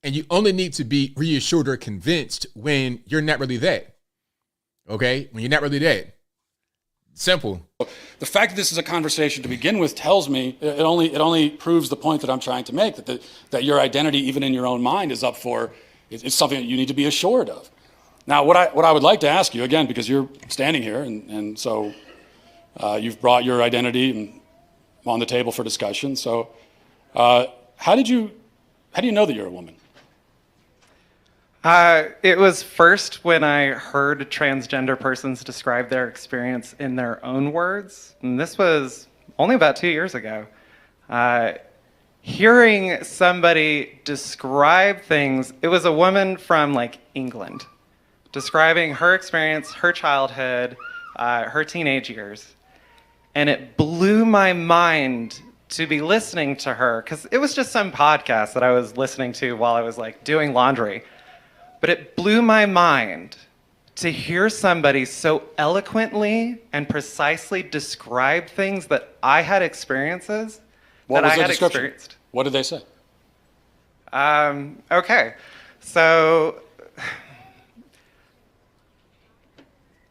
And you only need to be reassured or convinced when you're not really that. Okay? When you're not really that. Simple. The fact that this is a conversation to begin with tells me, it only proves the point that I'm trying to make, that your identity, even in your own mind, is up for, it's something that you need to be assured of. Now, what I would like to ask you, again, because you're standing here, and so you've brought your identity on the table for discussion. So how do you know that you're a woman? It was first when I heard transgender persons describe their experience in their own words, and this was only about 2 years ago. Hearing somebody describe things, it was a woman from England, describing her experience, her childhood, her teenage years. And it blew my mind to be listening to her, because it was just some podcast that I was listening to while I was doing laundry. But it blew my mind to hear somebody so eloquently and precisely describe things that I had experiences that I had experienced. What did they say? Okay, so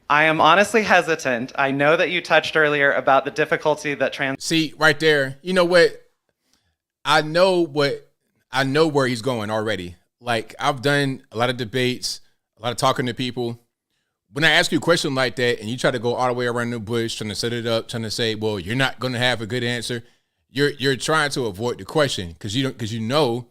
I am honestly hesitant. I know that you touched earlier about the difficulty that See, right there, you know what? I know where he's going already. I've done a lot of debates, a lot of talking to people. When I ask you a question like that and you try to go all the way around the bush, trying to set it up, trying to say, well, you're not going to have a good answer, you're trying to avoid the question because you know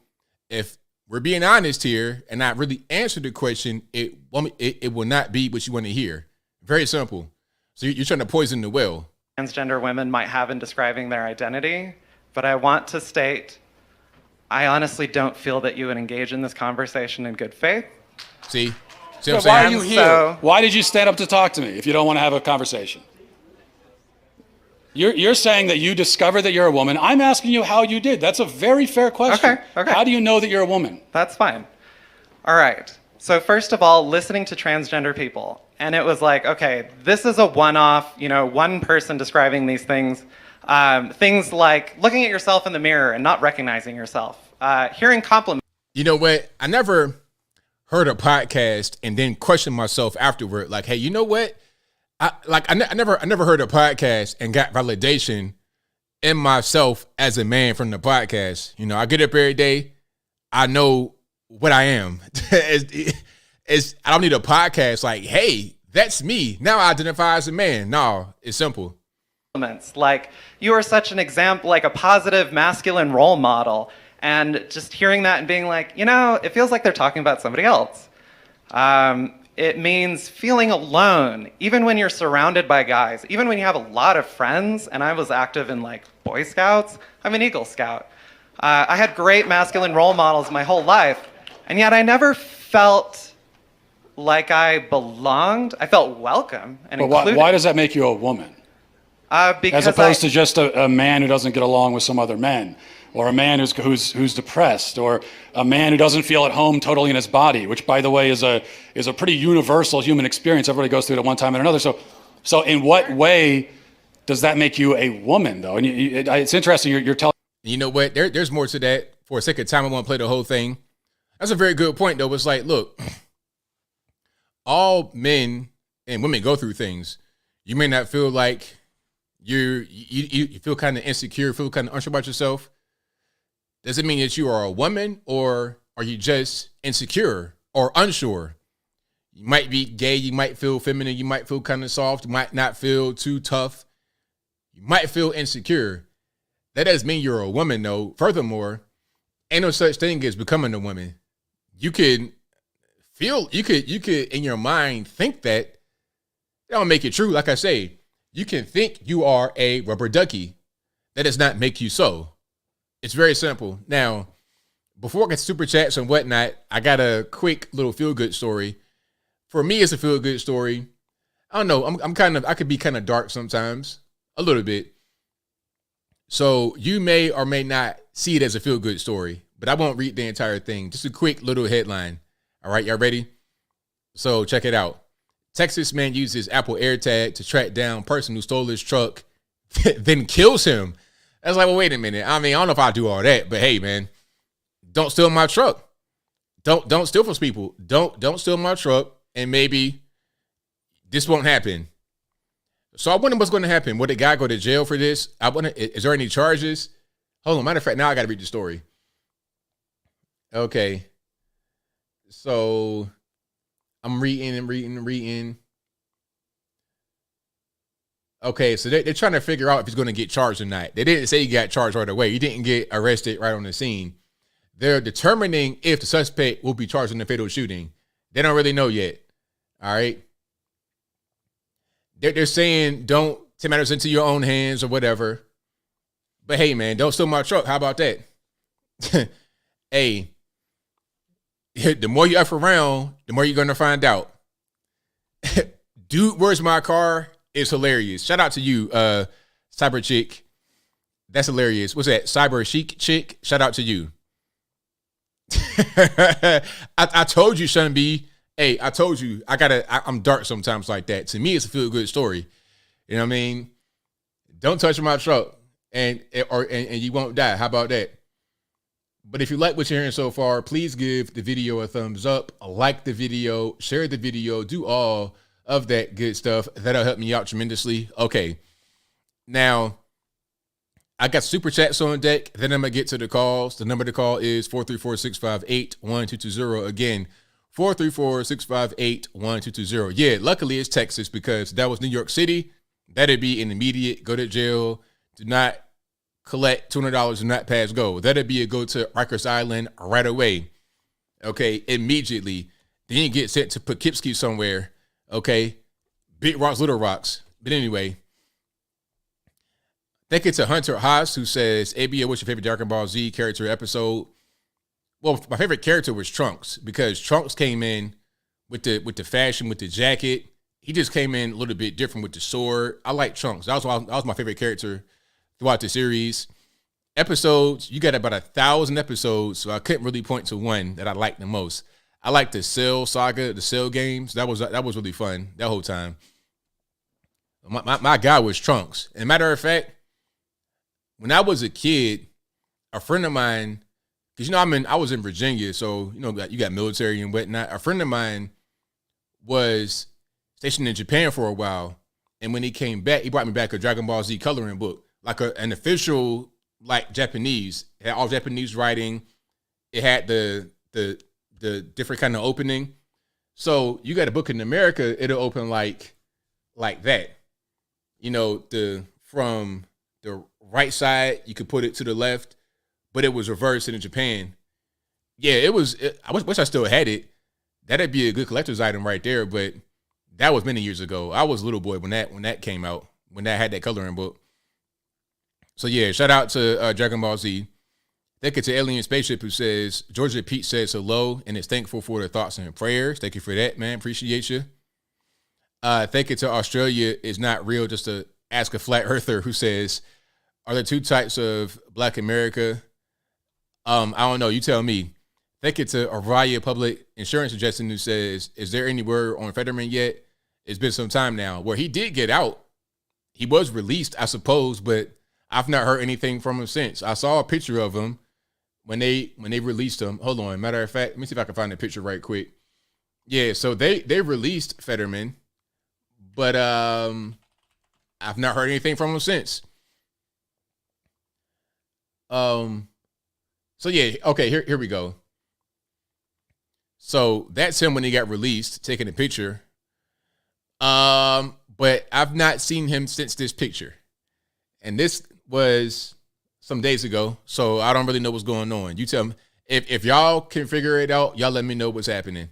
if we're being honest here and not really answer the question, it will not be what you want to hear. Very simple. So you're trying to poison the well. Transgender women might have in describing their identity, but I want to state I honestly don't feel that you would engage in this conversation in good faith. See So what I'm why are saying? you here? Why did you stand up to talk to me if you don't want to have a conversation? You're saying that you discovered that you're a woman. I'm asking you how you did. That's a very fair question. Okay. How do you know that you're a woman? That's fine. All right. So first of all, listening to transgender people, and it was like, okay, this is a one-off, one person describing these things. Things like looking at yourself in the mirror and not recognizing yourself. Hearing compliments. You know what? I never heard a podcast and then questioned myself afterward. Like, hey, you know what? I never heard a podcast and got validation in myself as a man from the podcast. I get up every day. I know what I am. I don't need a podcast like, hey, that's me. Now I identify as a man. No, it's simple. Like, you are such an example, like a positive masculine role model. And just hearing that and being like, it feels like they're talking about somebody else. It means feeling alone, even when you're surrounded by guys, even when you have a lot of friends. And I was active in like Boy Scouts. I'm an Eagle Scout. I had great masculine role models my whole life. And yet I never felt like I belonged. I felt welcome and included. Why does that make you a woman? Because as opposed to just a man who doesn't get along with some other men, or a man who's depressed, or a man who doesn't feel at home totally in his body, which, by the way, is a pretty universal human experience. Everybody goes through it at one time or another. So in what way does that make you a woman, though? And it's interesting. You're telling. You know what? There's more to that. For a second time, I want to play the whole thing. That's a very good point, though. It's like, look, all men and women go through things. You may not feel like you feel kind of insecure, feel kind of unsure about yourself. Does it mean that you are a woman, or are you just insecure or unsure? You might be gay, you might feel feminine, you might feel kind of soft, you might not feel too tough. You might feel insecure. That doesn't mean you're a woman, though. Furthermore, ain't no such thing as becoming a woman. You could in your mind think that. It don't make it true. Like I say, you can think you are a rubber ducky. That does not make you so. It's very simple. Now, before I get super chats and whatnot, I got a quick little feel-good story. For me, it's a feel-good story. I don't know. I could be kind of dark sometimes, a little bit. So you may or may not see it as a feel-good story, but I won't read the entire thing. Just a quick little headline. All right, y'all ready? So check it out. Texas man uses Apple AirTag to track down person who stole his truck, then kills him. I was like, well, wait a minute. I mean, I don't know if I do all that, but hey, man, don't steal my truck. Don't steal from people. Don't steal my truck, and maybe this won't happen. So I wonder what's going to happen. Would the guy go to jail for this? Is there any charges? Hold on. Matter of fact, now I got to read the story. Okay. So I'm reading. Okay, so they're trying to figure out if he's going to get charged or not. They didn't say he got charged right away. He didn't get arrested right on the scene. They're determining if the suspect will be charged in the fatal shooting. They don't really know yet. All right. They're saying don't take matters into your own hands or whatever. But hey, man, don't steal my truck. How about that? Hey, the more you F around, the more you're going to find out. Dude, where's my car? Is hilarious. Shout out to you, Cyber Chick. That's hilarious. What's that? Cyber Chic Chick. Shout out to you. I told you, Sean B. Hey, I told you. I'm dark sometimes like that. To me, it's a feel good story. You know what I mean? Don't touch my truck, and you won't die. How about that? But if you like what you're hearing so far, please give the video a thumbs up, like the video, share the video, do all of that good stuff. That'll help me out tremendously. Okay. Now, I got super chats on deck. Then I'm going to get to the calls. The number to call is 434-658-1220. Again, 434-658-1220. Yeah, luckily it's Texas because that was New York City. That'd be an immediate go to jail. Do not collect $200. Do not pass go. That'd be a go to Rikers Island right away. Okay, immediately. Then you get sent to Poughkeepsie somewhere. Okay, big rocks, little rocks. But anyway, I think it's a Hunter Haas who says, ABL, what's your favorite Dragon Ball Z character episode? well, my favorite character was Trunks, because Trunks came in with the fashion, with the jacket. He just came in a little bit different with the sword. I like Trunks. That was my favorite character throughout the series. Episodes, you got about 1,000 episodes, so I couldn't really point to one that I liked the most. I liked the Cell saga, the Cell games. That was really fun that whole time. My guy was Trunks. And matter of fact, when I was a kid, a friend of mine, because I was in Virginia, so you got military and whatnot. A friend of mine was stationed in Japan for a while, and when he came back, he brought me back a Dragon Ball Z coloring book, like an official, like Japanese. It had all Japanese writing. It had the different kind of opening. So you got a book in America, it'll open like that. From the right side, you could put it to the left, but it was reversed in Japan. Yeah, I wish I still had it. That'd be a good collector's item right there, but that was many years ago. I was a little boy when that came out, when that had that coloring book. So yeah, shout out to Dragon Ball Z. Thank you to Alien Spaceship, who says, Georgia Pete says hello and is thankful for the thoughts and prayers. Thank you for that, man. Appreciate you. Thank you to Australia is not real, just to ask a flat earther, who says, are there two types of Black America? I don't know. You tell me. Thank you to Araya Public Insurance Suggestion, who says, is there any word on Fetterman yet? It's been some time now. Well, he did get out. He was released, I suppose, but I've not heard anything from him since. I saw a picture of him when they released him. Hold on. Matter of fact, let me see if I can find the picture right quick. Yeah, so they released Fetterman, but I've not heard anything from him since. So yeah, okay, here we go. So that's him when he got released, taking a picture. But I've not seen him since this picture. And this was some days ago, so I don't really know what's going on. You tell me. If y'all can figure it out, y'all let me know what's happening.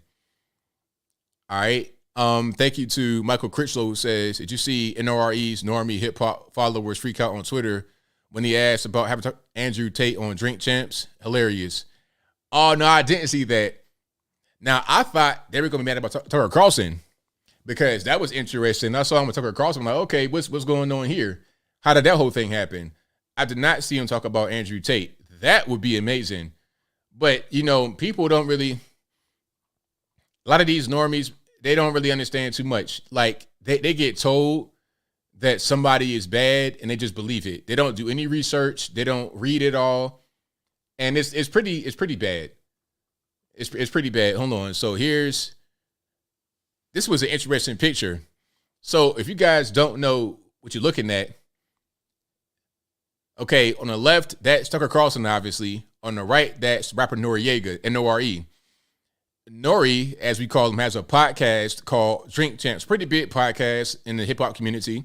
All right. Thank you to Michael Critchlow, who says, did you see NORE's normie hip hop followers freak out on Twitter when he asked about having Andrew Tate on Drink Champs? Hilarious. Oh, no, I didn't see that. Now, I thought they were going to be mad about Tucker Carlson, because that was interesting. I saw him with Tucker Carlson. I'm like, okay, what's going on here? How did that whole thing happen? I did not see him talk about Andrew Tate. That would be amazing. But, people don't really, a lot of these normies, they don't really understand too much. Like, they get told that somebody is bad and they just believe it. They don't do any research. They don't read it all. And it's pretty bad. It's pretty bad. Hold on. So this was an interesting picture. So if you guys don't know what you're looking at, okay, on the left, that's Tucker Carlson, obviously. On the right, that's rapper Noriega, N-O-R-E. Nori, as we call him, has a podcast called Drink Champs, pretty big podcast in the hip hop community.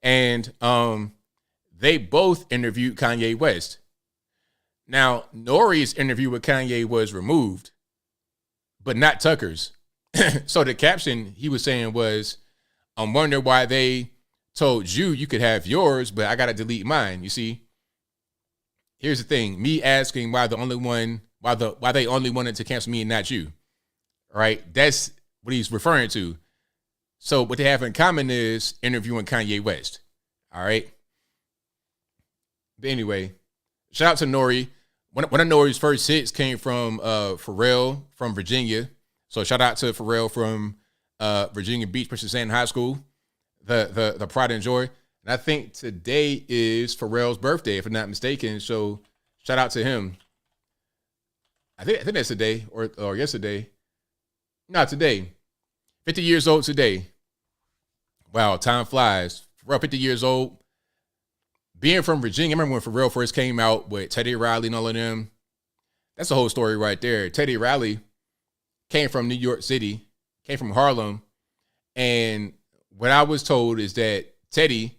And they both interviewed Kanye West. Now, Nori's interview with Kanye was removed, but not Tucker's. So the caption he was saying was, I'm wondering why they told you could have yours, but I got to delete mine. You see, here's the thing. Me asking why they only wanted to cancel me and not you. All right. That's what he's referring to. So what they have in common is interviewing Kanye West. All right. But anyway, shout out to Nori. One of Nori's first hits came from Pharrell from Virginia. So shout out to Pharrell from Virginia Beach, Princeton High School, the pride and joy. And I think today is Pharrell's birthday, if I'm not mistaken. So shout out to him. I think that's today or yesterday. Not today. 50 years old today. Wow, time flies. Pharrell, 50 years old. Being from Virginia, I remember when Pharrell first came out with Teddy Riley and all of them. That's the whole story right there. Teddy Riley came from New York City, came from Harlem. And what I was told is that Teddy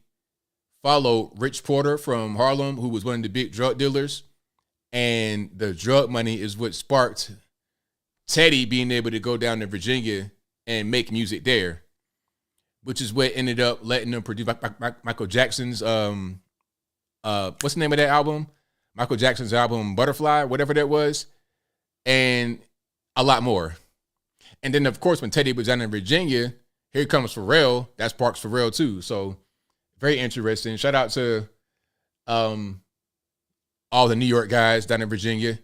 followed Rich Porter from Harlem, who was one of the big drug dealers. And the drug money is what sparked Teddy being able to go down to Virginia and make music there, which is what ended up letting them produce Michael Jackson's, what's the name of that album? Michael Jackson's album, Butterfly, whatever that was. and a lot more. And then, of course, when Teddy was down in Virginia, here comes Pharrell. That sparks Pharrell too. So very interesting. Shout out to all the New York guys down in Virginia.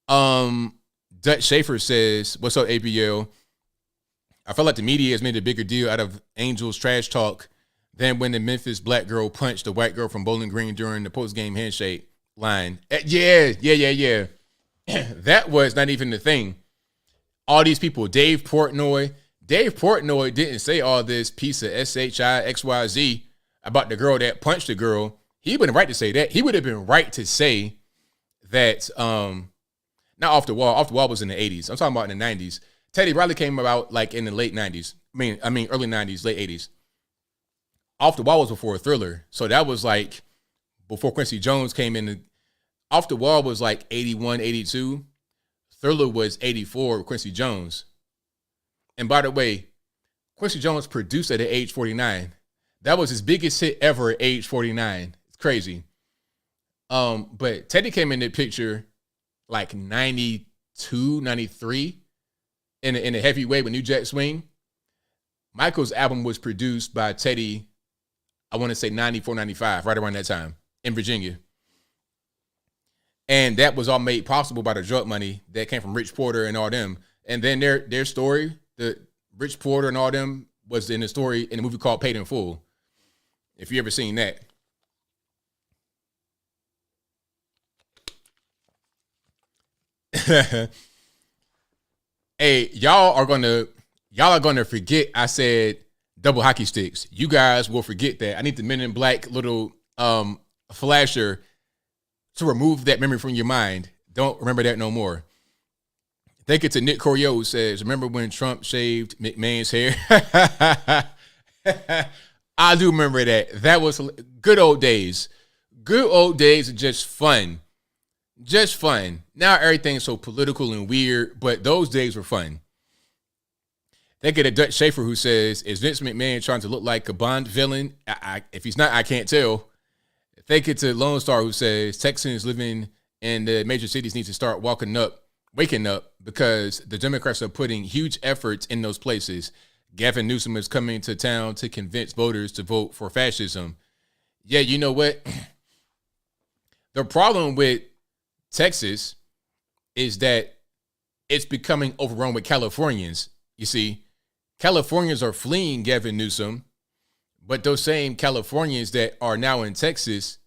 Dutch Schaefer says, "What's up, ABL? I feel like the media has made a bigger deal out of Angel's trash talk than when the Memphis black girl punched the white girl from Bowling Green during the post-game handshake line." Yeah. That was not even the thing. All these people, Dave Portnoy didn't say all this piece of SHIXYZ about the girl that punched the girl. He wouldn't right to say that. He would have been right to say that, not Off the Wall. Off the Wall was in the 80s. I'm talking about in the 90s. Teddy Riley came about like in the late 90s. I mean early 90s, late 80s. Off the Wall was before Thriller. So that was like before Quincy Jones came in. Off the Wall was like 81, 82. Thriller was 84 with Quincy Jones. And by the way, Quincy Jones produced at age 49. That was his biggest hit ever at age 49. It's crazy. But Teddy came in the picture like 92, 93 in a heavyweight with New Jack Swing. Michael's album was produced by Teddy, I want to say 94, 95, right around that time in Virginia. And that was all made possible by the drug money that came from Rich Porter and all them. And then their story, the Rich Porter and all them, was in the story in a movie called Paid in Full. If you ever seen that. Hey, y'all are gonna forget I said double hockey sticks. You guys will forget that. I need the Men in Black little flasher to remove that memory from your mind. Don't remember that no more. Thank you to Nick Corio, who says, "Remember when Trump shaved McMahon's hair?" I do remember that. That was good old days. Good old days are just fun. Just fun. Now everything's so political and weird, but those days were fun. Thank you to Dutch Schaefer, who says, "Is Vince McMahon trying to look like a Bond villain? If he's not, I can't tell." Thank you to Lone Star, who says, "Texans living in the major cities need to start waking up, because the Democrats are putting huge efforts in those places. Gavin Newsom is coming to town to convince voters to vote for fascism." Yeah, you know what? The problem with Texas is that it's becoming overrun with Californians. You see, Californians are fleeing Gavin Newsom, but those same Californians that are now in Texas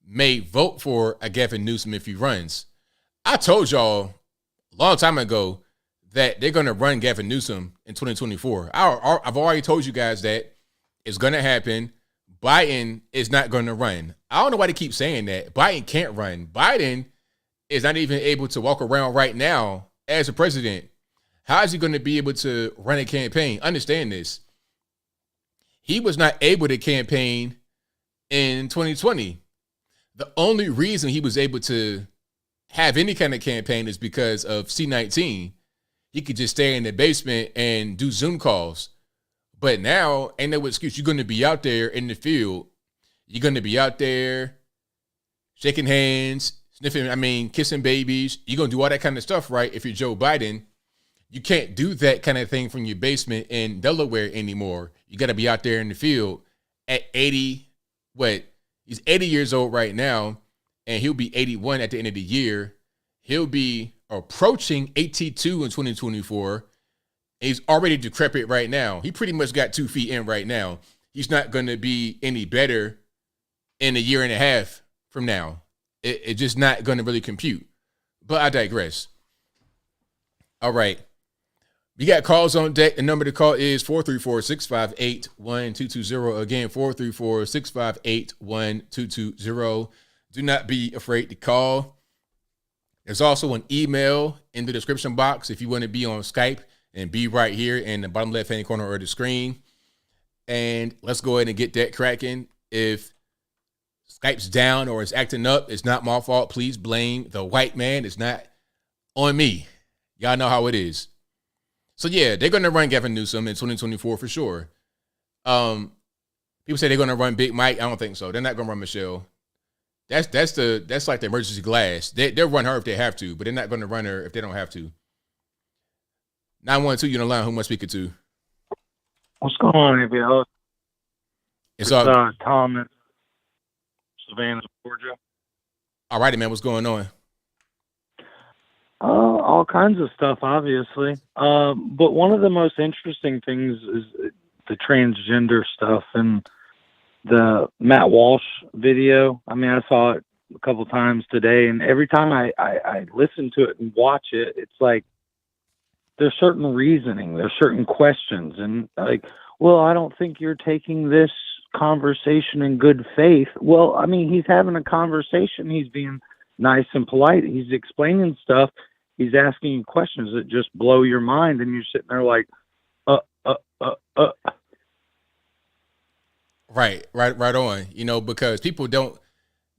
may vote for a Gavin Newsom if he runs. I told y'all a long time ago that they're going to run Gavin Newsom in 2024. I've already told you guys that it's going to happen. Biden is not going to run. I don't know why they keep saying that. Biden can't run. Biden is not even able to walk around right now as a president. How is he going to be able to run a campaign? Understand this. He was not able to campaign in 2020. The only reason he was able to have any kind of campaign is because of C-19. He could just stay in the basement and do Zoom calls. But now, ain't no excuse. You're going to be out there in the field. You're going to be out there shaking hands, kissing babies. You're going to do all that kind of stuff, right? If you're Joe Biden, you can't do that kind of thing from your basement in Delaware anymore. You got to be out there in the field at 80. He's 80 years old right now, and he'll be 81 at the end of the year. He'll be approaching 82 in 2024. He's already decrepit right now. He pretty much got 2 feet in right now. He's not going to be any better in a year and a half from now. It's just not going to really compute. But I digress. All right. We got calls on deck. The number to call is 434-658-1220. Again, 434-658-1220. Do not be afraid to call. There's also an email in the description box if you want to be on Skype and be right here in the bottom left-hand corner of the screen. And let's go ahead and get that cracking. If Skype's down or it's acting up, it's not my fault. Please blame the white man. It's not on me. Y'all know how it is. So, yeah, they're going to run Gavin Newsom in 2024 for sure. People say they're going to run Big Mike. I don't think so. They're not going to run Michelle. That's like the emergency glass. They'll run her if they have to, but they're not going to run her if they don't have to. 912, you on the line. Who am I speaking to? What's going on, ABL? It's all Tom in Savannah, Georgia. all righty, man. What's going on? All kinds of stuff, obviously. But one of the most interesting things is the transgender stuff and the Matt Walsh video. I mean, I saw it a couple times today, and every time I listen to it and watch it, it's like there's certain reasoning, there's certain questions, and like, well, I don't think you're taking this conversation in good faith. Well, I mean, he's having a conversation. He's being nice and polite. He's explaining stuff. He's asking you questions that just blow your mind, and you're sitting there like, Right on. You know, because people don't,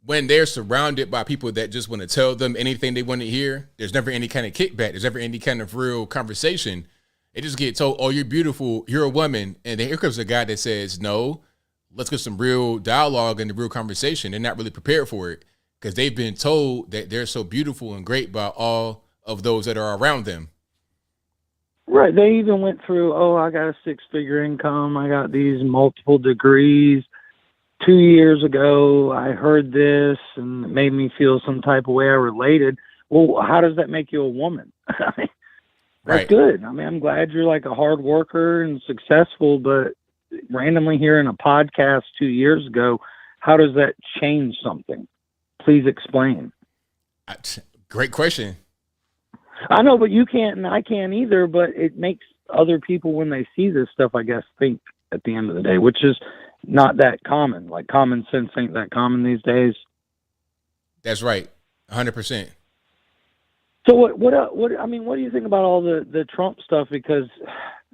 when they're surrounded by people that just want to tell them anything they want to hear, there's never any kind of kickback. There's never any kind of real conversation. They just get told, oh, you're beautiful, you're a woman. And then here comes a guy that says, no, let's get some real dialogue and the real conversation. They're not really prepared for it because they've been told that they're so beautiful and great by all of those that are around them. Right. They even went through, oh, I got a 6-figure income. I got these multiple degrees. 2 years ago, I heard this and it made me feel some type of way. I related. Well, how does that make you a woman? I mean, that's Right. good. I mean, I'm glad you're like a hard worker and successful, but randomly hearing a podcast 2 years ago, how does that change something? Please explain. Great question. I know, but you can't and I can't either, but it makes other people, when they see this stuff, I guess, think at the end of the day, which is not that common. Like, common sense ain't that common these days. That's right. 100%. So what I mean, what do you think about all the Trump stuff? Because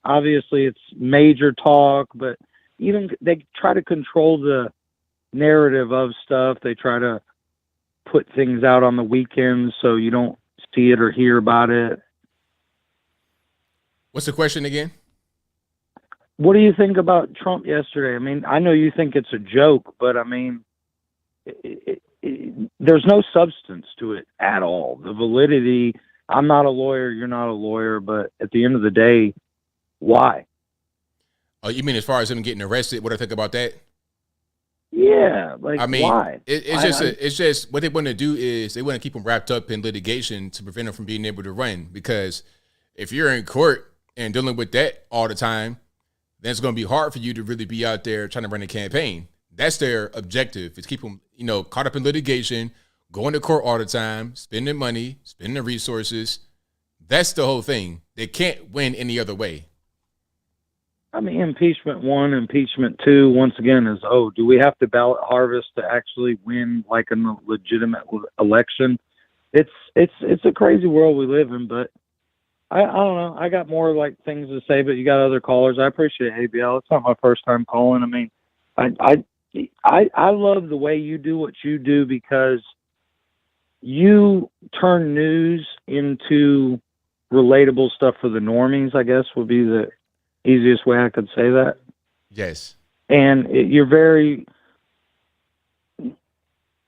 obviously it's major talk, but even they try to control the narrative of stuff. They try to put things out on the weekends so you don't see it or hear about it. What's the question again? What do you think about Trump yesterday? I mean, I know you think it's a joke, but I mean, there's no substance to it at all. The validity, I'm not a lawyer, you're not a lawyer, but at the end of the day, why? Oh, you mean as far as him getting arrested? What I think about that? Yeah, like, I mean, why? It's just what they want to do is they want to keep him wrapped up in litigation to prevent him from being able to run. Because if you're in court and dealing with that all the time, then it's going to be hard for you to really be out there trying to run a campaign. That's their objective, is keep them, caught up in litigation, going to court all the time, spending money, spending the resources. That's the whole thing. They can't win any other way. I mean, impeachment 1, impeachment 2, once again, is, do we have to ballot harvest to actually win like a legitimate election? It's a crazy world we live in, but I don't know. I got more like things to say, but you got other callers. I appreciate it, ABL. It's not my first time calling. I mean, I love the way you do what you do because you turn news into relatable stuff for the normies, I guess would be the easiest way I could say that. Yes. And you're very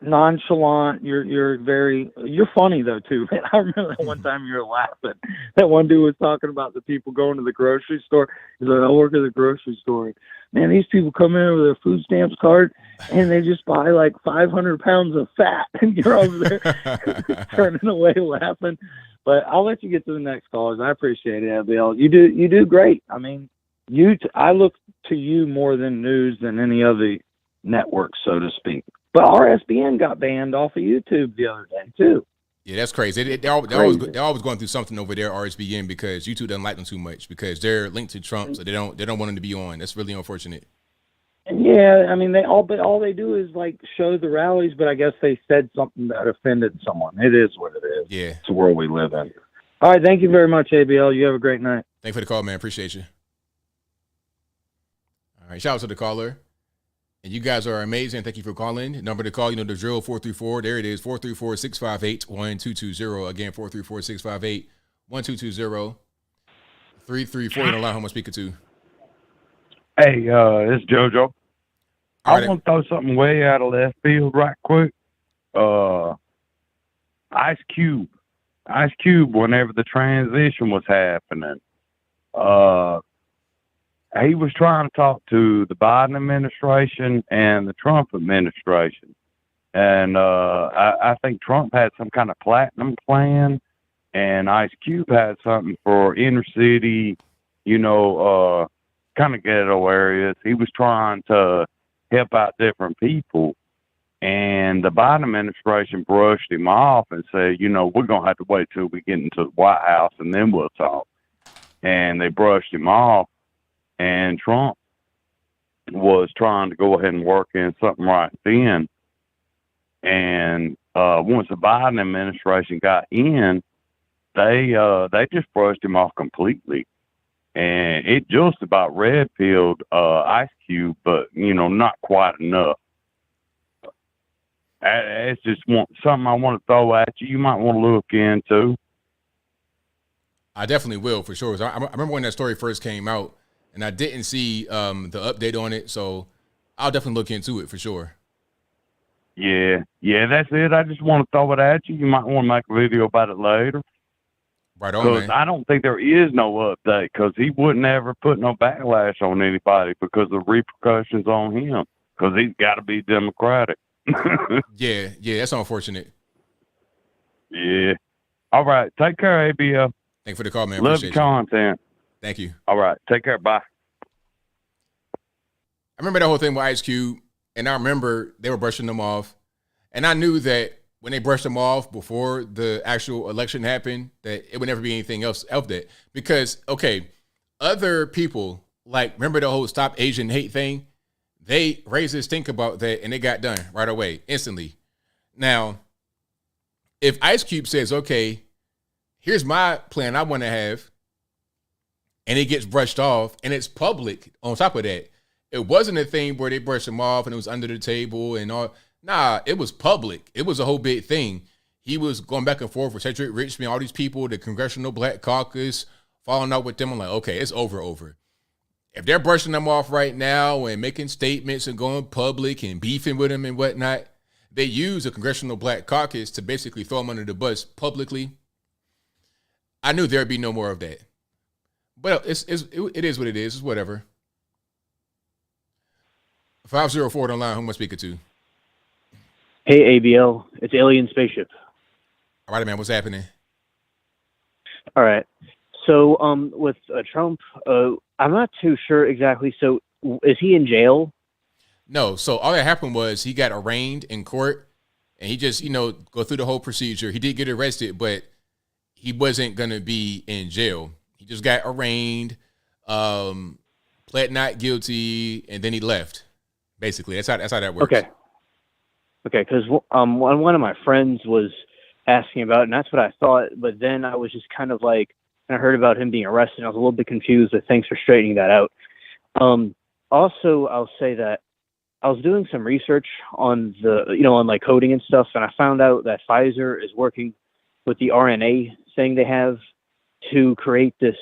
nonchalant. You're funny though too. Man, I remember that one time you were laughing. That one dude was talking about the people going to the grocery store. He's like, I work at the grocery store. Man, these people come in with their food stamps card and they just buy like 500 pounds of fat, and you're over there turning away laughing. But I'll let you get to the next callers. I appreciate it, ABL. You do great. I mean, I look to you more than news than any other network, so to speak. But RSBN got banned off of YouTube the other day too. Yeah, that's crazy. They're always going through something over there, RSBN, because YouTube doesn't like them too much because they're linked to Trump, so they don't want them to be on. That's really unfortunate. Yeah, I mean, all they do is like show the rallies, but I guess they said something that offended someone. It is what it is. Yeah, it's the world we live in. All right, thank you very much, ABL. You have a great night. Thanks for the call, man. Appreciate you. All right, shout out to the caller. And you guys are amazing. Thank you for calling. Number to call, the drill, 434. There it is, 434-658-1220. Again, 434-658-1220. 334, and allow who I'm speaking to. Hey, it's JoJo. I want to throw something way out of left field right quick. Ice Cube. Ice Cube, whenever the transition was happening, he was trying to talk to the Biden administration and the Trump administration. And I think Trump had some kind of platinum plan, and Ice Cube had something for inner city, kind of ghetto areas. He was trying to help out different people. And the Biden administration brushed him off and said, we're going to have to wait till we get into the White House and then we'll talk. And they brushed him off. And Trump was trying to go ahead and work in something right then. And once the Biden administration got in, they just brushed him off completely. And it just about red-pilled Ice Cube, but, not quite enough. It's just something I want to throw at you. You might want to look into. I definitely will, for sure. I remember when that story first came out, and I didn't see the update on it, so I'll definitely look into it for sure. Yeah, that's it. I just want to throw it at you. You might want to make a video about it later. Right on, man. I don't think there is no update, because he wouldn't ever put no backlash on anybody because of repercussions on him, because he's got to be Democratic. Yeah, that's unfortunate. Yeah. All right. Take care, ABL. Thanks for the call, man. Love Appreciate your content. Thank you. All right. Take care. Bye. I remember that whole thing with Ice Cube, and I remember they were brushing them off. And I knew that when they brushed them off before the actual election happened, that it would never be anything else of that. Because, okay, other people, like, remember the whole Stop Asian Hate thing? They raised this stink about that, and it got done right away, instantly. Now, if Ice Cube says, okay, here's my plan I want to have, and it gets brushed off, and it's public on top of that, it wasn't a thing where they brushed him off and it was under the table and all. Nah, it was public. It was a whole big thing. He was going back and forth with Cedric Richmond, all these people, the Congressional Black Caucus, falling out with them. I'm like, okay, it's over. If they're brushing them off right now and making statements and going public and beefing with them and whatnot, they use the Congressional Black Caucus to basically throw them under the bus publicly. I knew there'd be no more of that. But it is what it is. It's whatever. 504 on line. Who am I speaking to? Hey, ABL. It's Alien Spaceship. All right, man. What's happening? All right. So with Trump, I'm not too sure exactly. So is he in jail? No. So all that happened was he got arraigned in court, and he just, go through the whole procedure. He did get arrested, but he wasn't going to be in jail. He just got arraigned, pled not guilty, and then he left. Basically, that's how that works. Okay. Because one of my friends was asking about it, and that's what I thought. But then I was just kind of like, and I heard about him being arrested, and I was a little bit confused. But thanks for straightening that out. Also, I'll say that I was doing some research on on like coding and stuff, and I found out that Pfizer is working with the RNA thing they have to create this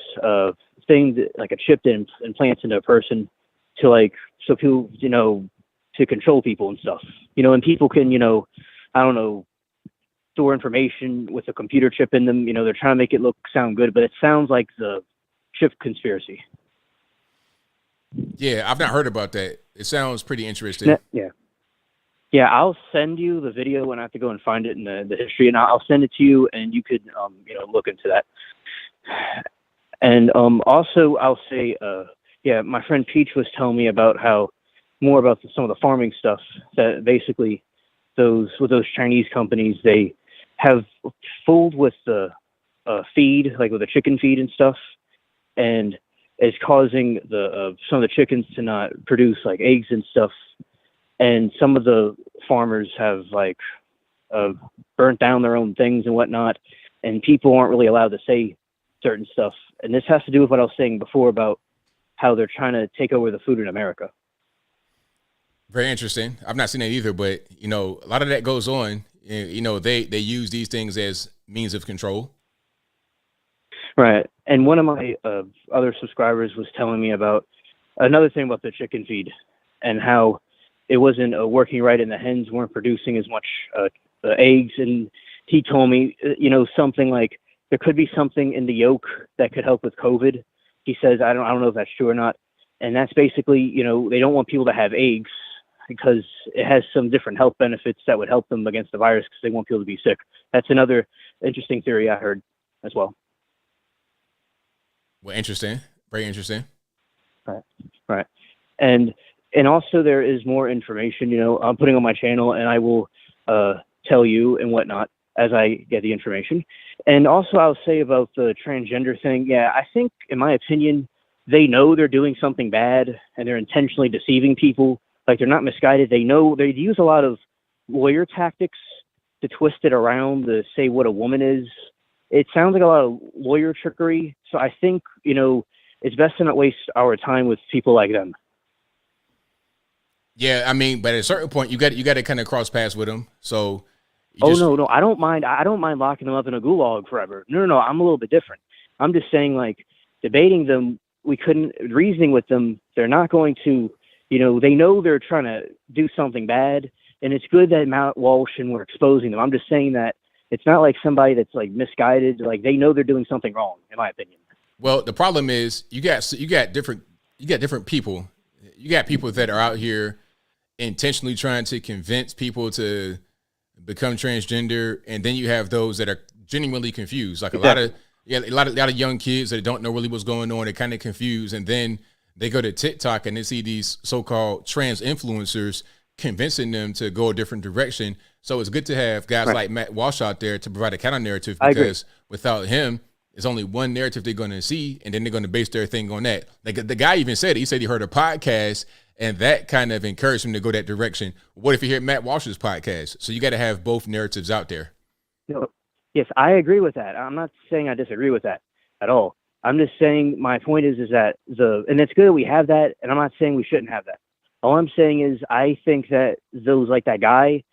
thing that, like a chip that implants into a person to so people, to control people and stuff, and people can, store information with a computer chip in them. They're trying to make it sound good, but it sounds like the chip conspiracy. Yeah, I've not heard about that. It sounds pretty interesting. Yeah, I'll send you the video when I have to go and find it in the history, and I'll send it to you, and you could, look into that. And also, I'll say, my friend Peach was telling me about some of the farming stuff that basically those Chinese companies, they have fooled with the feed, like with the chicken feed and stuff, and it's causing some of the chickens to not produce like eggs and stuff. And some of the farmers have burnt down their own things and whatnot, and people aren't really allowed to say certain stuff. And this has to do with what I was saying before about how they're trying to take over the food in America. Very interesting. I've not seen that either, but a lot of that goes on. They use these things as means of control. Right. And one of my other subscribers was telling me about another thing about the chicken feed and how it wasn't working right, and the hens weren't producing as much eggs, and he told me, something like there could be something in the yolk that could help with COVID. He says, I don't know if that's true or not. And that's basically, they don't want people to have eggs because it has some different health benefits that would help them against the virus because they want people to be sick. That's another interesting theory I heard as well. Well, interesting. Very interesting. Right. And also there is more information, I'm putting on my channel, and I will tell you and whatnot as I get the information. And also I'll say about the transgender thing. Yeah, I think, in my opinion, they know they're doing something bad and they're intentionally deceiving people. Like, they're not misguided. They know they use a lot of lawyer tactics to twist it around to say what a woman is. It sounds like a lot of lawyer trickery. So I think, it's best to not waste our time with people like them. Yeah, I mean, but at a certain point, you got to kind of cross paths with them. So, no, I don't mind. I don't mind locking them up in a gulag forever. No, I'm a little bit different. I'm just saying, like, debating them, reasoning with them, they're not going to, they know they're trying to do something bad, and it's good that Matt Walsh and we're exposing them. I'm just saying that it's not like somebody that's like misguided. Like, they know they're doing something wrong, in my opinion. Well, the problem is you got different people. You got people that are out here intentionally trying to convince people to become transgender, and then you have those that are genuinely confused. Like a lot of young kids that don't know really what's going on. They're kind of confused, and then they go to TikTok and they see these so-called trans influencers convincing them to go a different direction. So it's good to have guys like Matt Walsh out there to provide a counter narrative, because without him, it's only one narrative they're going to see, and then they're going to base their thing on that. Like, the guy even said, he heard a podcast, and that kind of encouraged him to go that direction. What if you hear Matt Walsh's podcast? So you got to have both narratives out there. Yes, I agree with that. I'm not saying I disagree with that at all. I'm just saying my point is that and it's good we have that, and I'm not saying we shouldn't have that. All I'm saying is I think that those, like that guy,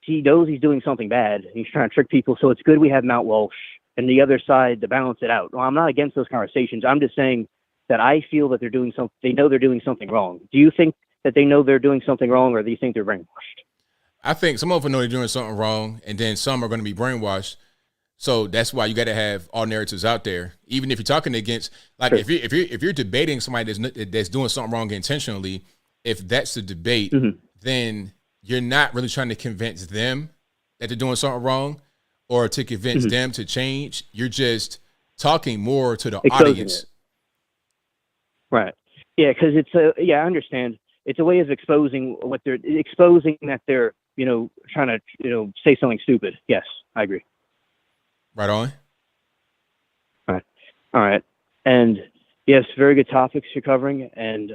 he knows he's doing something bad. He's trying to trick people. So it's good we have Matt Walsh and the other side to balance it out. Well, I'm not against those conversations. I'm just saying that I feel that they know they're doing something wrong. Do you think that they know they're doing something wrong, or do you think they're brainwashed? I think some of them know they're doing something wrong, and then some are going to be brainwashed. So that's why you got to have all narratives out there. Even if you're talking against, like, if you're debating somebody that's doing something wrong intentionally, if that's the debate, then you're not really trying to convince them that they're doing something wrong, or to convince them to change. You're just talking more to the audience. Right. Yeah, because I understand. It's a way of exposing that they're, trying to, say something stupid. Yes, I agree. Right on. All right. And yes, very good topics you're covering, and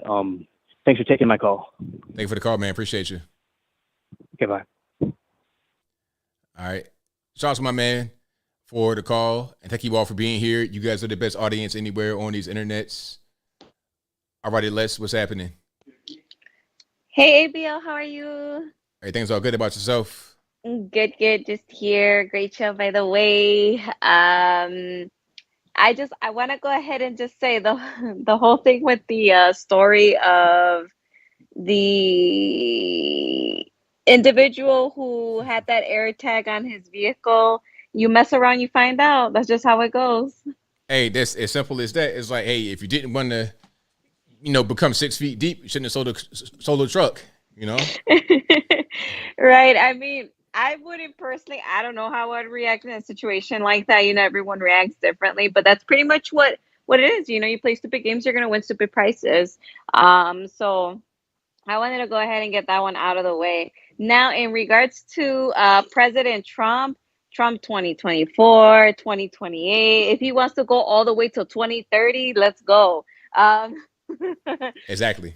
thanks for taking my call. Thank you for the call, man. Appreciate you. Okay, bye. All right. Shout out to my man for the call, and thank you all for being here. You guys are the best audience anywhere on these internets. All righty, Les, what's happening? Hey, ABL, how are you? Everything's all good. About yourself? Good. Just here. Great show, by the way. I want to go ahead and just say the whole thing with the story of the individual who had that air tag on his vehicle. You mess around, you find out. That's just how it goes. Hey, that's as simple as that. It's like, hey, if you didn't want to, become 6 feet deep, you shouldn't have sold a truck, Right. I mean, I wouldn't personally, I don't know how I'd react in a situation like that. Everyone reacts differently, but that's pretty much what it is. You play stupid games, you're going to win stupid prices. So I wanted to go ahead and get that one out of the way. Now, in regards to President Trump 2024, 2028, if he wants to go all the way till 2030, let's go. Exactly.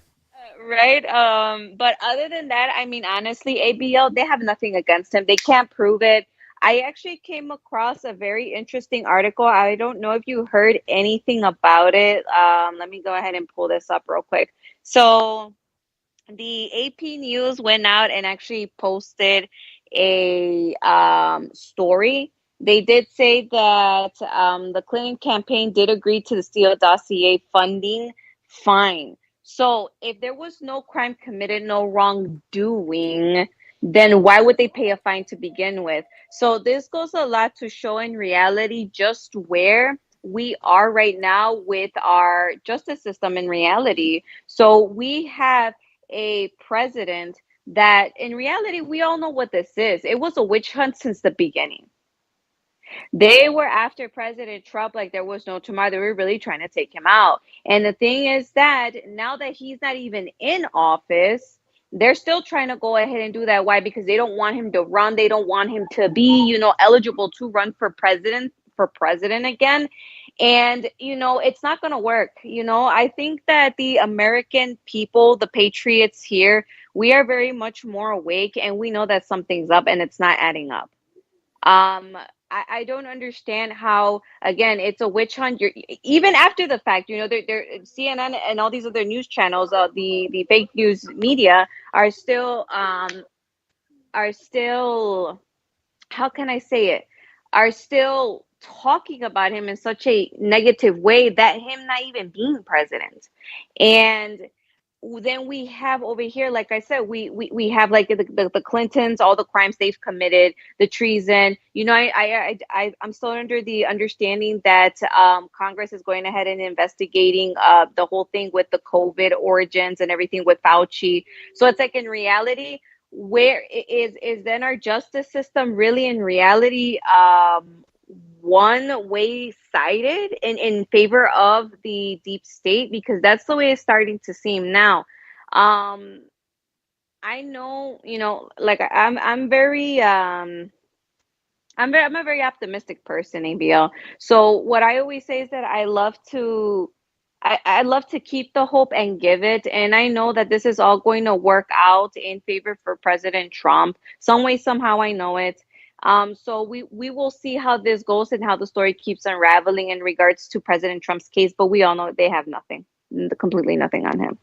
Right. But other than that, I mean, honestly, ABL, they have nothing against him. They can't prove it. I actually came across a very interesting article. I don't know if you heard anything about it. Let me go ahead and pull this up real quick. So the AP News went out and actually posted a story. They did say that the Clinton campaign did agree to the Steele dossier funding fine. So if there was no crime committed, no wrongdoing, then why would they pay a fine to begin with? So this goes a lot to show in reality just where we are right now with our justice system in reality. So we have a president that in reality, we all know what this is. It was a witch hunt since the beginning. They were after President Trump like there was no tomorrow. They were really trying to take him out. And the thing is that now that he's not even in office, they're still trying to go ahead and do that. Why? Because they don't want him to run. They don't want him to be, eligible to run for president again. And, it's not going to work. I think that the American people, the patriots here, we are very much more awake and we know that something's up and it's not adding up. I don't understand how, again, it's a witch hunt. Even after the fact, they're CNN and all these other news channels, the fake news media are still, how can I say it? Are still talking about him in such a negative way that him not even being president. And then we have over here, like I said, we have like the Clintons, all the crimes they've committed, the treason. I'm still under the understanding that Congress is going ahead and investigating the whole thing with the COVID origins and everything with Fauci. So it's like in reality, where is then our justice system really in reality one-way sided in favor of the deep state? Because that's the way it's starting to seem now. I know, like I'm a very optimistic person, ABL. So what I always say is that I love to keep the hope and give it. And I know that this is all going to work out in favor for President Trump. Some way, somehow, I know it. So we will see how this goes and how the story keeps unraveling in regards to President Trump's case. But we all know they have nothing, completely nothing on him.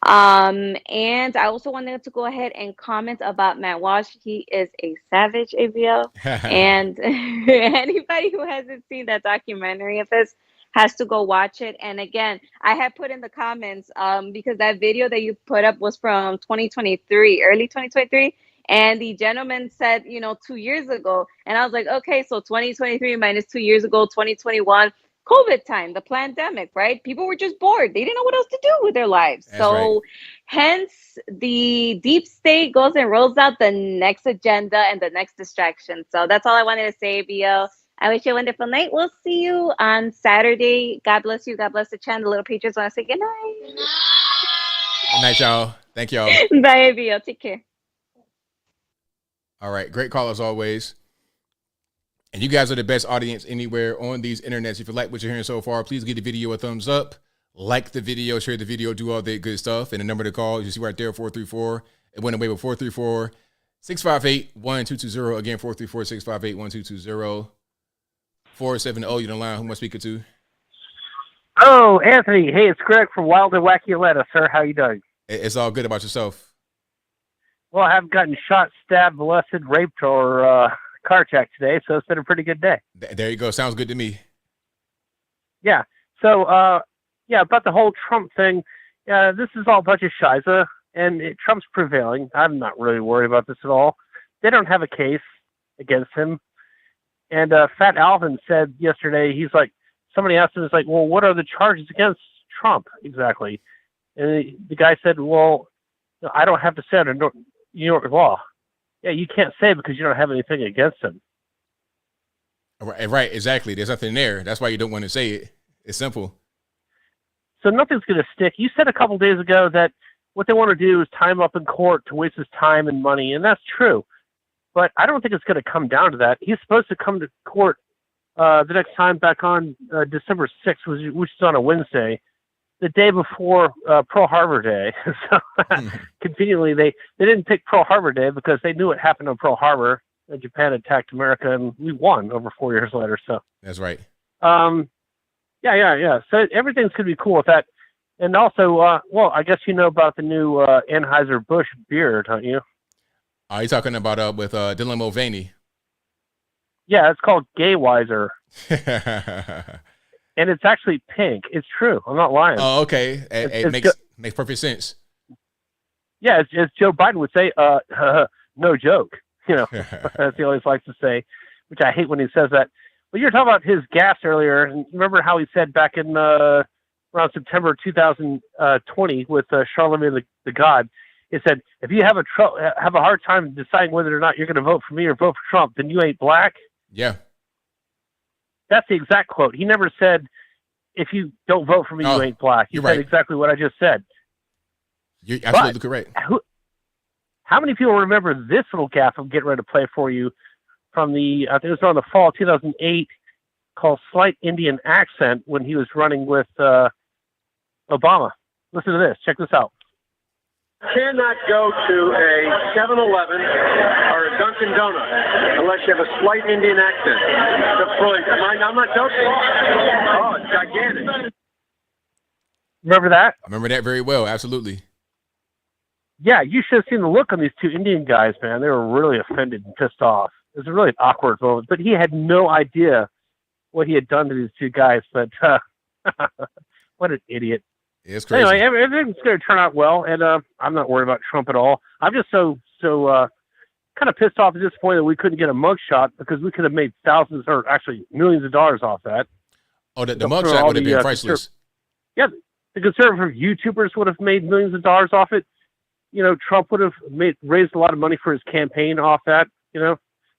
And I also wanted to go ahead and comment about Matt Walsh. He is a savage, ABL. And anybody who hasn't seen that documentary of his has to go watch it. And again, I have put in the comments because that video that you put up was from 2023, early 2023. And the gentleman said, 2 years ago. And I was like, okay, so 2023 minus 2 years ago, 2021, COVID time, the pandemic, right? People were just bored. They didn't know what else to do with their lives. That's right. Hence, the deep state goes and rolls out the next agenda and the next distraction. So that's all I wanted to say, BL. I wish you a wonderful night. We'll see you on Saturday. God bless you. God bless the channel. The little Patriots want to say good night. Good night, y'all. Thank y'all. Bye, BL. Take care. All right. Great call as always. And you guys are the best audience anywhere on these internets. If you like what you're hearing so far, please give the video a thumbs up. Like the video, share the video, do all that good stuff. And the number to call, you see right there, 434. It went away with 434-658-1220. Again, 434-658-1220. 470, you're the line. Who am I speaking to? Oh, Anthony. Hey, it's Greg from Wild and Wacky Atlanta, sir. How you doing? It's all good. About yourself? Well, I haven't gotten shot, stabbed, molested, raped, or carjacked today, so it's been a pretty good day. There you go. Sounds good to me. Yeah. So, about the whole Trump thing, this is all a bunch of shiza, and Trump's prevailing. I'm not really worried about this at all. They don't have a case against him. And Fat Alvin said yesterday, he's like, somebody asked him, it's like, well, what are the charges against Trump exactly? And the guy said, well, I don't have to say under New York law. Yeah, you can't say because you don't have anything against him. Right, exactly. There's nothing there. That's why you don't want to say it. It's simple. So nothing's going to stick. You said a couple days ago that what they want to do is tie him up in court to waste his time and money, and that's true. But I don't think it's going to come down to that. He's supposed to come to court the next time back on December 6th, which is on a Wednesday, the day before Pearl Harbor Day. So conveniently, they didn't pick Pearl Harbor Day because they knew it happened on Pearl Harbor. Japan attacked America, and we won over 4 years later. So that's right. Yeah. So everything's going to be cool with that. And also, well, I guess you know about the new Anheuser-Busch beer, don't you? Are you talking about with Dylan Mulvaney? Yeah, it's called Gaywiser. And it's actually pink. It's true. I'm not lying. Oh, okay. It makes perfect sense. Yeah, as Joe Biden would say, no joke. As he always likes to say, which I hate when he says that. But you were talking about his gas earlier, and remember how he said back in around September 2020 with Charlemagne the God, he said, if you have a hard time deciding whether or not you're going to vote for me or vote for Trump, then you ain't black. Yeah. That's the exact quote. He never said, if you don't vote for me, you ain't black. He said right. exactly what I just said. You're absolutely correct. How many people remember this little gaffe I'm getting ready to play for you from I think it was around the fall of 2008, called Slight Indian Accent, when he was running with Obama. Listen to this. Check this out. Cannot go to a 7-Eleven or a Dunkin' Donuts unless you have a slight Indian accent. I'm not joking. Oh, it's gigantic. Remember that? I remember that very well. Absolutely. Yeah, you should have seen the look on these two Indian guys, man. They were really offended and pissed off. It was a really awkward moment, but he had no idea what he had done to these two guys. But what an idiot. Yeah, it's crazy. Anyway, everything's going to turn out well, and I'm not worried about Trump at all. I'm just so kind of pissed off and disappointed that we couldn't get a mugshot, because we could have made thousands or actually millions of dollars off that. Oh, the mugshot would have been priceless. Yeah, the conservative YouTubers would have made millions of dollars off it. Trump would have raised a lot of money for his campaign off that.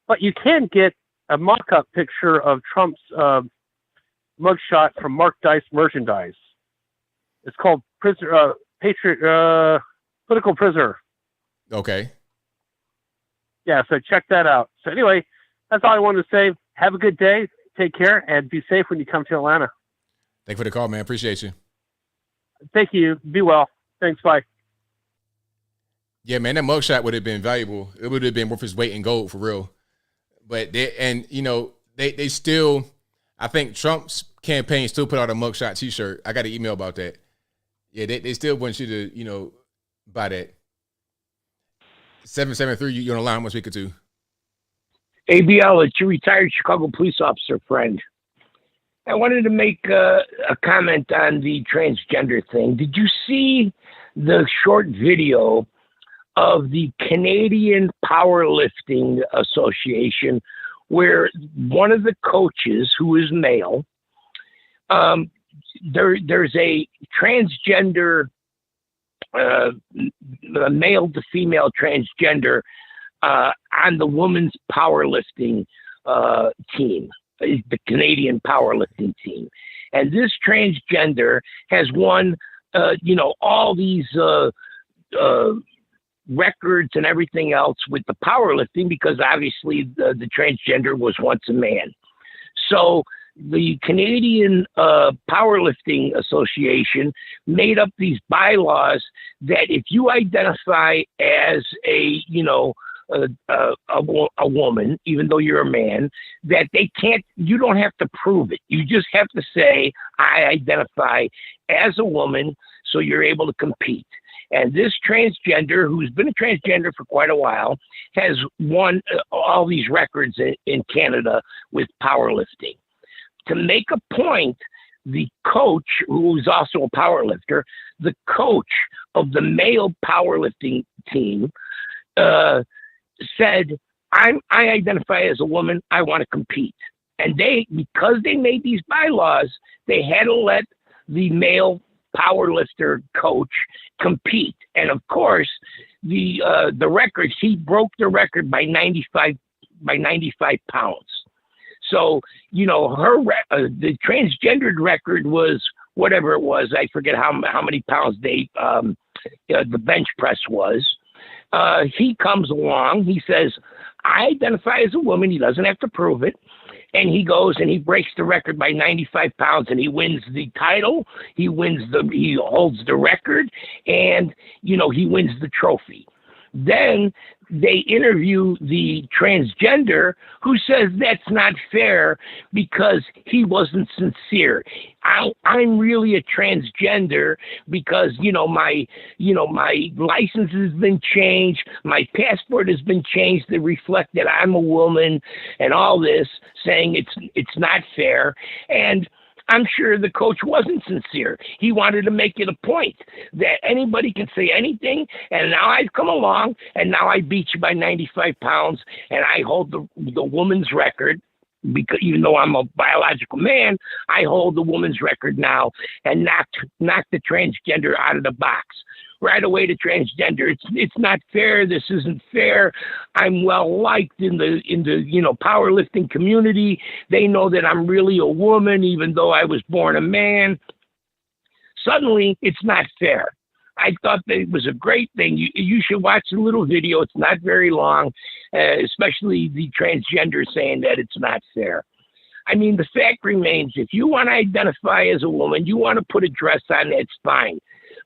But you can get a mock-up picture of Trump's mugshot from Mark Dice Merchandise. It's called Political Prisoner. Okay. Yeah, so check that out. So anyway, that's all I wanted to say. Have a good day. Take care, and be safe when you come to Atlanta. Thank you for the call, man. Appreciate you. Thank you. Be well. Thanks. Bye. Yeah, man, that mugshot would have been valuable. It would have been worth its weight in gold, for real. But they still, I think Trump's campaign still put out a mugshot T-shirt. I got an email about that. Yeah, they still want you to, buy that. 773, you're on the line. I'm speaking to. ABL, it's your retired Chicago police officer friend. I wanted to make a comment on the transgender thing. Did you see the short video of the Canadian Powerlifting Association, where one of the coaches, who is male, there's a transgender, male to female transgender on the women's powerlifting team, the Canadian powerlifting team. And this transgender has won, all these records and everything else with the powerlifting, because obviously the transgender was once a man. So the Canadian Powerlifting Association made up these bylaws that if you identify as a woman, even though you're a man, that you don't have to prove it. You just have to say, I identify as a woman, so you're able to compete. And this transgender, who's been a transgender for quite a while, has won all these records in Canada with powerlifting. To make a point, the coach, who is also a powerlifter, the coach of the male powerlifting team, said, I identify as a woman, I want to compete. And because they made these bylaws, they had to let the male powerlifter coach compete. And of course, the record, he broke the record by 95 pounds. So, the transgendered record was whatever it was. I forget how many pounds the bench press was. He comes along, he says, I identify as a woman. He doesn't have to prove it. And he goes and he breaks the record by 95 pounds, and he wins the title. He holds the record, and, he wins the trophy. Then they interview the transgender, who says that's not fair because he wasn't sincere. I'm really a transgender because, my license has been changed. My passport has been changed to reflect that I'm a woman, and all this, saying it's not fair. And I'm sure the coach wasn't sincere. He wanted to make it a point that anybody can say anything, and now I've come along, and now I beat you by 95 pounds, and I hold the woman's record. Because even though I'm a biological man, I hold the woman's record now, and knock the transgender out of the box. Right away to transgender, it's not fair. This isn't fair. I'm well liked in the powerlifting community. They know that I'm really a woman, even though I was born a man. Suddenly, it's not fair. I thought that it was a great thing. You should watch the little video. It's not very long, especially the transgender saying that it's not fair. I mean, the fact remains, if you want to identify as a woman, you want to put a dress on, that's fine.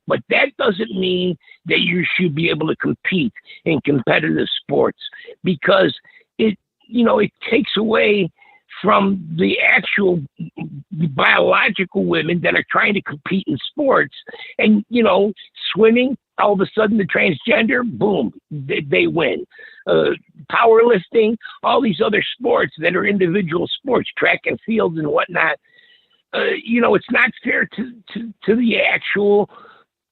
But that doesn't mean that you should be able to compete in competitive sports, because it takes away from the actual biological women that are trying to compete in sports. And, swimming, all of a sudden the transgender, boom, they win. Powerlifting, all these other sports that are individual sports, track and field and whatnot, it's not fair to the actual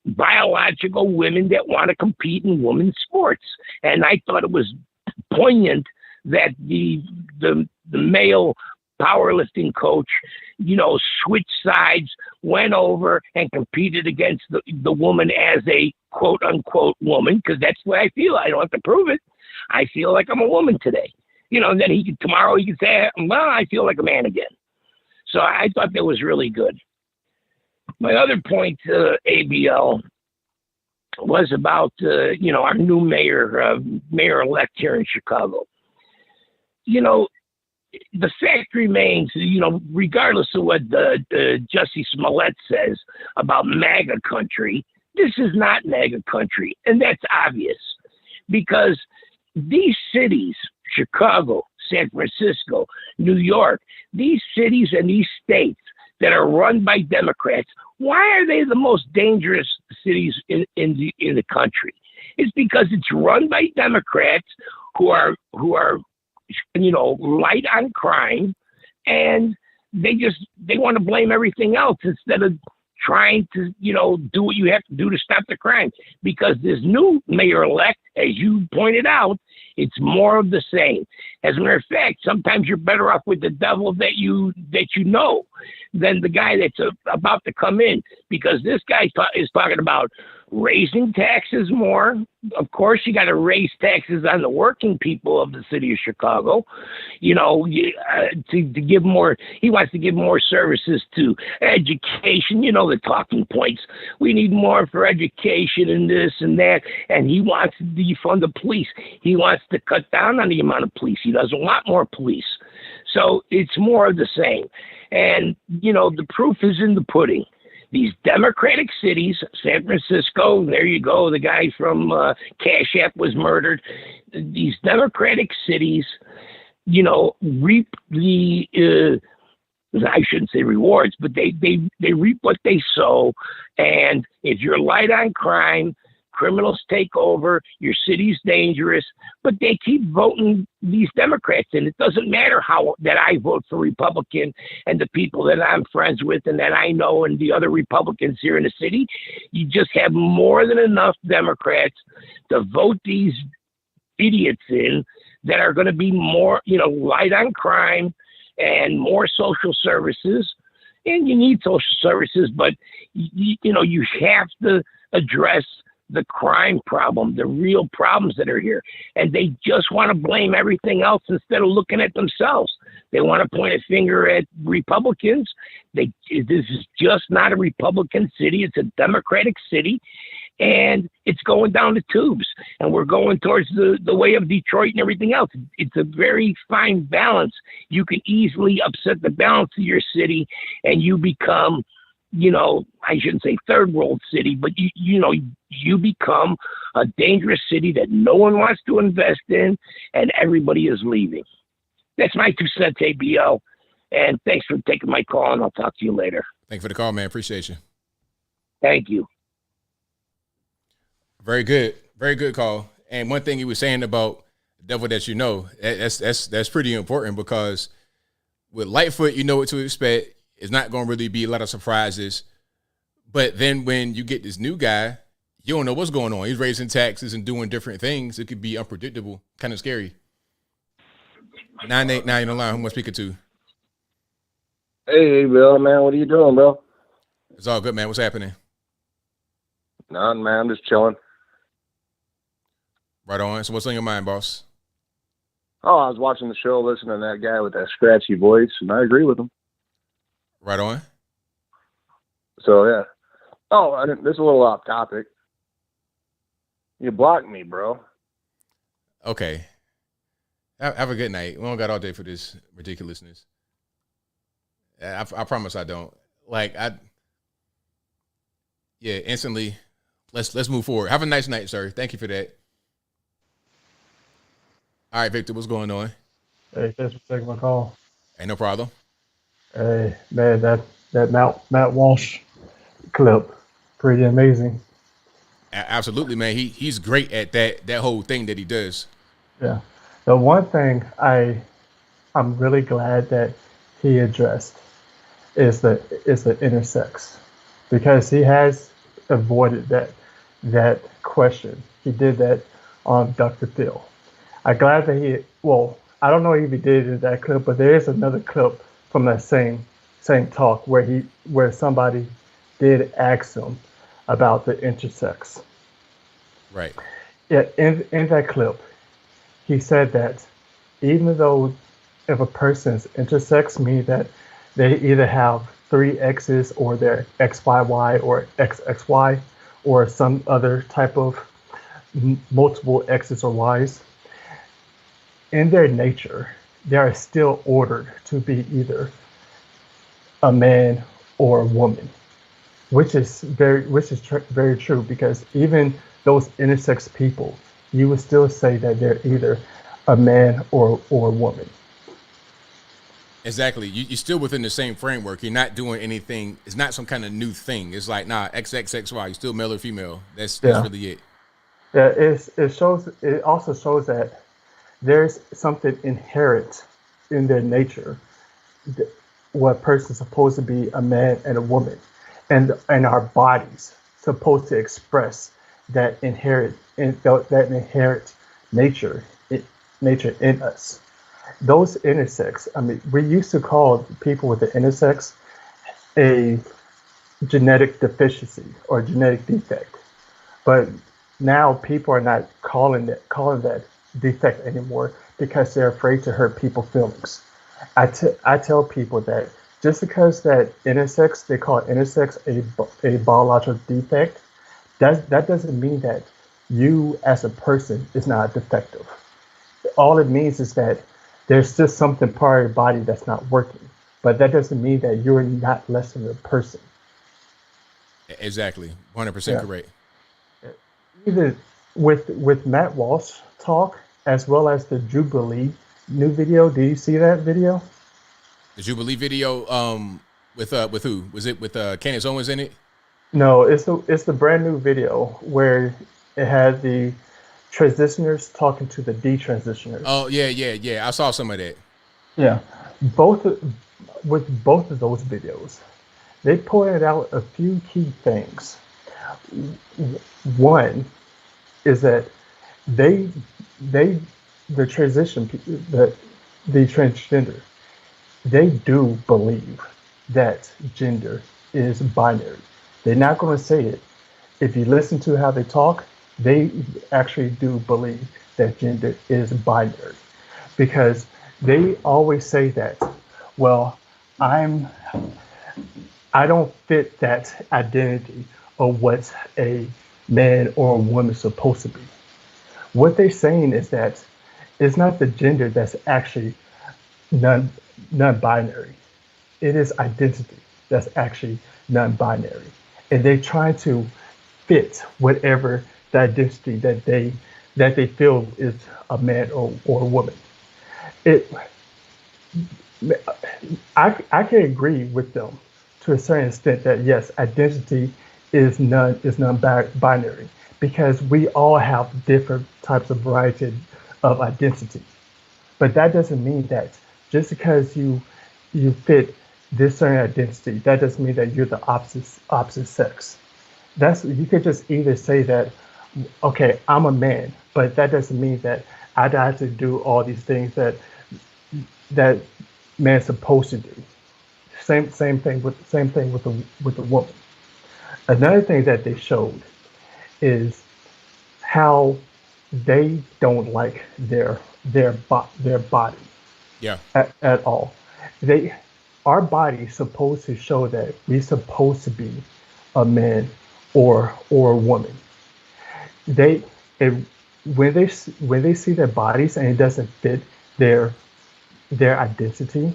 biological women that want to compete in women's sports. And I thought it was poignant that the male powerlifting coach, switched sides, went over and competed against the woman as a quote unquote woman, because that's what I feel. I don't have to prove it. I feel like I'm a woman today. And then tomorrow he could say, well, I feel like a man again. So I thought that was really good. My other point, ABL, was about, our new mayor-elect here in Chicago. The fact remains, regardless of what Jussie Smollett says about MAGA country, this is not MAGA country. And that's obvious, because these cities, Chicago, San Francisco, New York, these cities and these states that are run by Democrats, why are they the most dangerous cities in the country? It's because it's run by Democrats who are light on crime, and they want to blame everything else instead of trying to, do what you have to do to stop the crime. Because this new mayor-elect, as you pointed out, it's more of the same. As a matter of fact, sometimes you're better off with the devil that you know than the guy that's about to come in, because this guy is talking about raising taxes more. Of course, you got to raise taxes on the working people of the city of Chicago, to give more. He wants to give more services to education, the talking points. We need more for education and this and that. And he wants to defund the police. He wants to cut down on the amount of police. He doesn't want more police. So it's more of the same. And, the proof is in the pudding. These Democratic cities, San Francisco, there you go, the guy from Cash App was murdered. These Democratic cities, reap the, I shouldn't say rewards, but they reap what they sow. And if you're light on crime, criminals take over, your city's dangerous, but they keep voting these Democrats. And it doesn't matter that I vote for Republican and the people that I'm friends with and that I know and the other Republicans here in the city. You just have more than enough Democrats to vote these idiots in that are going to be more, light on crime and more social services. And you need social services, but you have to address the crime problem, the real problems that are here. And they just want to blame everything else instead of looking at themselves. They want to point a finger at Republicans. This is just not a Republican city. It's a Democratic city. And it's going down the tubes. And we're going towards the way of Detroit and everything else. It's a very fine balance. You can easily upset the balance of your city and you become, I shouldn't say third world city, but you become a dangerous city that no one wants to invest in and everybody is leaving. That's my 2 cents, ABL. And thanks for taking my call, and I'll talk to you later. Thanks for the call, man. Appreciate you. Thank you. Very good. Very good call. And one thing he was saying about the devil that that's pretty important, because with Lightfoot, you know what to expect. It's not going to really be a lot of surprises. But then when you get this new guy, you don't know what's going on. He's raising taxes and doing different things. It could be unpredictable, kind of scary. 989 on the line. Who am I speaking to? Hey, Bill, man, what are you doing, bro? It's all good, man. What's happening? None, man. I'm just chilling. Right on. So what's on your mind, boss? Oh, I was watching the show, listening to that guy with that scratchy voice, and I agree with him. Right on. So, yeah. Oh, this is a little off topic. You blocked me, bro. Okay. Have a good night. We don't got all day for this ridiculousness. I promise I don't. Instantly. Let's move forward. Have a nice night, sir. Thank you for that. All right, Victor, what's going on? Hey, thanks for taking my call. Ain't no problem. Hey, man, that Matt Walsh clip, pretty amazing. Absolutely, man. He's great at that whole thing that he does. Yeah. The one thing I'm really glad that he addressed is the intersex, because he has avoided that question. He did that on Dr. Phil. I'm glad that I don't know if he did it in that clip, but there is another clip from that same talk where somebody did ask him about the intersex. Right. Yeah, in that clip, he said that even though if a person's intersex, meaning that they either have 3 X's or they're XYY or XXY or some other type of multiple X's or Y's, in their nature, they are still ordered to be either a man or a woman, which is very true, because even those intersex people, you would still say that they're either a man or a woman. Exactly. You're still within the same framework. You're not doing anything. It's not some kind of new thing. It's like, nah, XXXY, you're still male or female. That's really it. Yeah, it also shows that there's something inherent in their nature, what a person's supposed to be a man and a woman, and our bodies supposed to express that inherent nature in us. Those intersex, I mean, we used to call people with the intersex a genetic deficiency or genetic defect, but now people are not calling that defect anymore because they're afraid to hurt people's feelings. I tell people that just because that intersex, they call intersex a biological defect, that doesn't mean that you as a person is not defective. All it means is that there's just something part of your body that's not working, but that doesn't mean that you're not less than a person. Exactly, 100% correct. Either with Matt Walsh talk as well as the Jubilee new video. Do you see that video? The Jubilee video, with who? Was it with Candace Owens in it? No, it's the brand new video where it had the transitioners talking to the detransitioners. Oh yeah. I saw some of that. Yeah, with both of those videos, they pointed out a few key things. One is that the transgender, they do believe that gender is binary. They're not going to say it. If you listen to how they talk, they actually do believe that gender is binary, because they always say that, well, I don't fit that identity of what a man or a woman is supposed to be. What they're saying is that it's not the gender that's actually non-binary. It is identity that's actually non-binary. And they try to fit whatever the identity that they feel is a man or a woman. I can agree with them to a certain extent that yes, identity is non-binary, because we all have different types of variety of identity. But that doesn't mean that just because you fit this certain identity, that doesn't mean that you're the opposite sex. You could just either say that, okay, I'm a man, but that doesn't mean that I have to do all these things that man's supposed to do. Same thing with the woman. Another thing that they showed is how they don't like their body. Yeah. At all. Our body is supposed to show that we're supposed to be a man or a woman. When they see their bodies and it doesn't fit their identity,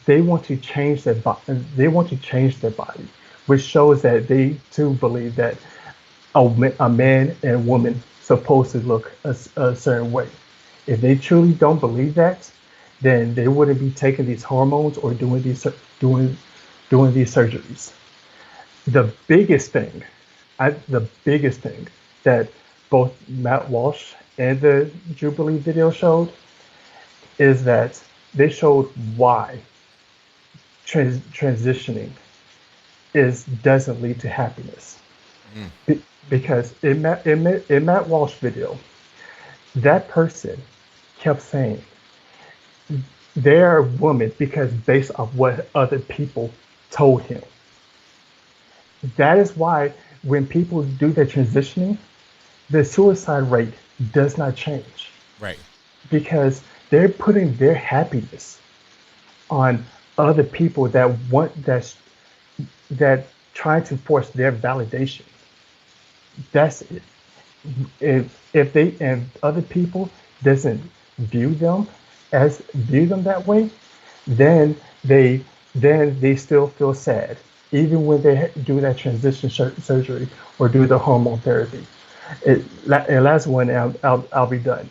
they want to change their body, which shows that they too believe that a man and a woman supposed to look a certain way. If they truly don't believe that, then they wouldn't be taking these hormones or doing these surgeries. The biggest thing that both Matt Walsh and the Jubilee video showed is that they showed why transitioning doesn't lead to happiness. Because in Matt Walsh video, that person kept saying they're a woman because based on what other people told him. That is why when people do their transitioning, the suicide rate does not change. Right. Because they're putting their happiness on other people that try to force their validation. That's it. If other people doesn't view them that way, then they still feel sad, even when they do that transition surgery or do the hormone therapy. And last one, I'll be done.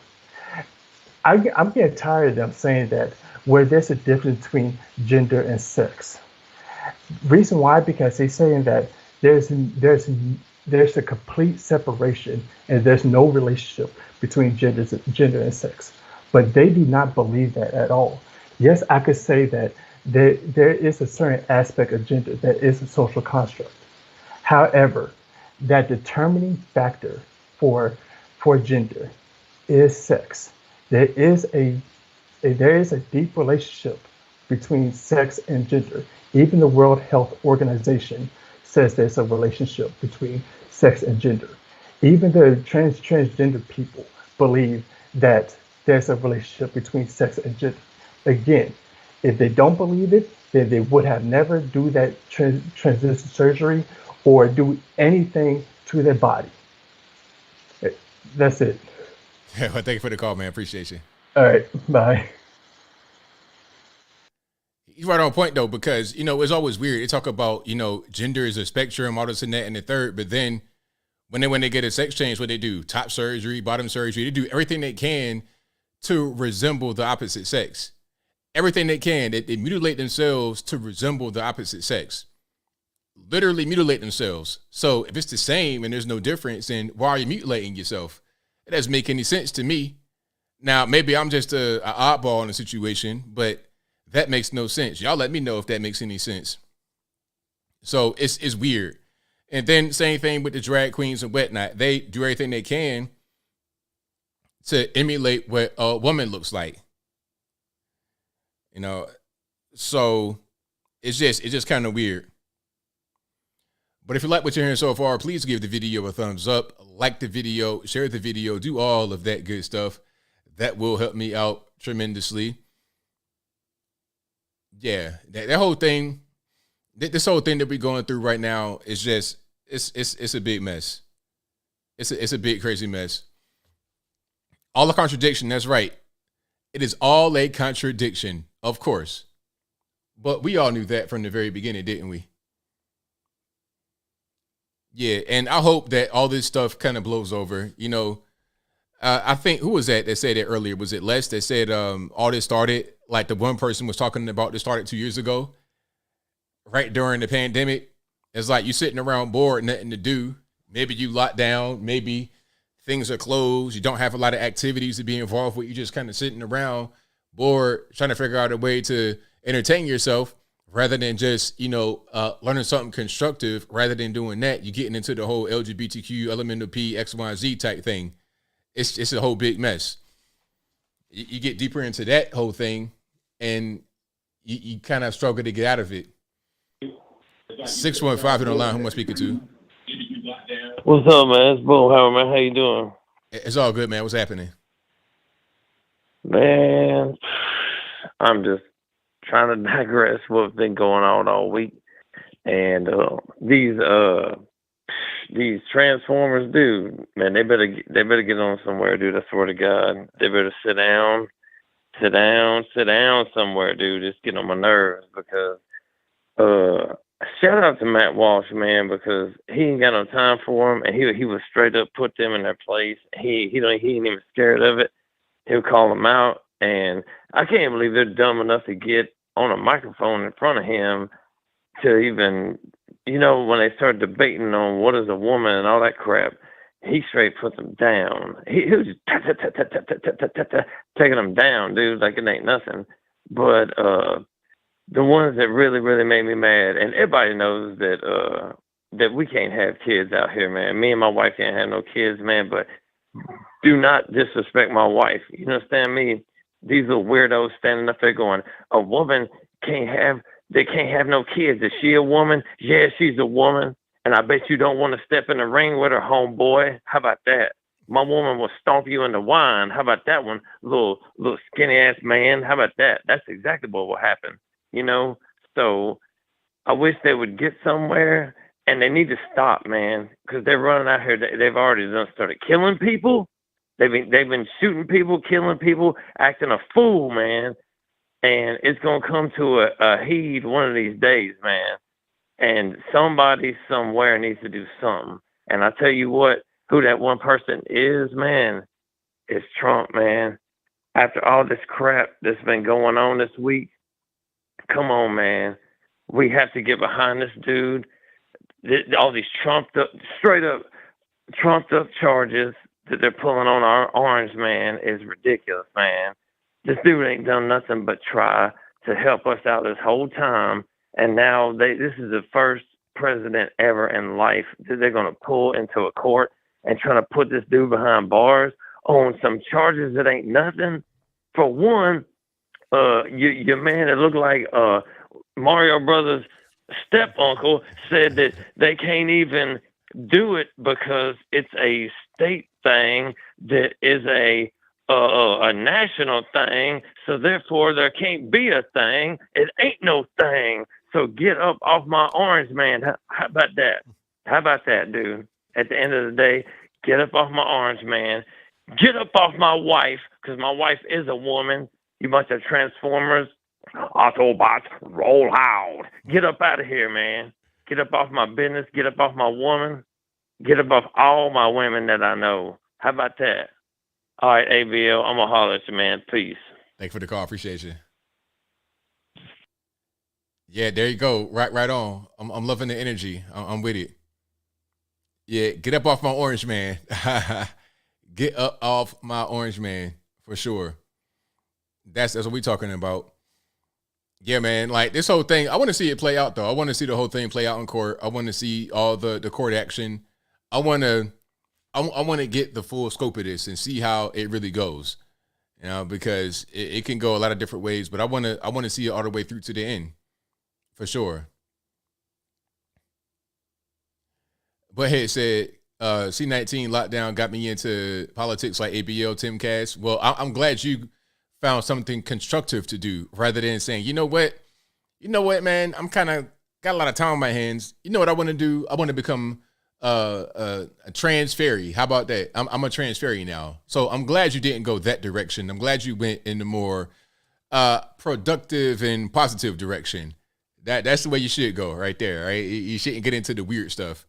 I'm getting tired of them saying that where there's a difference between gender and sex. Reason why? Because they're saying that there's a complete separation and there's no relationship between gender and sex. But they do not believe that at all. Yes, I could say that there is a certain aspect of gender that is a social construct. However, that determining factor for gender is sex. There is a deep relationship between sex and gender. Even the World Health Organization says there's a relationship between sex and gender. Even the transgender people believe that there's a relationship between sex and gender. Again, if they don't believe it, then they would have never do that transition surgery or do anything to their body. That's it. Yeah, well, thank you for the call, man. Appreciate you. All right, bye. You're right on point though, because it's always weird. They talk about gender is a spectrum, all this and that, and the third. But then when they get a sex change, what they do? Top surgery, bottom surgery. They do everything they can to resemble the opposite sex. Everything they can. They mutilate themselves to resemble the opposite sex. Literally mutilate themselves. So if it's the same and there's no difference, then why are you mutilating yourself? It doesn't make any sense to me. Now, maybe I'm just an oddball in a situation, but that makes no sense. Y'all let me know if that makes any sense. So it's weird. And then same thing with the drag queens and whatnot. They do everything they can to emulate what a woman looks like. So it's just kind of weird. But if you like what you're hearing so far, please give the video a thumbs up, like the video, share the video, do all of that good stuff. That will help me out tremendously. Yeah, that whole thing, this whole thing that we're going through right now is just, it's a big mess. It's a big, crazy mess. All a contradiction, that's right. It is all a contradiction, of course. But we all knew that from the very beginning, didn't we? Yeah, and I hope that all this stuff kind of blows over. I think, who was that said it earlier? Was it Les that said all this started, like the one person was talking about this started 2 years ago, right during the pandemic? It's like you sitting around bored, nothing to do. Maybe you locked down, maybe things are closed. You don't have a lot of activities to be involved with. You're just kind of sitting around bored, trying to figure out a way to entertain yourself. rather than just, learning something constructive. Rather than doing that, you're getting into the whole LGBTQ, elemental P, X, Y, Z type thing. It's a whole big mess. You get deeper into that whole thing, and you kind of struggle to get out of it. 615 on the line. Who am I speaking to? What's up, man? It's Bo Howard, man. How you doing? It's all good, man. What's happening? Man, I'm just trying to digress what's been going on all week. And these Transformers, dude, man, they better get on somewhere, dude. I swear to God. They better sit down somewhere, dude. Just get on my nerves because shout out to Matt Walsh, man, because he ain't got no time for him, and he was straight up put them in their place. He ain't even scared of it. He'll call them out, and I can't believe they're dumb enough to get on a microphone in front of him to even, when they start debating on what is a woman and all that crap, he straight puts them down. He was just taking them down, dude, like it ain't nothing. But the ones that really, really made me mad, and everybody knows that we can't have kids out here, man. Me and my wife can't have no kids, man, but do not disrespect my wife. You understand me? These little weirdos standing up there going, a woman can't have no kids. Is she a woman? Yeah, she's a woman. And I bet you don't want to step in the ring with her, homeboy. How about that? My woman will stomp you in the wine. How about that one? Little skinny ass man. How about that? That's exactly what will happen. So I wish they would get somewhere, and they need to stop, man, because they're running out here. They've already started killing people. They've been shooting people, killing people, acting a fool, man. And it's gonna come to a heed one of these days, man. And somebody somewhere needs to do something. And I tell you what, who that one person is, man, is Trump, man. After all this crap that's been going on this week, come on, man. We have to get behind this dude. All these straight up trumped up charges that they're pulling on our Orange Man is ridiculous, man. This dude ain't done nothing but try to help us out this whole time. And now this is the first president ever in life that they're going to pull into a court and try to put this dude behind bars on some charges that ain't nothing. For one, your man that looked like Mario Brothers' step uncle said that they can't even do it because it's a state thing that is a national thing, so therefore there can't be a thing. It ain't no thing. So get up off my Orange Man. How about that? How about that, dude? At the end of the day, get up off my Orange Man. Get up off my wife, because my wife is a woman. You bunch of Transformers. Autobots, roll out. Get up out of here, man. Get up off my business. Get up off my woman. Get up off all my women that I know. How about that? All right, ABL, I'm going to holler at you, man. Peace. Thanks for the call. Appreciate you. Yeah, there you go. Right on. I'm loving the energy. I'm with it. Yeah, get up off my Orange Man. Get up off my Orange Man, for sure. That's what we're talking about. Yeah, man, like this whole thing, I want to see it play out, though. I want to see the whole thing play out in court. I want to see all the court action. I want to get the full scope of this and see how it really goes, because it can go a lot of different ways, but I want to see it all the way through to the end, for sure. But hey, it said, C-19 lockdown got me into politics like ABL, Tim Cass. Well, I'm glad you found something constructive to do rather than saying, you know what, man, I'm kind of got a lot of time on my hands. You know what I want to do? I want to become a trans fairy. How about that? I'm a trans fairy now. So I'm glad you didn't go that direction. I'm glad you went in the more productive and positive direction. That's the way you should go right there, right? You shouldn't get into the weird stuff.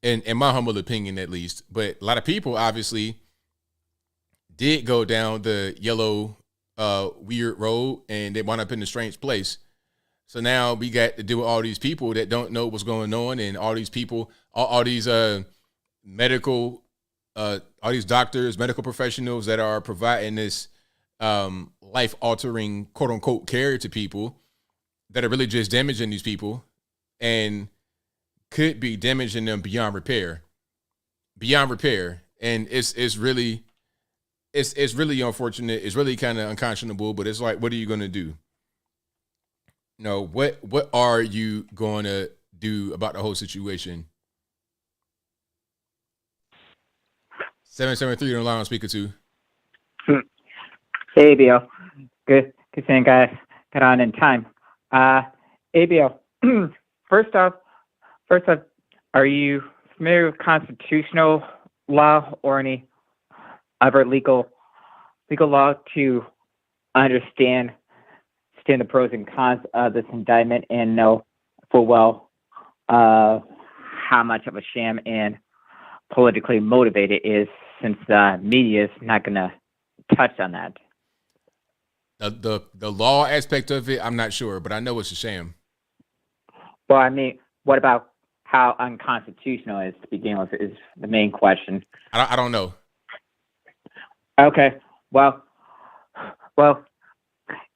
In my humble opinion, at least. But a lot of people obviously did go down the yellow weird road, and they wound up in a strange place. So now we got to deal with all these people that don't know what's going on, and all these people, all these medical, all these doctors, medical professionals that are providing this life-altering, quote-unquote, care to people that are really just damaging these people and could be damaging them beyond repair. And it's really unfortunate. It's really kind of unconscionable, but it's like, what are you going to do? You know, what are you going to do about the whole situation? 773 on the line on speaker 2. ABL. Good thing I got on in time. ABL. First off, are you familiar with constitutional law or any other legal law to understand the pros and cons of this indictment and know full well how much of a sham and politically motivated it is, since the media is not going to touch on that? The law aspect of it, I'm not sure, but I know it's a sham. Well, I mean, what about how unconstitutional it is to begin with is the main question. I don't know. Okay. Well,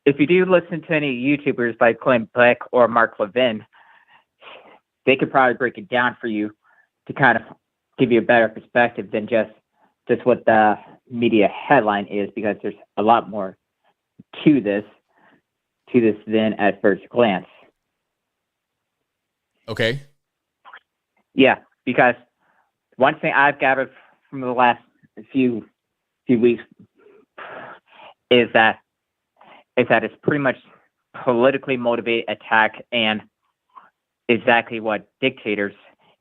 if you do listen to any YouTubers like Clint Black or Mark Levin, they could probably break it down for you to kind of give you a better perspective than just what the media headline is, because there's a lot more to this than at first glance. Okay. Yeah, because one thing I've gathered from the last few weeks is that it's pretty much politically motivated attack, and exactly what dictators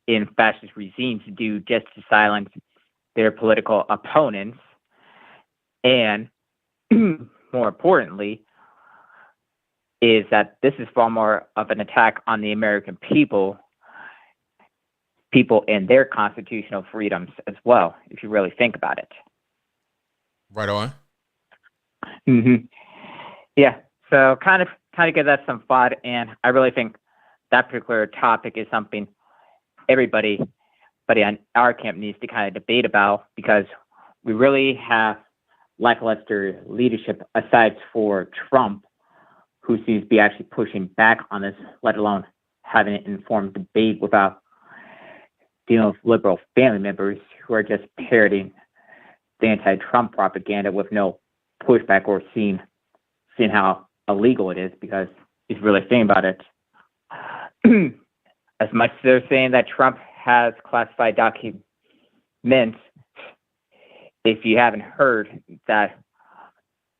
in fascist regimes do just to silence their political opponents. And more importantly, is that this is far more of an attack on the American people and their constitutional freedoms as well, if you really think about it. Right on. Yeah. So kind of give that some thought, and I really think that particular topic is something everybody on our camp needs to kind of debate about, because we really have lackluster leadership aside for Trump, who seems to be actually pushing back on this, let alone having an informed debate without dealing with liberal family members who are just parroting the anti-Trump propaganda with no pushback or seeing how illegal it is, because if you really think about it, as much as they're saying that Trump has classified documents, if you haven't heard that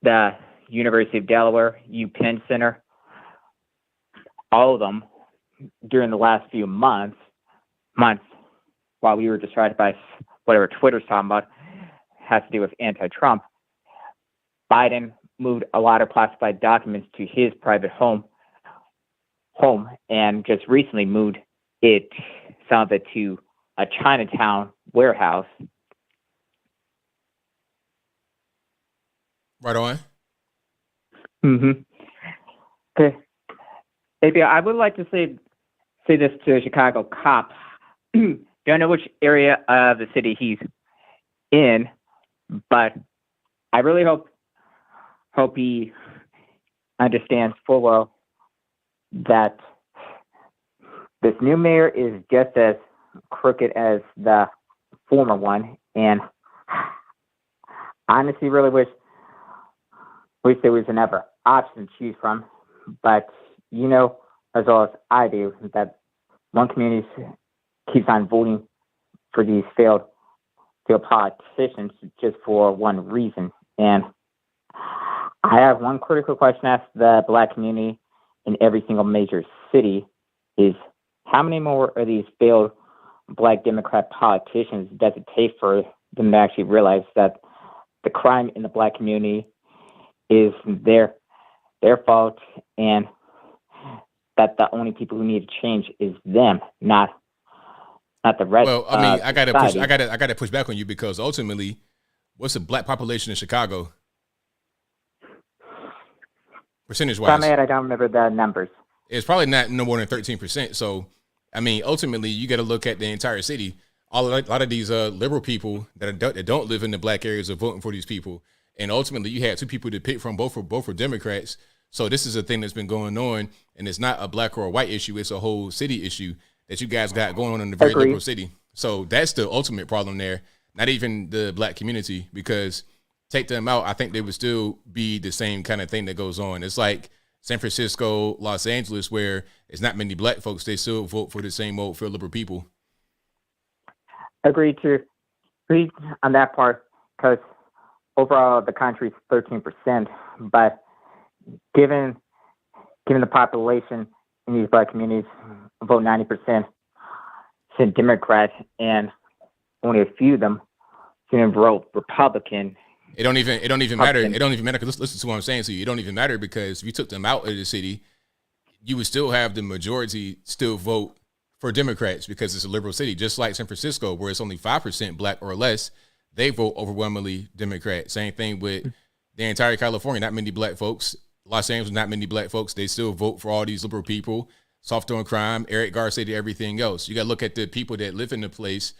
the University of Delaware, UPenn Center, all of them during the last few months, while we were distracted by whatever Twitter's talking about, has to do with anti-Trump, Biden moved a lot of classified documents to his private home, and just recently moved some of it to a Chinatown warehouse. Right on. Okay. Maybe I would like to say this to a Chicago cop. Don't know which area of the city he's in, but I really hope he understands full well that this new mayor is just as crooked as the former one, and honestly really wish there was another option to choose from. But you know as well as I do that one community keeps on voting for these failed politicians just for one reason. And I have one critical question to ask the Black community in every single major city is, how many more of these failed Black Democrat politicians does it take for them to actually realize that the crime in the Black community is their fault, and that the only people who need to change is them, not the rest? Well, I mean, I society. gotta push back on you, because ultimately, what's the Black population in Chicago? Percentage wise, I don't remember the numbers. It's probably not no more than 13%. So, I mean, ultimately, you got to look at the entire city. A lot of these liberal people that don't live in the Black areas are voting for these people, and ultimately, you had two people to pick from. Both were Democrats. So this is a thing that's been going on, and it's not a black or a white issue. It's a whole city issue that you guys got going on in a very liberal city. So that's the ultimate problem there. Not even the black community, because take them out, I think they would still be the same kind of thing that goes on. It's like San Francisco, Los Angeles, where it's not many black folks. They still vote for the same old for liberal people. Agreed on that part, because overall the country is 13%, but given the population in these black communities vote 90% to Democrat, and only a few of them to vote Republican. It don't even matter. It don't even matter, because listen to what I'm saying to you. It don't even matter, because if you took them out of the city, you would still have the majority still vote for Democrats, because it's a liberal city, just like San Francisco, where it's only 5% black or less. They vote overwhelmingly Democrat. Same thing with the entire California. Not many black folks. Los Angeles, not many black folks. They still vote for all these liberal people. Soft on crime. Eric Garcetti, everything else. You got to look at the people that live in the place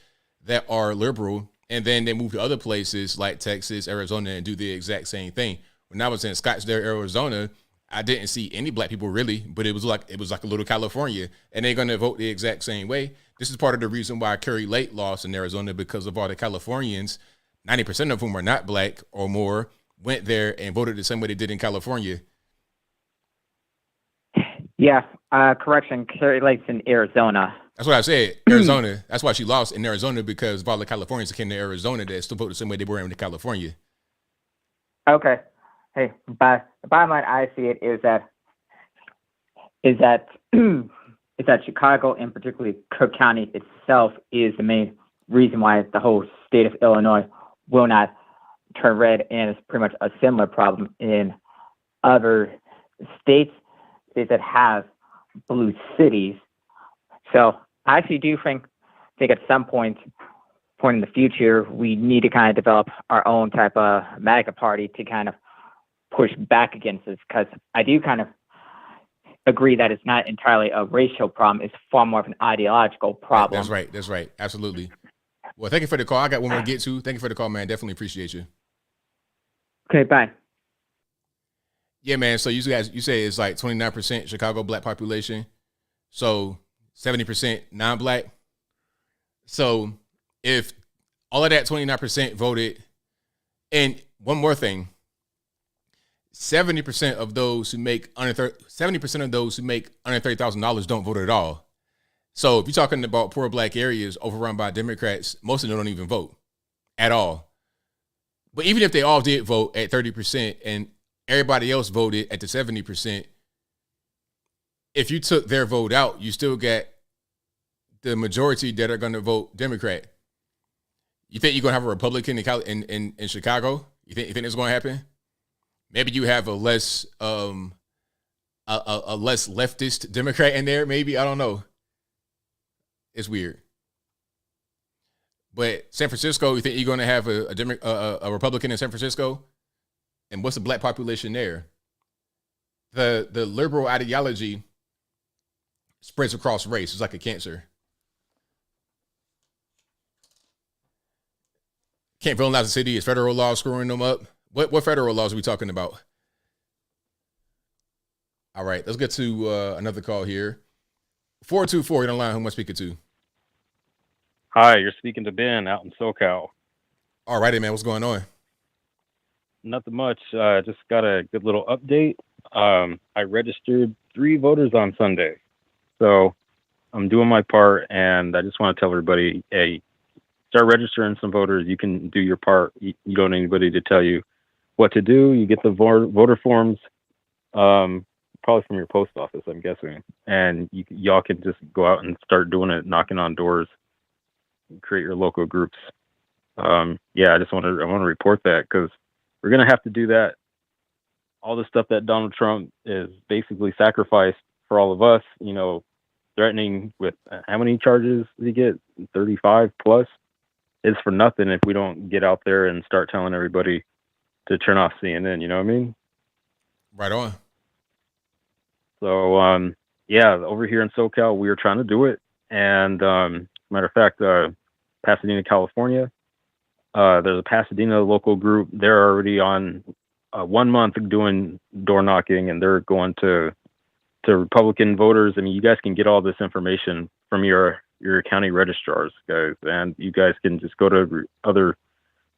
that are liberal, and then they move to other places like Texas, Arizona, and do the exact same thing. When I was in Scottsdale, Arizona, I didn't see any black people really, but it was like a little California, and they're going to vote the exact same way. This is part of the reason why Kerry Lake lost in Arizona, because of all the Californians, 90% of whom are not black or more, went there and voted the same way they did in California. Yeah, correction, Kerry Lake's in Arizona. That's what I said, Arizona. That's why she lost in Arizona, because of all the Californians that came to Arizona that still voted the same way they were in California. Okay. Hey, but the bottom line I see it is that Chicago, and particularly Cook County itself, is the main reason why the whole state of Illinois will not turn red, and it's pretty much a similar problem in other states that have blue cities. So I actually do think at some point in the future, we need to kind of develop our own type of MAGA party to kind of push back against this, because I do kind of agree that it's not entirely a racial problem. It's far more of an ideological problem. That's right. Absolutely. Well, thank you for the call. I got one more to get to. Thank you for the call, man. Definitely appreciate you. Okay, bye. Yeah, man. So you say it's like 29% Chicago black population. So 70% non-black. So if all of that 29% voted, and one more thing, 70% of those who make under $30,000 don't vote at all. So if you're talking about poor black areas overrun by Democrats, most of them don't even vote at all. But even if they all did vote at 30% and everybody else voted at the 70%, if you took their vote out, you still get the majority that are going to vote Democrat. You think you're going to have a Republican in Chicago? You think it's going to happen? Maybe you have a less leftist Democrat in there. Maybe, I don't know. It's weird. But San Francisco, you think you're going to have a Republican in San Francisco? And what's the black population there? The liberal ideology spreads across race. It's like a cancer. Can't villainize the city. Is federal law screwing them up? What federal laws are we talking about? All right, let's get to another call here. 424, you're on the line. Who am I speaking to? Hi, you're speaking to Ben out in SoCal. All righty, man. What's going on? Nothing much. Just got a good little update. I registered 3 voters on Sunday. So I'm doing my part, and I just want to tell everybody, hey, start registering some voters. You can do your part. You don't need anybody to tell you what to do. You get the voter forms, probably from your post office, I'm guessing. And y'all can just go out and start doing it, knocking on doors, create your local groups. I want to report that, because we're going to have to do that. All the stuff that Donald Trump is basically sacrificed for all of us, threatening with how many charges did he get? 35 plus? It's for nothing if we don't get out there and start telling everybody to turn off CNN, you know what I mean? Right on. So, over here in SoCal, we are trying to do it. And matter of fact, Pasadena, California, there's a Pasadena local group. They're already on 1 month doing door knocking, and they're going to Republican voters. I mean, you guys can get all this information from your county registrars, guys, and you guys can just go to other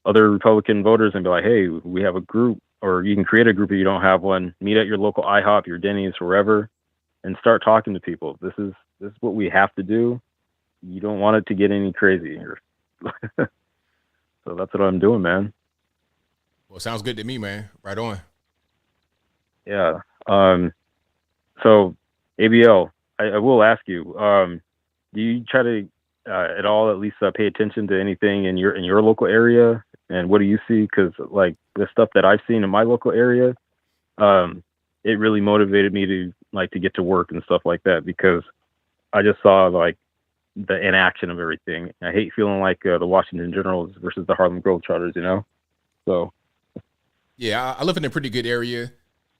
Republican voters and be like, hey, we have a group, or you can create a group if you don't have one. Meet at your local IHOP, your Denny's, wherever, and start talking to people. This is what we have to do. You don't want it to get any crazier. So that's what I'm doing, man. Well, sounds good to me, man. Right on. Yeah. So ABL, I will ask you, do you try to at all at least pay attention to anything in your local area, and what do you see? Because like the stuff that I've seen in my local area, it really motivated me to get to work and stuff like that, because I just saw like the inaction of everything. I hate feeling like the Washington Generals versus the Harlem Globetrotters, you know? So. Yeah, I live in a pretty good area.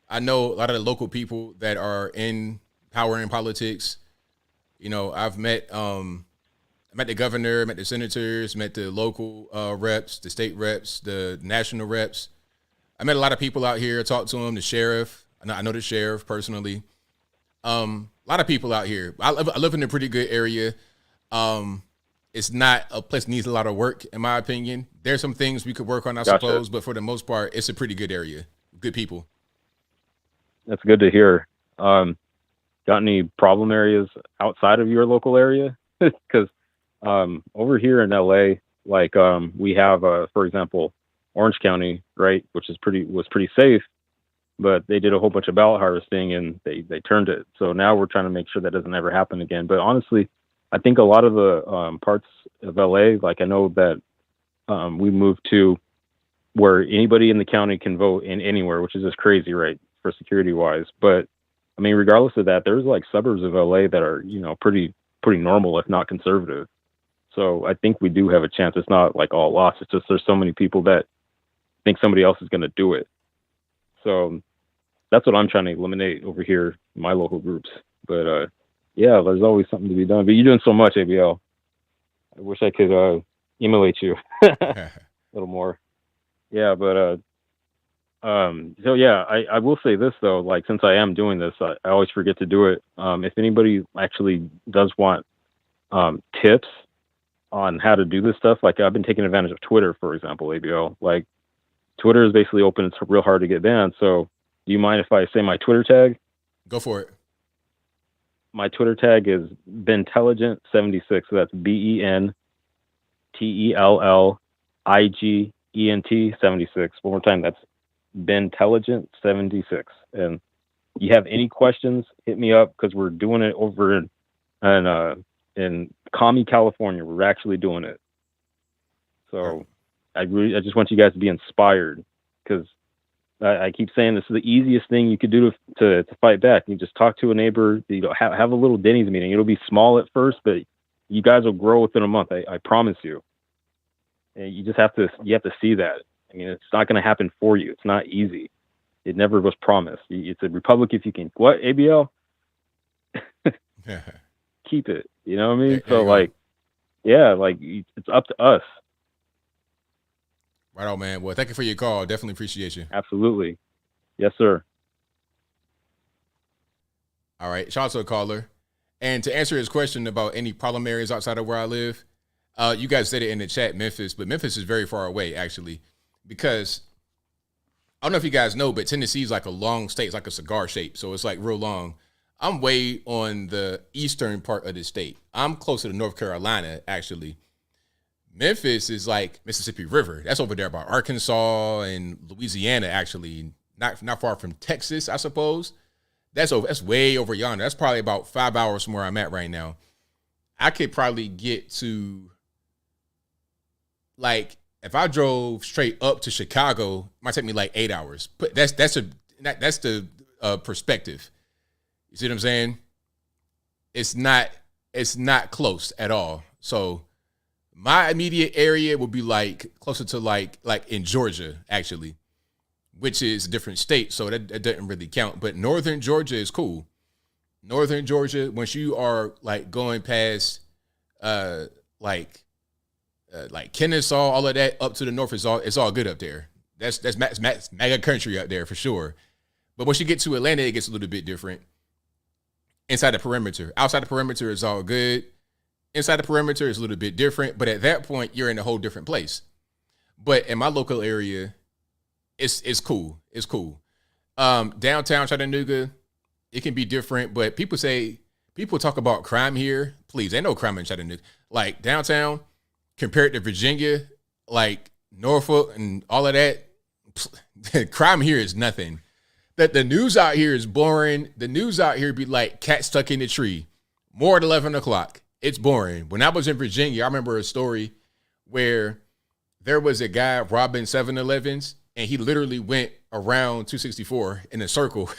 I know a lot of the local people that are in power and politics. You know, I've met the governor, met the senators, met the local reps, the state reps, the national reps. I met a lot of people out here, talked to them, the sheriff. I know the sheriff personally. A lot of people out here. I live in a pretty good area. It's not a place that needs a lot of work, in my opinion. There's some things we could work on, I suppose, but for the most part, it's a pretty good area. Good people. That's good to hear. Got any problem areas outside of your local area? Because over here in LA, like we have, for example, Orange County, right, which was pretty safe, but they did a whole bunch of ballot harvesting and they turned it. So now we're trying to make sure that doesn't ever happen again. But honestly, I think a lot of the parts of LA, like I know that we moved to where anybody in the county can vote in anywhere, which is just crazy, right, for security wise. But I mean, regardless of that, there's like suburbs of LA that are, you know, pretty normal, if not conservative. So I think we do have a chance. It's not like all lost. It's just there's so many people that think somebody else is going to do it. So that's what I'm trying to eliminate over here in my local groups. But yeah, there's always something to be done. But you're doing so much, ABL. I wish I could emulate you a little more. Yeah, but so yeah, I will say this though, like since I am doing this, I always forget to do it. If anybody actually does want tips on how to do this stuff, like I've been taking advantage of Twitter, for example, ABL. Like Twitter is basically open. It's real hard to get banned. So do you mind if I say my Twitter tag? Go for it. My Twitter tag is Bentelligent76. So that's BENTELLIGENT 76. One more time. That's Bentelligent76. And you have any questions, hit me up, because we're doing it over in Commie, California. We're actually doing it. So I just want you guys to be inspired, because I keep saying this is the easiest thing you could do to fight back. You just talk to a neighbor, you know, have a little Denny's meeting. It'll be small at first, but you guys will grow within a month. I promise you. And you just have to see that. I mean, it's not going to happen for you. It's not easy. It never was promised. It's a republic if you can. What, ABL? Keep it. You know what I mean? So like, yeah, like it's up to us. Right on, man. Well, thank you for your call. Definitely appreciate you. Absolutely. Yes, sir. All right. Shout out to a caller. And to answer his question about any problem areas outside of where I live, you guys said it in the chat, Memphis, but Memphis is very far away, actually, because I don't know if you guys know, but Tennessee is like a long state. It's like a cigar shape. So it's like real long. I'm way on the eastern part of the state. I'm closer to North Carolina, actually. Memphis is like Mississippi River. That's over there by Arkansas and Louisiana, actually. Not far from Texas, I suppose. That's way over yonder. That's probably about 5 hours from where I'm at right now. I could probably get to, like, if I drove straight up to Chicago, it might take me like 8 hours. But that's the perspective. You see what I'm saying? It's not close at all. So my immediate area would be like closer to like in Georgia, actually, which is a different state. So that doesn't really count. But northern Georgia is cool. Northern Georgia, once you are like going past like Kennesaw, all of that up to the north, it's all good up there. That's mega country out there for sure. But once you get to Atlanta, it gets a little bit different. Inside the perimeter. Outside the perimeter is all good. Inside the perimeter is a little bit different. But at that point, you're in a whole different place. But in my local area, it's cool. It's cool. Downtown Chattanooga, it can be different. But people talk about crime here. Please, ain't no crime in Chattanooga. Like downtown, compared to Virginia, like Norfolk and all of that, crime here is nothing. That the news out here is boring. The news out here be like cat stuck in the tree. More at 11 o'clock. It's boring. When I was in Virginia, I remember a story where there was a guy robbing 7-Elevens, and he literally went around 264 in a circle.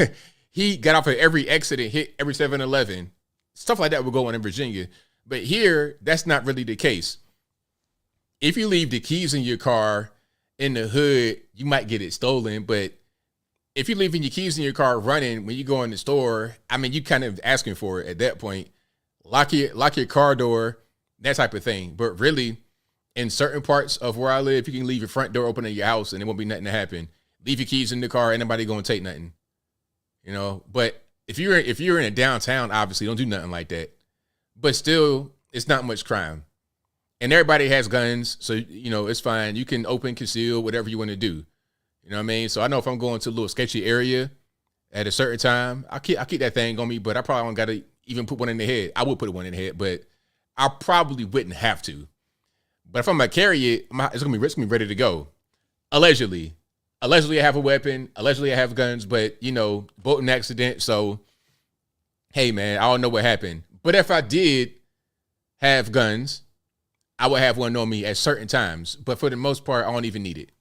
He got off at every exit and hit every 7-Eleven. Stuff like that would go on in Virginia. But here, that's not really the case. If you leave the keys in your car in the hood, you might get it stolen. But if you're leaving your keys in your car running when you go in the store, I mean, you kind of asking for it at that point. Lock your car door, that type of thing. But really, in certain parts of where I live, you can leave your front door open in your house and there won't be nothing to happen. Leave your keys in the car, ain't nobody gonna take nothing. You know, but if you're in a downtown, obviously don't do nothing like that. But still, it's not much crime. And everybody has guns, so you know, it's fine. You can open, conceal, whatever you want to do. You know what I mean? So I know if I'm going to a little sketchy area at a certain time, I'll keep that thing on me, but I probably don't gotta even put one in the head. I would put one in the head, but I probably wouldn't have to. But if I'm gonna carry it, it's gonna be ready to go. Allegedly I have a weapon. Allegedly I have guns, but you know, boating accident. So, hey man, I don't know what happened. But if I did have guns, I would have one on me at certain times. But for the most part, I don't even need it.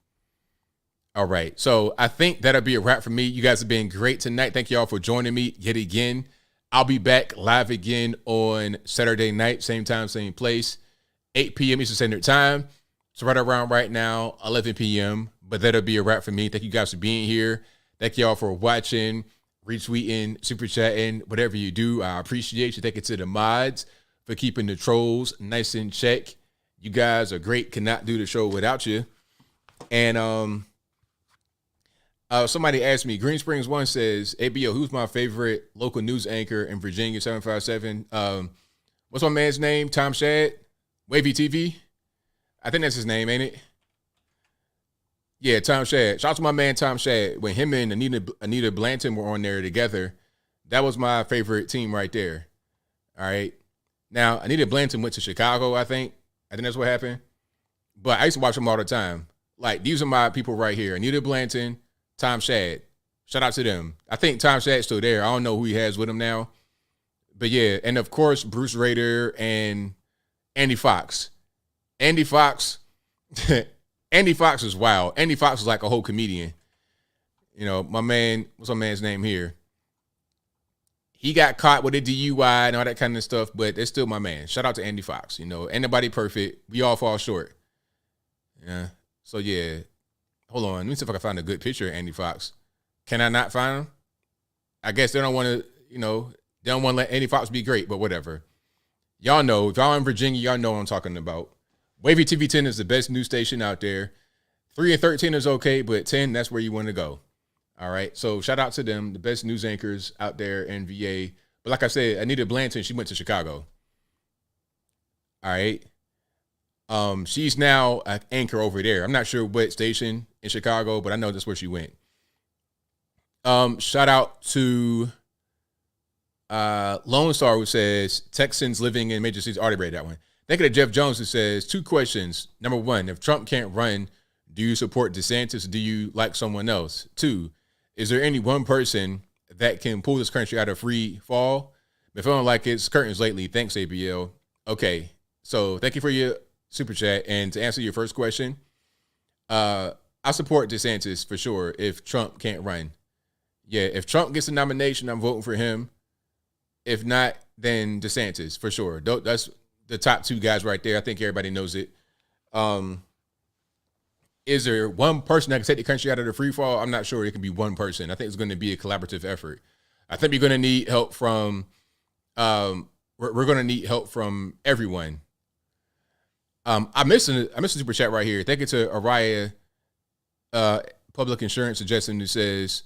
All right. So I think that'll be a wrap for me. You guys have been great tonight. Thank you all for joining me yet again. I'll be back live again on Saturday night, same time, same place, 8 p.m. Eastern Standard Time. So right around right now, 11 p.m. But that'll be a wrap for me. Thank you guys for being here. Thank you all for watching, retweeting, super chatting, whatever you do. I appreciate you. Thank you to the mods for keeping the trolls nice in check. You guys are great. Cannot do the show without you. And somebody asked me, Green Springs 1 says, ABL, who's my favorite local news anchor in Virginia, 757? What's my man's name? Tom Shad? Wavy TV? I think that's his name, ain't it? Yeah, Tom Shad. Shout out to my man Tom Shad. When him and Anita Blanton were on there together, that was my favorite team right there. All right. Now, Anita Blanton went to Chicago, I think that's what happened. But I used to watch them all the time. Like, these are my people right here. Anita Blanton, Tom Shad. Shout out to them. I think Tom Shad's still there. I don't know who he has with him now. But yeah, and of course, Bruce Rader and Andy Fox. Andy Fox is wild. Andy Fox is like a whole comedian. You know, my man, what's my man's name here? He got caught with a DUI and all that kind of stuff, but it's still my man. Shout out to Andy Fox. You know, ain't nobody perfect. We all fall short. Yeah. So yeah. Hold on. Let me see if I can find a good picture of Andy Fox. Can I not find him? I guess they don't want to, you know, they don't want to let Andy Fox be great, but whatever. Y'all know, if y'all in Virginia, y'all know what I'm talking about. Wavy TV 10 is the best news station out there. 3 and 13 is okay, but 10, that's where you want to go. All right. So shout out to them, the best news anchors out there in VA. But like I said, Anita Blanton, she went to Chicago. All right. She's now an anchor over there. I'm not sure what station in Chicago, but I know that's where she went. Shout out to Lone Star, who says Texans living in major cities. Already read that one. Thank you to Jeff Jones, who says 2 questions. Number 1, if Trump can't run, do you support DeSantis? Or do you like someone else? 2, is there any one person that can pull this country out of free fall? Been feeling like it's curtains lately. Thanks, ABL. Okay, so thank you for your super chat. And to answer your first question, I support DeSantis for sure if Trump can't run. Yeah, if Trump gets a nomination, I'm voting for him. If not, then DeSantis for sure. That's the top 2 guys right there. I think everybody knows it. Is there one person that can take the country out of the free fall? I'm not sure it can be one person. I think it's going to be a collaborative effort. I think we're going to need help from we're going to need help from everyone. I missed a super chat right here. Thank you to Araya Public Insurance suggestion that says,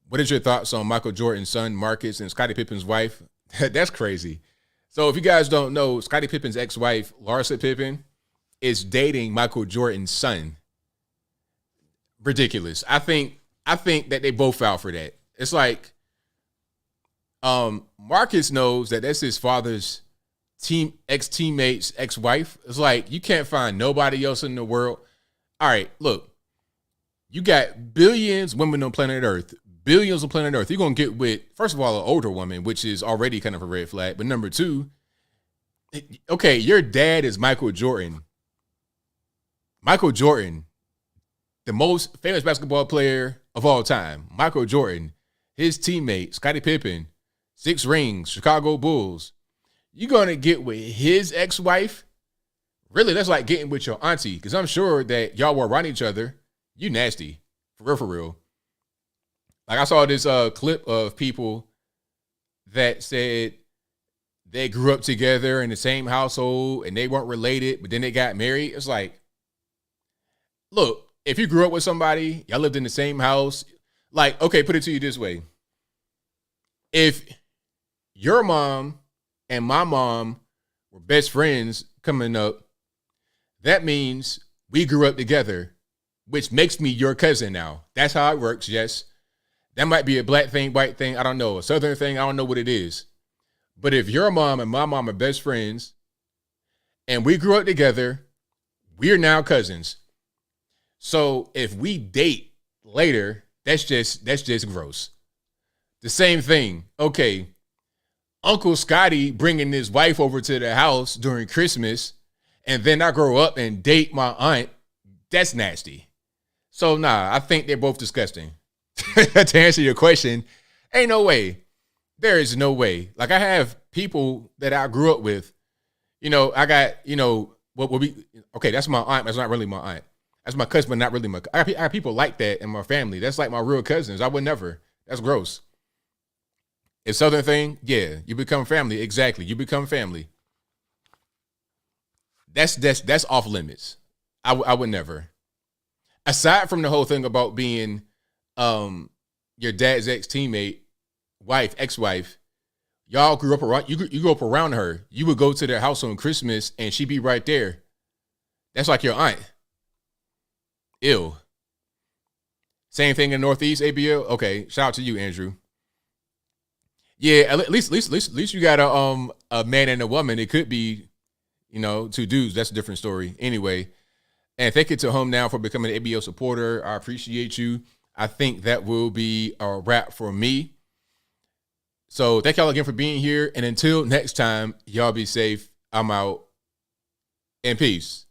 what is your thoughts on Michael Jordan's son, Marcus, and Scottie Pippen's wife? That's crazy. So if you guys don't know, Scottie Pippen's ex-wife, Larsa Pippen, is dating Michael Jordan's son. Ridiculous. I think that they both fell for that. It's like Marcus knows that that's his father's ex-teammate's ex-wife. It's like you can't find nobody else in the world. All right, look. You got billions of women on planet Earth. Billions on planet Earth. You're going to get with, first of all, an older woman, which is already kind of a red flag. But number two, okay, your dad is Michael Jordan. Michael Jordan, the most famous basketball player of all time. Michael Jordan, his teammate, Scottie Pippen, 6 rings, Chicago Bulls. You're going to get with his ex-wife? Really, that's like getting with your auntie, because I'm sure that y'all were around each other. You nasty. For real, for real. Like I saw this clip of people that said they grew up together in the same household and they weren't related, but then they got married. It's like, look, if you grew up with somebody, y'all lived in the same house, like, okay, put it to you this way. If your mom and my mom were best friends coming up, that means we grew up together, which makes me your cousin now. That's how it works, yes. That might be a black thing, white thing, I don't know. A southern thing, I don't know what it is. But if your mom and my mom are best friends and we grew up together, we're now cousins. So if we date later, that's just gross. The same thing. Okay, Uncle Scotty bringing his wife over to the house during Christmas, and then I grow up and date my aunt, that's nasty. So nah, I think they're both disgusting. To answer your question, ain't no way. There is no way. Like I have people that I grew up with. You know, I got, what will be, okay, that's my aunt. That's not really my aunt. That's my cousin, but not really I have people like that in my family. That's like my real cousins. I would never. That's gross. It's Southern thing. Yeah, you become family. Exactly. You become family. That's off limits. I would never. Aside from the whole thing about being your dad's ex-teammate, ex-wife, y'all grew up around, you grew up around her. You would go to their house on Christmas and she'd be right there. That's like your aunt. Ew. Same thing in Northeast, ABL? Okay, shout out to you, Andrew. Yeah, at least you got a man and a woman. It could be, 2 dudes. That's a different story. Anyway, and thank you to Home Now for becoming an ABL supporter. I appreciate you. I think that will be a wrap for me. So thank y'all again for being here. And until next time, y'all be safe. I'm out. And peace.